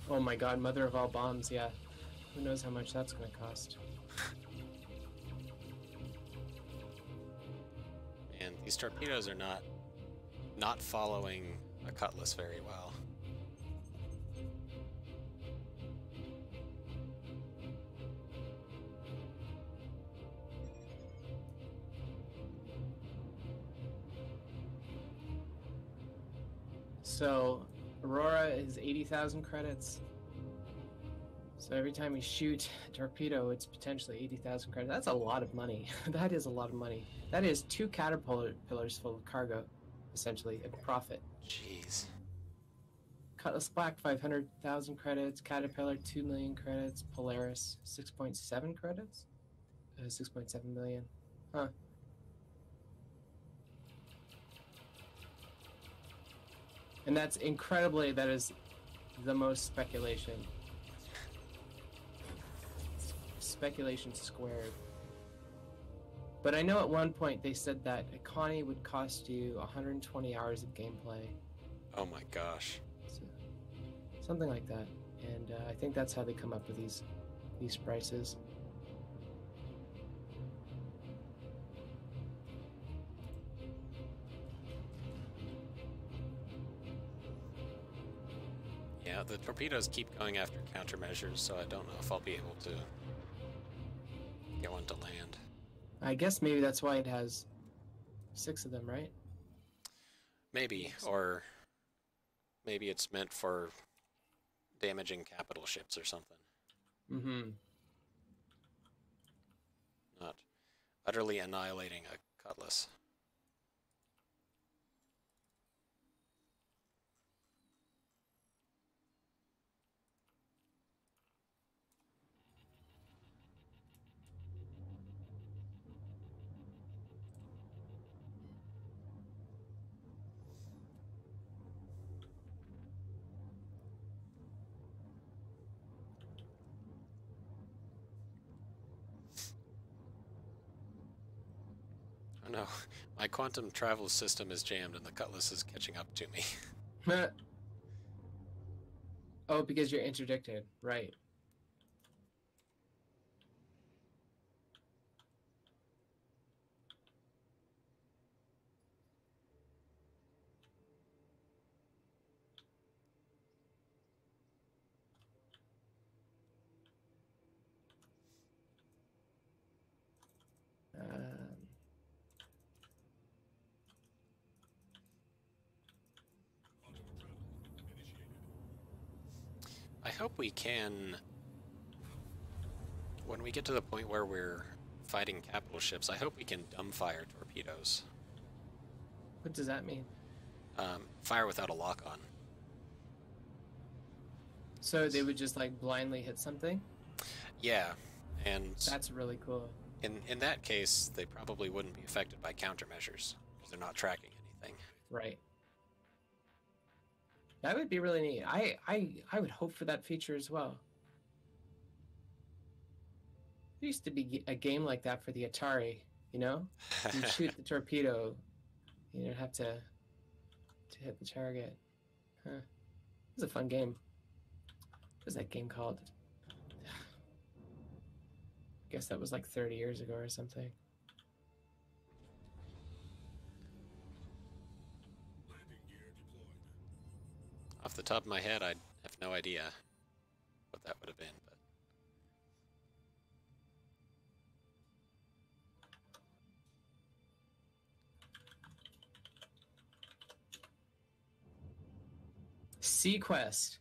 Oh my god, mother of all bombs, yeah. Who knows how much that's gonna cost. And these torpedoes are not following a Cutlass very well. So, Aurora is 80,000 credits. So every time you shoot a torpedo, it's potentially 80,000 credits. That's a lot of money. That is a lot of money. That is 2 caterpillars full of cargo, essentially, a profit. Jeez. Cutlass Black, 500,000 credits. Caterpillar, 2 million credits. Polaris, 6.7 credits? 6.7 million. Huh. And that is the most speculation. Speculation squared. But I know at one point they said that a Connie would cost you 120 hours of gameplay. Oh my gosh. So, something like that. And I think that's how they come up with these prices. Yeah, the torpedoes keep going after countermeasures, so I don't know if I'll be able to get one to land. I guess maybe that's why it has 6 of them, right? Maybe, or maybe it's meant for damaging capital ships or something. Mm-hmm. Utterly annihilating a cutlass. Oh no, my quantum travel system is jammed and the cutlass is catching up to me. Oh, because you're interdicted, right? Um, Quantum travel initiated. I hope we can, when we get to the point where we're fighting capital ships, I hope we can dumbfire torpedoes. what does that mean? Fire without a lock-on. So they would just like blindly hit something? Yeah, and That's really cool. in that case, they probably wouldn't be affected by countermeasures because they're not tracking anything. Right. That would be really neat. I would hope for that feature as well. There used to be a game like that for the Atari, you know? You shoot the torpedo, you don't have to hit the target. Huh. It was a fun game. What was that game called? I guess that was like 30 years ago or something. Landing gear deployed. Off the top of my head, I have no idea what that would have been, but Sequest.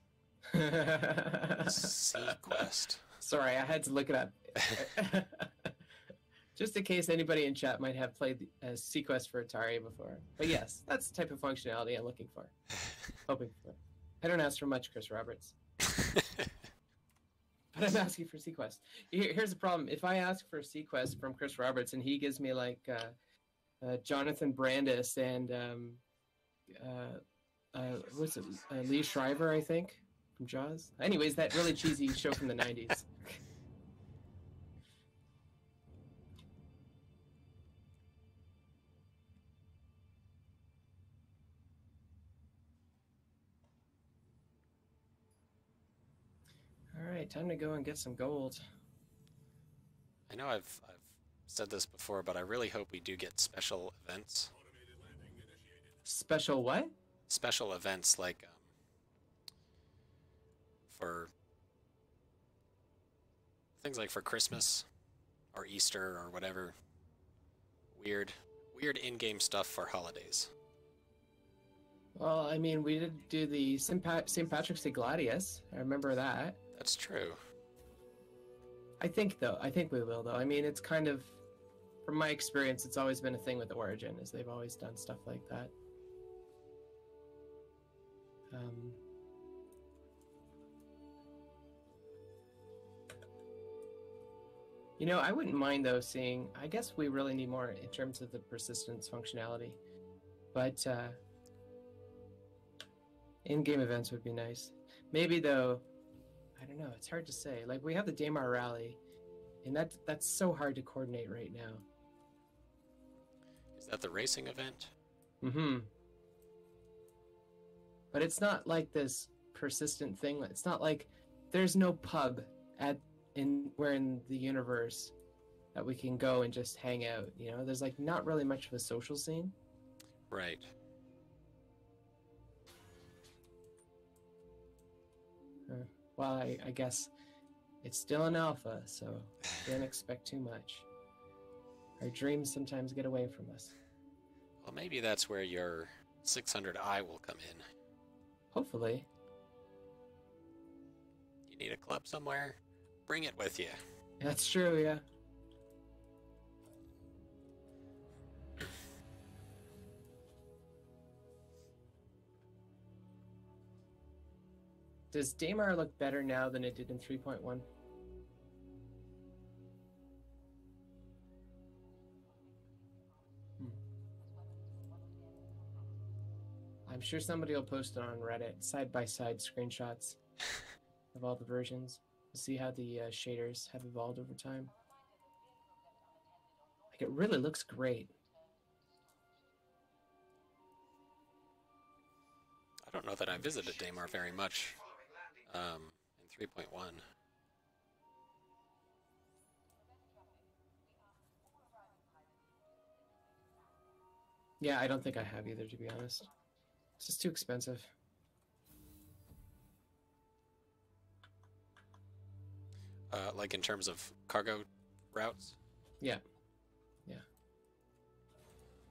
Sequest. Sorry, I had to look it up. Just in case anybody in chat might have played Sequest for Atari before. But yes, that's the type of functionality I'm looking for. Hoping for. I don't ask for much, Chris Roberts. But I'm asking for Sequest. Here's the problem. If I ask for Sequest from Chris Roberts and he gives me like Jonathan Brandis and what's it? Lee Shriver, I think, from Jaws. Anyways, that really cheesy show from the 90s. All right, time to go and get some gold. I know I've said this before, but I really hope we do get special events. Automated landing initiated. Special what? Special events like for things like for Christmas or Easter or whatever. Weird in-game stuff for holidays. Well, I mean, we did do the St. Patrick's Day Gladius. I remember that. That's true. I think we will, though. I mean, it's kind of, from my experience, it's always been a thing with Origin, is they've always done stuff like that. You know, I wouldn't mind, though, seeing... I guess we really need more in terms of the persistence functionality. But in-game events would be nice. Maybe, though, I don't know. It's hard to say. Like, we have the Daymar Rally, and that's so hard to coordinate right now. Is that the racing event? Mm-hmm. But it's not like this persistent thing. It's not like there's no pub we're in the universe that we can go and just hang out, you know? There's like not really much of a social scene. Right. Well, I guess it's still an alpha, so can't expect too much. Our dreams sometimes get away from us. Well, maybe that's where your 600i will come in. Hopefully. You need a club somewhere? Bring it with you. That's true, yeah. Does Daymar look better now than it did in 3.1? I'm sure somebody will post it on Reddit, side-by-side screenshots of all the versions. See how the shaders have evolved over time. Like, it really looks great. I don't know that I visited Daymar very much in 3.1. Yeah, I don't think I have either, to be honest. It's just too expensive. Like in terms of cargo routes. Yeah. Yeah.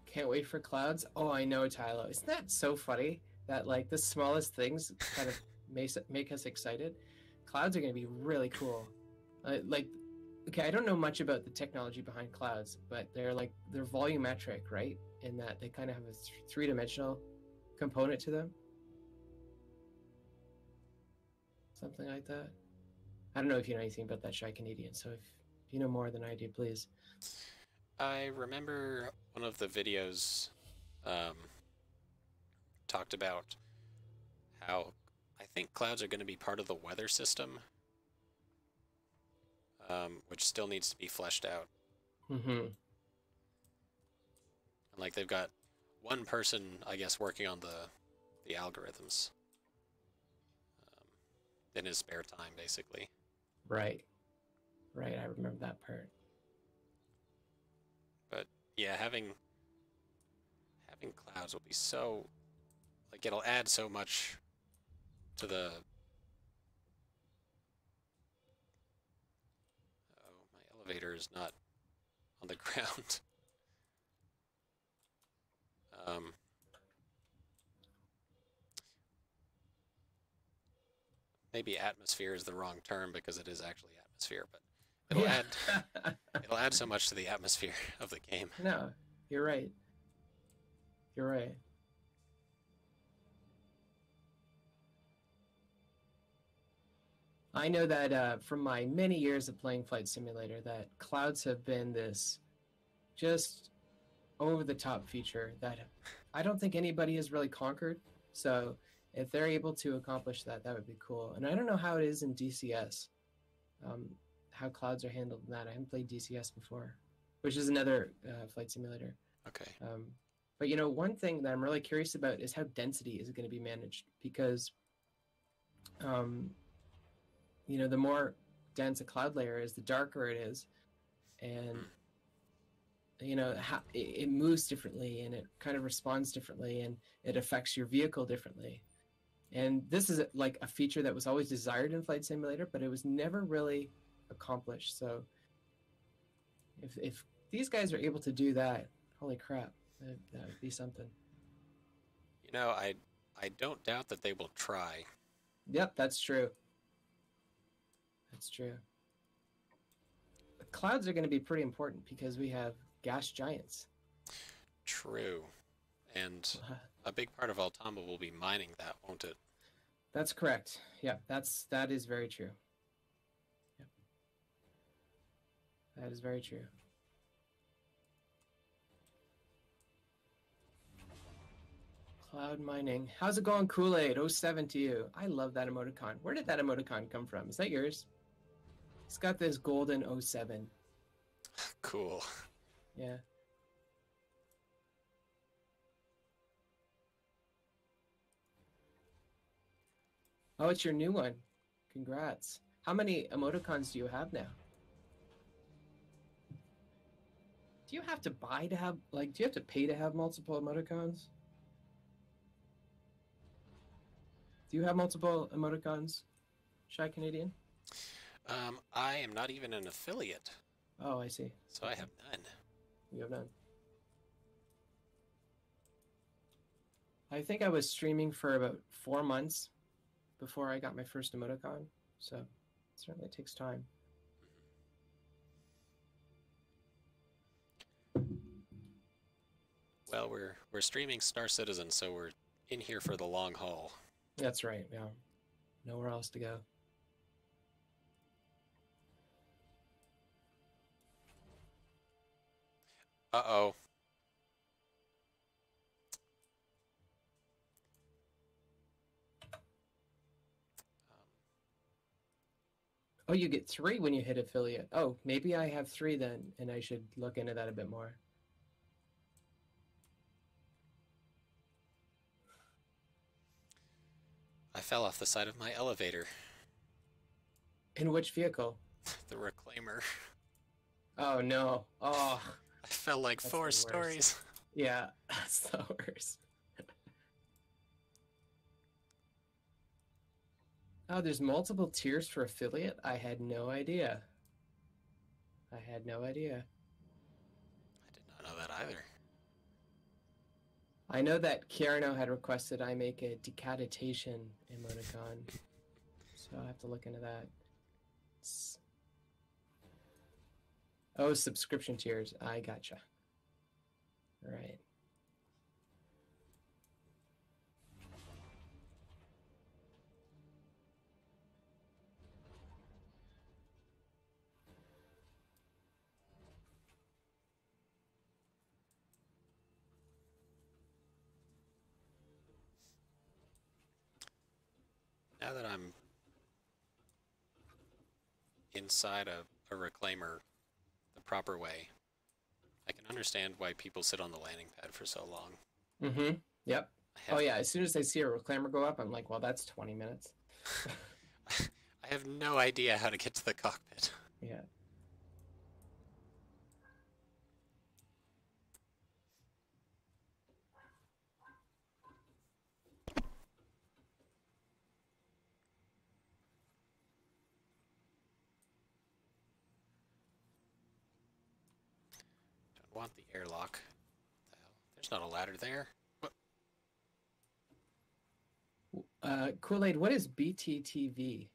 Can't wait for clouds. Oh, I know, Tylo. Isn't that so funny that like the smallest things kind of make us excited? Clouds are going to be really cool. Like, okay, I don't know much about the technology behind clouds, but they're volumetric, right? In that they kind of have a three-dimensional component to them. Something like that. I don't know if you know anything about that, Shy Canadian. So if you know more than I do, please. I remember one of the videos talked about how I think clouds are going to be part of the weather system, which still needs to be fleshed out. Mm-hmm. And like they've got one person, I guess, working on the algorithms in his spare time, basically. Right. Right. I remember that part. But yeah, having clouds will be so, like, it'll add so much to the. Oh, my elevator is not on the ground. Maybe atmosphere is the wrong term because it is actually atmosphere, but it'll add so much to the atmosphere of the game. No, you're right. You're right. I know that from my many years of playing Flight Simulator, that clouds have been this just over-the-top feature that I don't think anybody has really conquered. So if they're able to accomplish that, that would be cool. And I don't know how it is in DCS, how clouds are handled in that. I haven't played DCS before, which is another Flight Simulator. Okay. But, you know, one thing that I'm really curious about is how density is going to be managed because, you know, the more dense a cloud layer is, the darker it is. And, you know, it moves differently and it kind of responds differently and it affects your vehicle differently. And this is like a feature that was always desired in Flight Simulator, but it was never really accomplished. So if these guys are able to do that, holy crap, that would be something. You know, I don't doubt that they will try. Yep, that's true. That's true. The clouds are going to be pretty important because we have gas giants. True. And a big part of Altama will be mining that, won't it? That's correct. Yeah, that is very true. Yep. That is very true. Cloud mining. How's it going, Kool-Aid? 07 to you. I love that emoticon. Where did that emoticon come from? Is that yours? It's got this golden 07. Cool. Yeah. Oh, it's your new one. Congrats. How many emoticons do you have now? Do you have to buy to have, like, do you have to pay to have multiple emoticons? Do you have multiple emoticons, Shy Canadian? I am not even an affiliate, Oh, I see. so I have none. You have none. I think I was streaming for about 4 months before I got my first emoticon, so it certainly takes time. Well, we're streaming Star Citizen, so we're in here for the long haul. That's right, yeah. nowhere else to go. Uh-oh. Oh, you get 3 when you hit affiliate. Oh, maybe I have 3 then, and I should look into that a bit more. I fell off the side of my elevator. In which vehicle? The reclaimer. Oh no. Oh, I fell like That's 4 the worst. stories. yeah, that's the worst. Oh, there's multiple tiers for affiliate? I had no idea. I had no idea. I did not know that either. I know that Kiarno had requested I make a decapitation emoticon, so I'll have to look into that. Oh, subscription tiers. I gotcha. Right. Now that I'm inside a reclaimer the proper way, I can understand why people sit on the landing pad for so long. Mm-hmm. Yep. I have, Oh yeah, as soon as I see a reclaimer go up, I'm like, well, that's 20 minutes. I have no idea how to get to the cockpit. Yeah. Don't want the airlock. What the hell? There's not a ladder there. What? Kool-Aid, what is BTTV?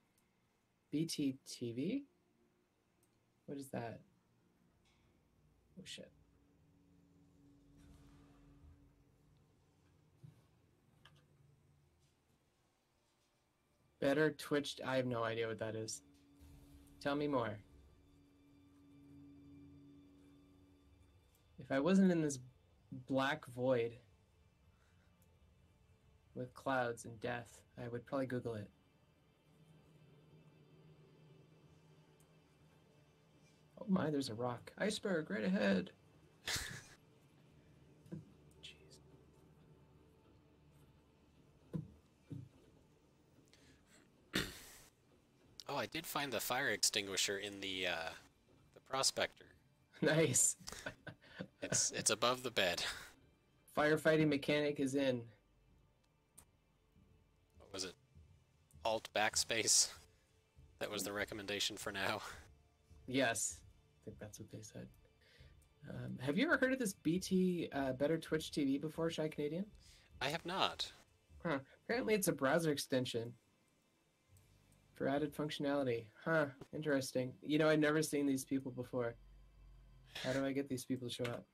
BTTV? What is that? Oh shit. Better Twitch. I have no idea what that is. Tell me more. If I wasn't in this black void with clouds and death, I would probably Google it. Oh my, there's a rock. Iceberg right ahead. Jeez. Oh, I did find the fire extinguisher in the prospector. Nice. It's above the bed. Firefighting mechanic is in. What was it? Alt backspace. That was the recommendation for now. Yes. I think that's what they said. Have you ever heard of this BT Better Twitch TV before, Shy Canadian? I have not. Huh. Apparently it's a browser extension for added functionality. Huh. Interesting. You know, I'd never seen these people before. How do I get these people to show up?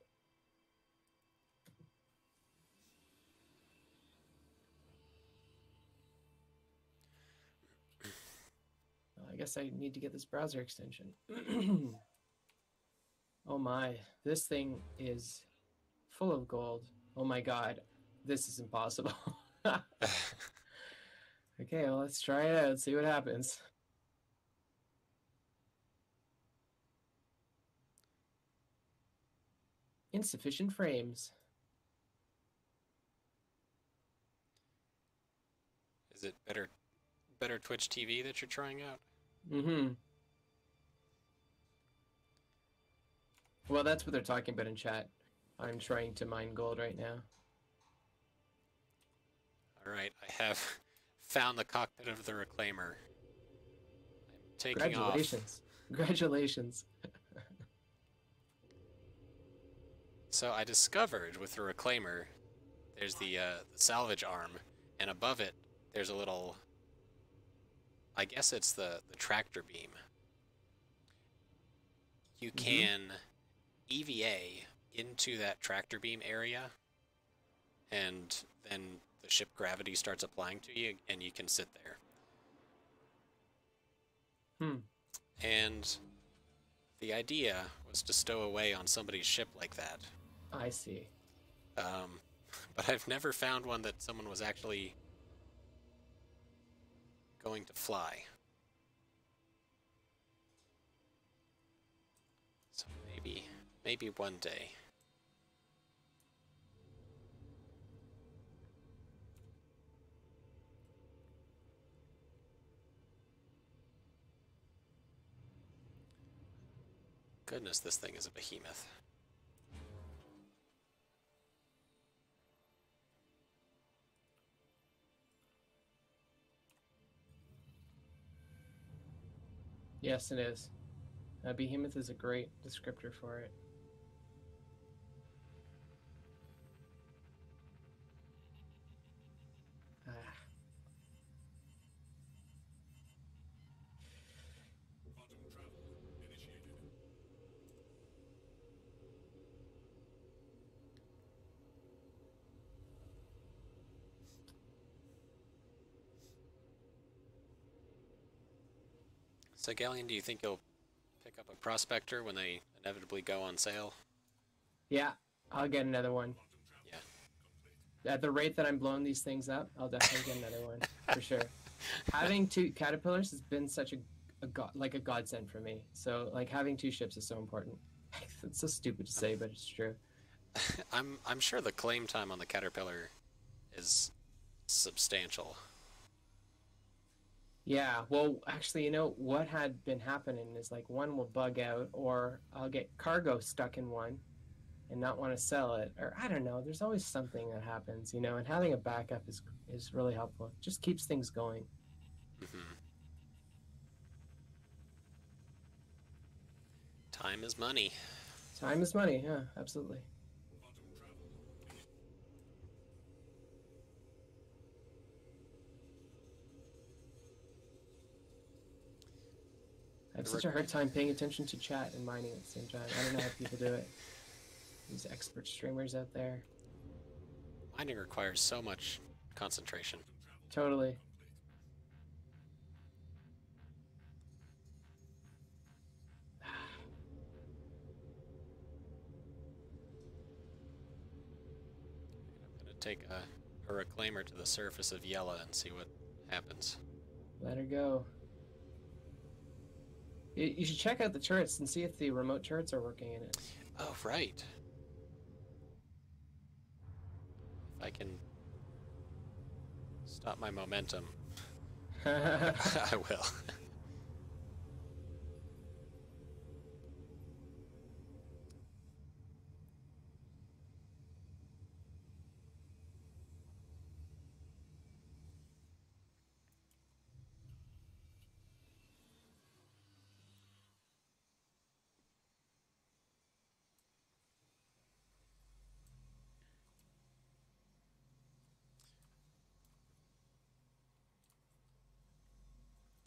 Well, I guess I need to get this browser extension. Oh my, this thing is full of gold. Oh my god, this is impossible. Okay, well, let's try it out, see what happens. Insufficient frames. Is it better Twitch TV that you're trying out? Mm-hmm. Well, that's what they're talking about in chat. I'm trying to mine gold right now. All right, I have found the cockpit of the reclaimer. I'm taking off. Congratulations. Congratulations. So I discovered with the reclaimer, there's the salvage arm, and above it, there's a little, I guess it's the tractor beam. You can EVA into that tractor beam area, and then the ship gravity starts applying to you, and you can sit there. Hmm. And the idea was to stow away on somebody's ship like that. I see. Um, but I've never found one that someone was actually going to fly. So maybe one day. Goodness, this thing is a behemoth. Yes, it is. Behemoth is a great descriptor for it. Ah. Quantum travel initiated. So, Galleon, do you think you'll pick up a prospector when they inevitably go on sale? Yeah, I'll get another one. Yeah. At the rate that I'm blowing these things up, I'll definitely get another one for sure. Having 2 caterpillars has been such a godsend for me. So like having 2 ships is so important. It's so stupid to say, but it's true. I'm sure the claim time on the Caterpillar is substantial. Yeah, well, actually, you know what had been happening is like one will bug out, or I'll get cargo stuck in one and not want to sell it, or I don't know. There's always something that happens, you know. And having a backup is really helpful. It just keeps things going. Hmm. Time is money. Time is money. Yeah, absolutely. Quantum travel. I have such a hard time paying attention to chat and mining at the same time. I don't know how people do it. These expert streamers out there. Mining requires so much concentration. Totally. I'm gonna take a reclaimer to the surface of Yella and see what happens. Let her go. You should check out the turrets and see if the remote turrets are working in it. Oh, right. If I can stop my momentum, I will.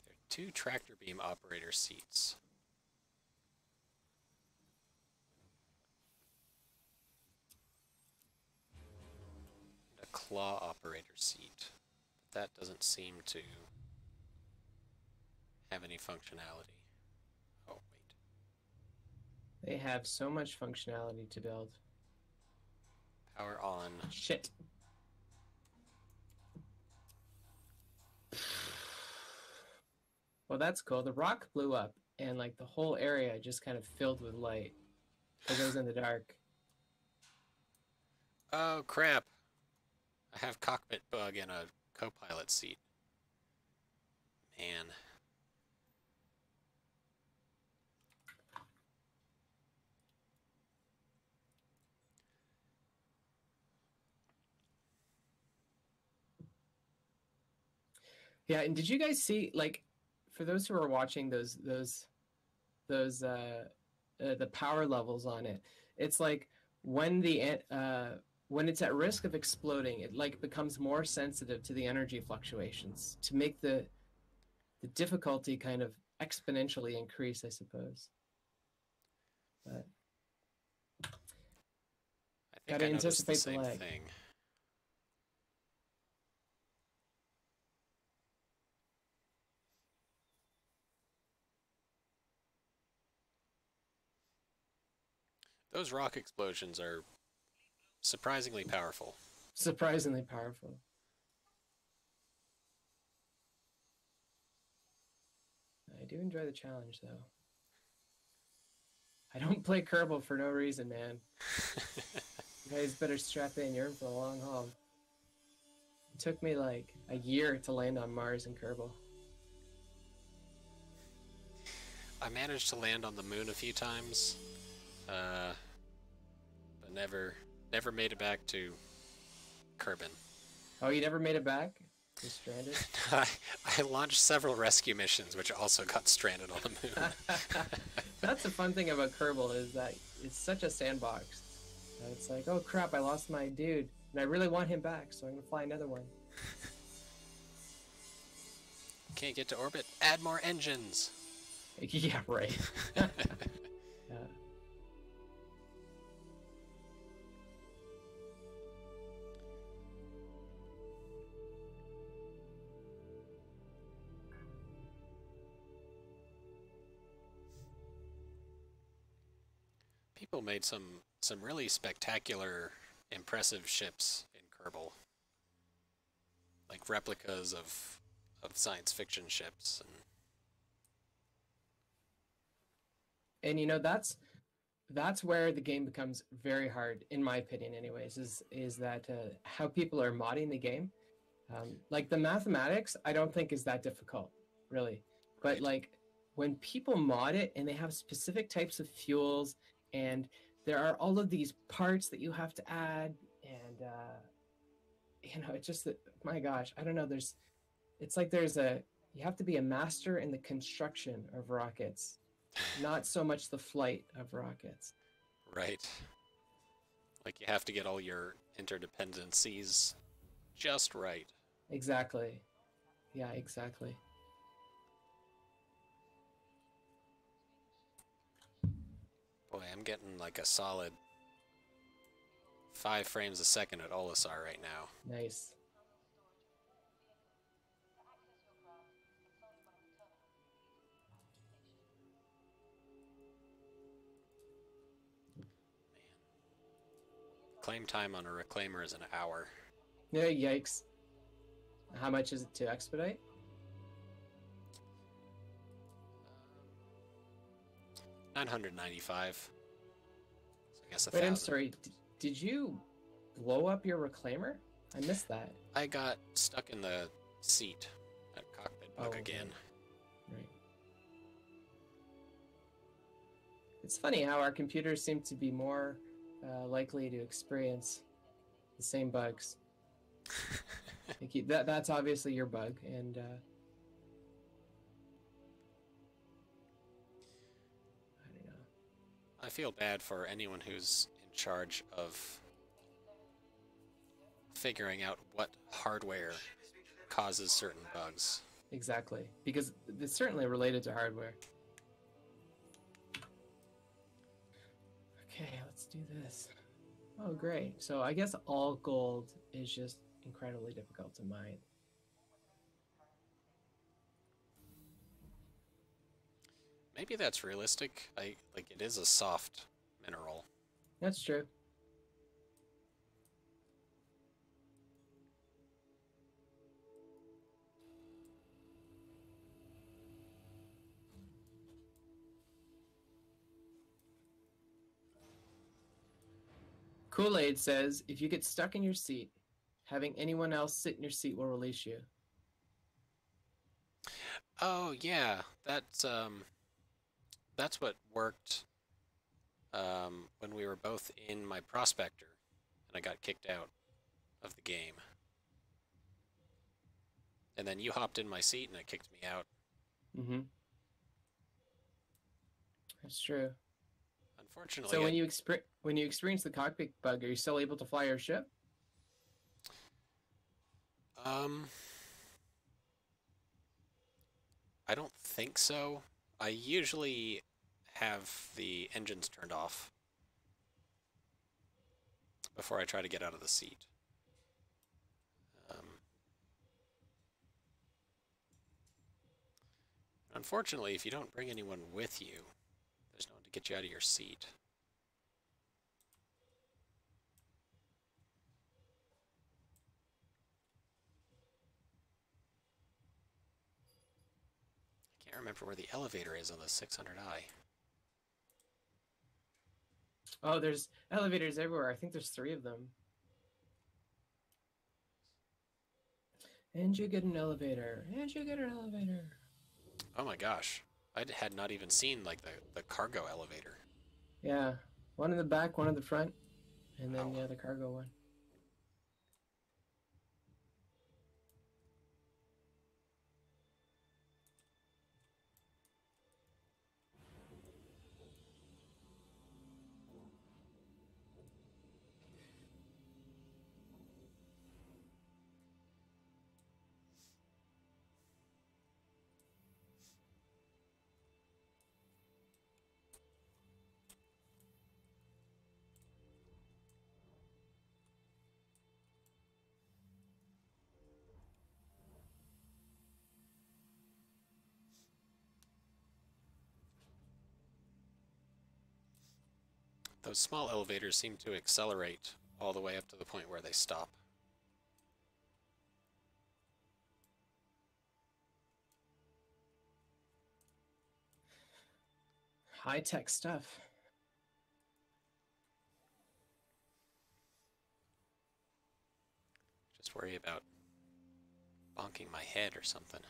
There are 2 tractor beam operator seats. And a claw operator seat. But that doesn't seem to have any functionality. Oh, wait. They have so much functionality to build. Power on. Shit. Well, that's cool. The rock blew up, and like the whole area just kind of filled with light because it was in the dark. Oh, crap. I have cockpit bug in a co-pilot seat. Man. Yeah, and did you guys see like, for those who are watching those the power levels on it? It's like when it's at risk of exploding, it like becomes more sensitive to the energy fluctuations to make the difficulty kind of exponentially increase, I suppose. But I think gotta I noticed the anticipate the same lag. thing. Those rock explosions are surprisingly powerful. Surprisingly powerful. I do enjoy the challenge, though. I don't play Kerbal for no reason, man. You guys better strap in. You're in for the long haul. It took me like a year to land on Mars in Kerbal. I managed to land on the moon a few times, but never made it back to Kerbin. Oh, you never made it back? You're stranded? I launched several rescue missions, which also got stranded on the moon. That's the fun thing about Kerbal is that it's such a sandbox. It's like, oh crap, I lost my dude, and I really want him back, so I'm gonna fly another one. Can't get to orbit? Add more engines! Yeah, right. Yeah. People made some really spectacular, impressive ships in Kerbal. Like replicas of science fiction ships. And you know that's where the game becomes very hard, in my opinion, anyways. Is that how people are modding the game? Like the mathematics, I don't think is that difficult, really. But Right. like when people mod it and they have specific types of fuels, and there are all of these parts that you have to add, and you know, it's just that, my gosh, I don't know. It's like you have to be a master in the construction of rockets, not so much the flight of rockets. Right. Like you have to get all your interdependencies just right. Exactly. Yeah, exactly. Boy, I'm getting like a solid 5 frames a second at Olisar right now. Nice. Claim time on a reclaimer is an hour. Yeah, yikes. How much is it to expedite? 995. So I guess Wait, I'm 1,000. sorry. Did you blow up your reclaimer? I missed that. I got stuck in the seat at cockpit bug again. Right. It's funny how our computers seem to be more likely to experience the same bugs. That's obviously your bug, and I don't know. I feel bad for anyone who's in charge of figuring out what hardware causes certain bugs. Exactly, because it's certainly related to hardware. Okay, let's do this. Oh, great. So I guess all gold is just incredibly difficult to mine. Maybe that's realistic. Like it is a soft mineral. That's true. Kool-Aid says, if you get stuck in your seat, having anyone else sit in your seat will release you. Oh yeah, that's what worked when we were both in my prospector and I got kicked out of the game. And then you hopped in my seat and it kicked me out. Mm-hmm. That's true. Unfortunately, So when you experience the cockpit bug, are you still able to fly your ship? I don't think so. I usually have the engines turned off before I try to get out of the seat. Unfortunately, if you don't bring anyone with you, there's no one to get you out of your seat. remember where the elevator is on the 600i. Oh, there's elevators everywhere. I think there's 3 of them. And you get an elevator. And you get an elevator. Oh my gosh. I had not even seen like the cargo elevator. Yeah. One in the back, one in the front. And then, Wow. yeah, the cargo one. Those small elevators seem to accelerate all the way up to the point where they stop. High-tech stuff. Just worry about bonking my head or something.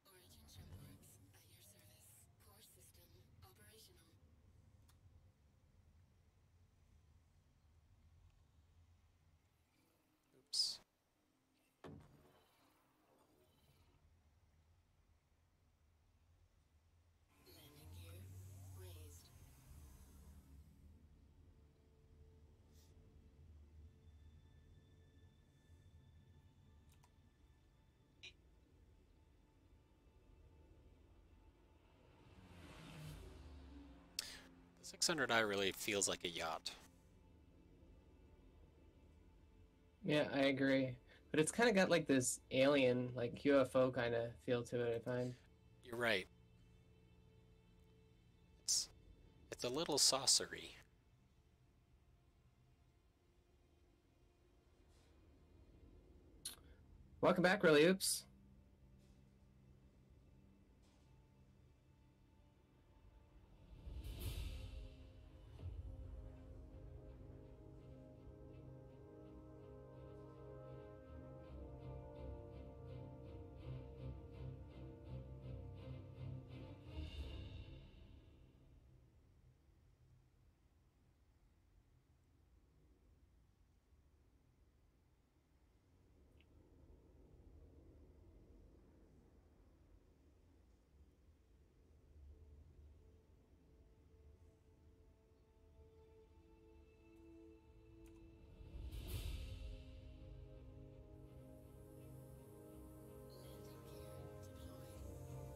Origin shipworks at your service. Core system operational. Oops. Landing gear raised. The 600i really feels like a yacht. Yeah, I agree. But it's kind of got like this alien, like UFO kind of feel to it, I find. You're right. It's a little saucery. Welcome back, Really Oops.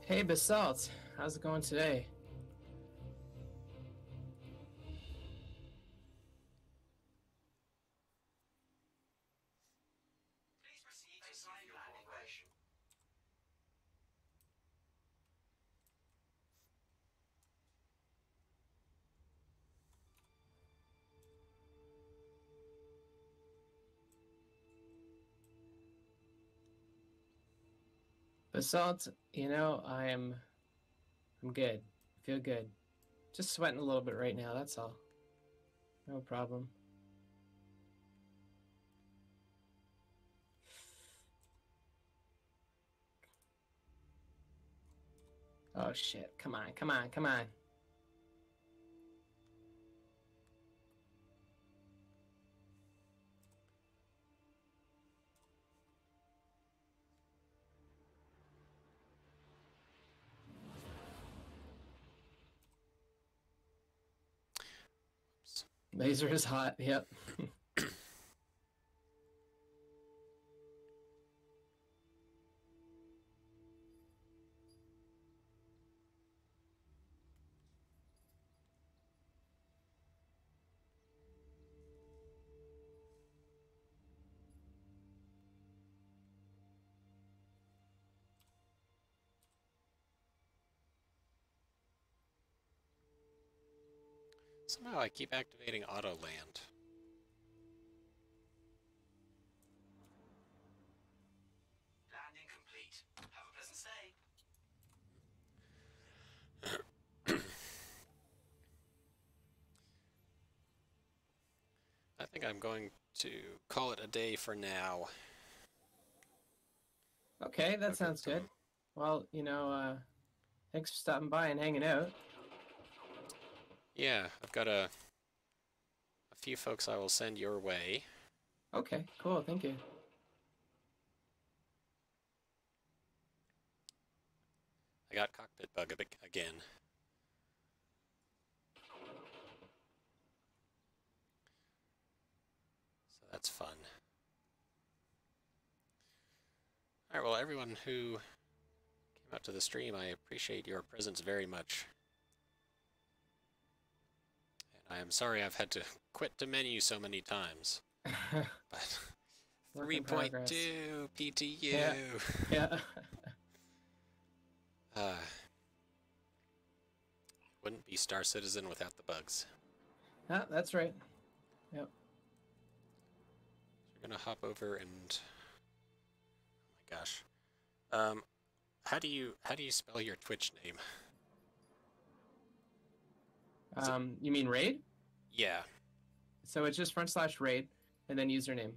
Hey, Basalt. How's it going today? Please proceed to safe landing ration. Basalt, I'm good. I feel good. Just sweating a little bit right now, that's all. No problem. Oh shit, come on, come on, come on. Laser is hot, yep. Somehow I keep activating auto land. Landing complete. Have a pleasant stay. I think I'm going to call it a day for now. Okay, Go that get sounds good. some- Well, thanks for stopping by and hanging out. Yeah, I've got a few folks I will send your way. Okay, cool. Thank you. I got cockpit bug again. So that's fun. Alright, well, everyone who came out to the stream, I appreciate your presence very much. And I am sorry I've had to quit the menu so many times. But Work in 3.2 PTU. Yeah. Yeah. Wouldn't be Star Citizen without the bugs. Ah, that's right. Yep. So we're gonna hop over and oh my gosh. How do you spell your Twitch name? You mean raid? Yeah. So it's just /raid and then username.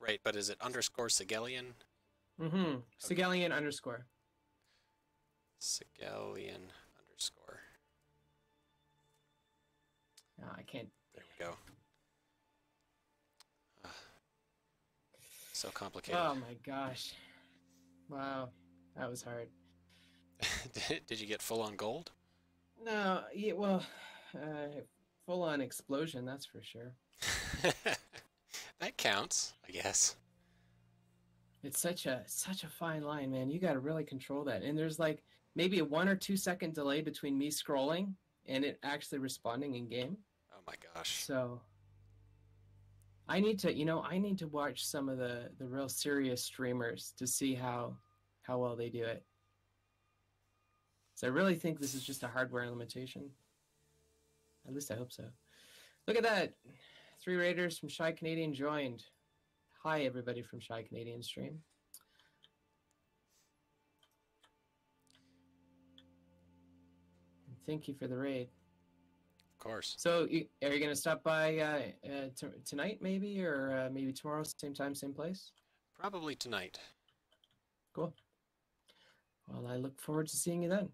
Right, but is it underscore Sigelian? Mm-hmm. Sigelian _. Sigelian underscore. No, I can't. There we go. So complicated. Oh my gosh. Wow. That was hard. Did you get full on gold? No, yeah, well, full on explosion, that's for sure. That counts, I guess. It's such a fine line, man. You got to really control that. And there's like maybe a 1 or 2 second delay between me scrolling and it actually responding in game. Oh my gosh. So I need to watch some of the real serious streamers to see how well they do it. So I really think this is just a hardware limitation. At least I hope so. Look at that. 3 Raiders from Shy Canadian joined. Hi, everybody from Shy Canadian stream. And thank you for the raid. Of course. So, are you going to stop by tonight, maybe, or maybe tomorrow, same time, same place? Probably tonight. Cool. Well, I look forward to seeing you then.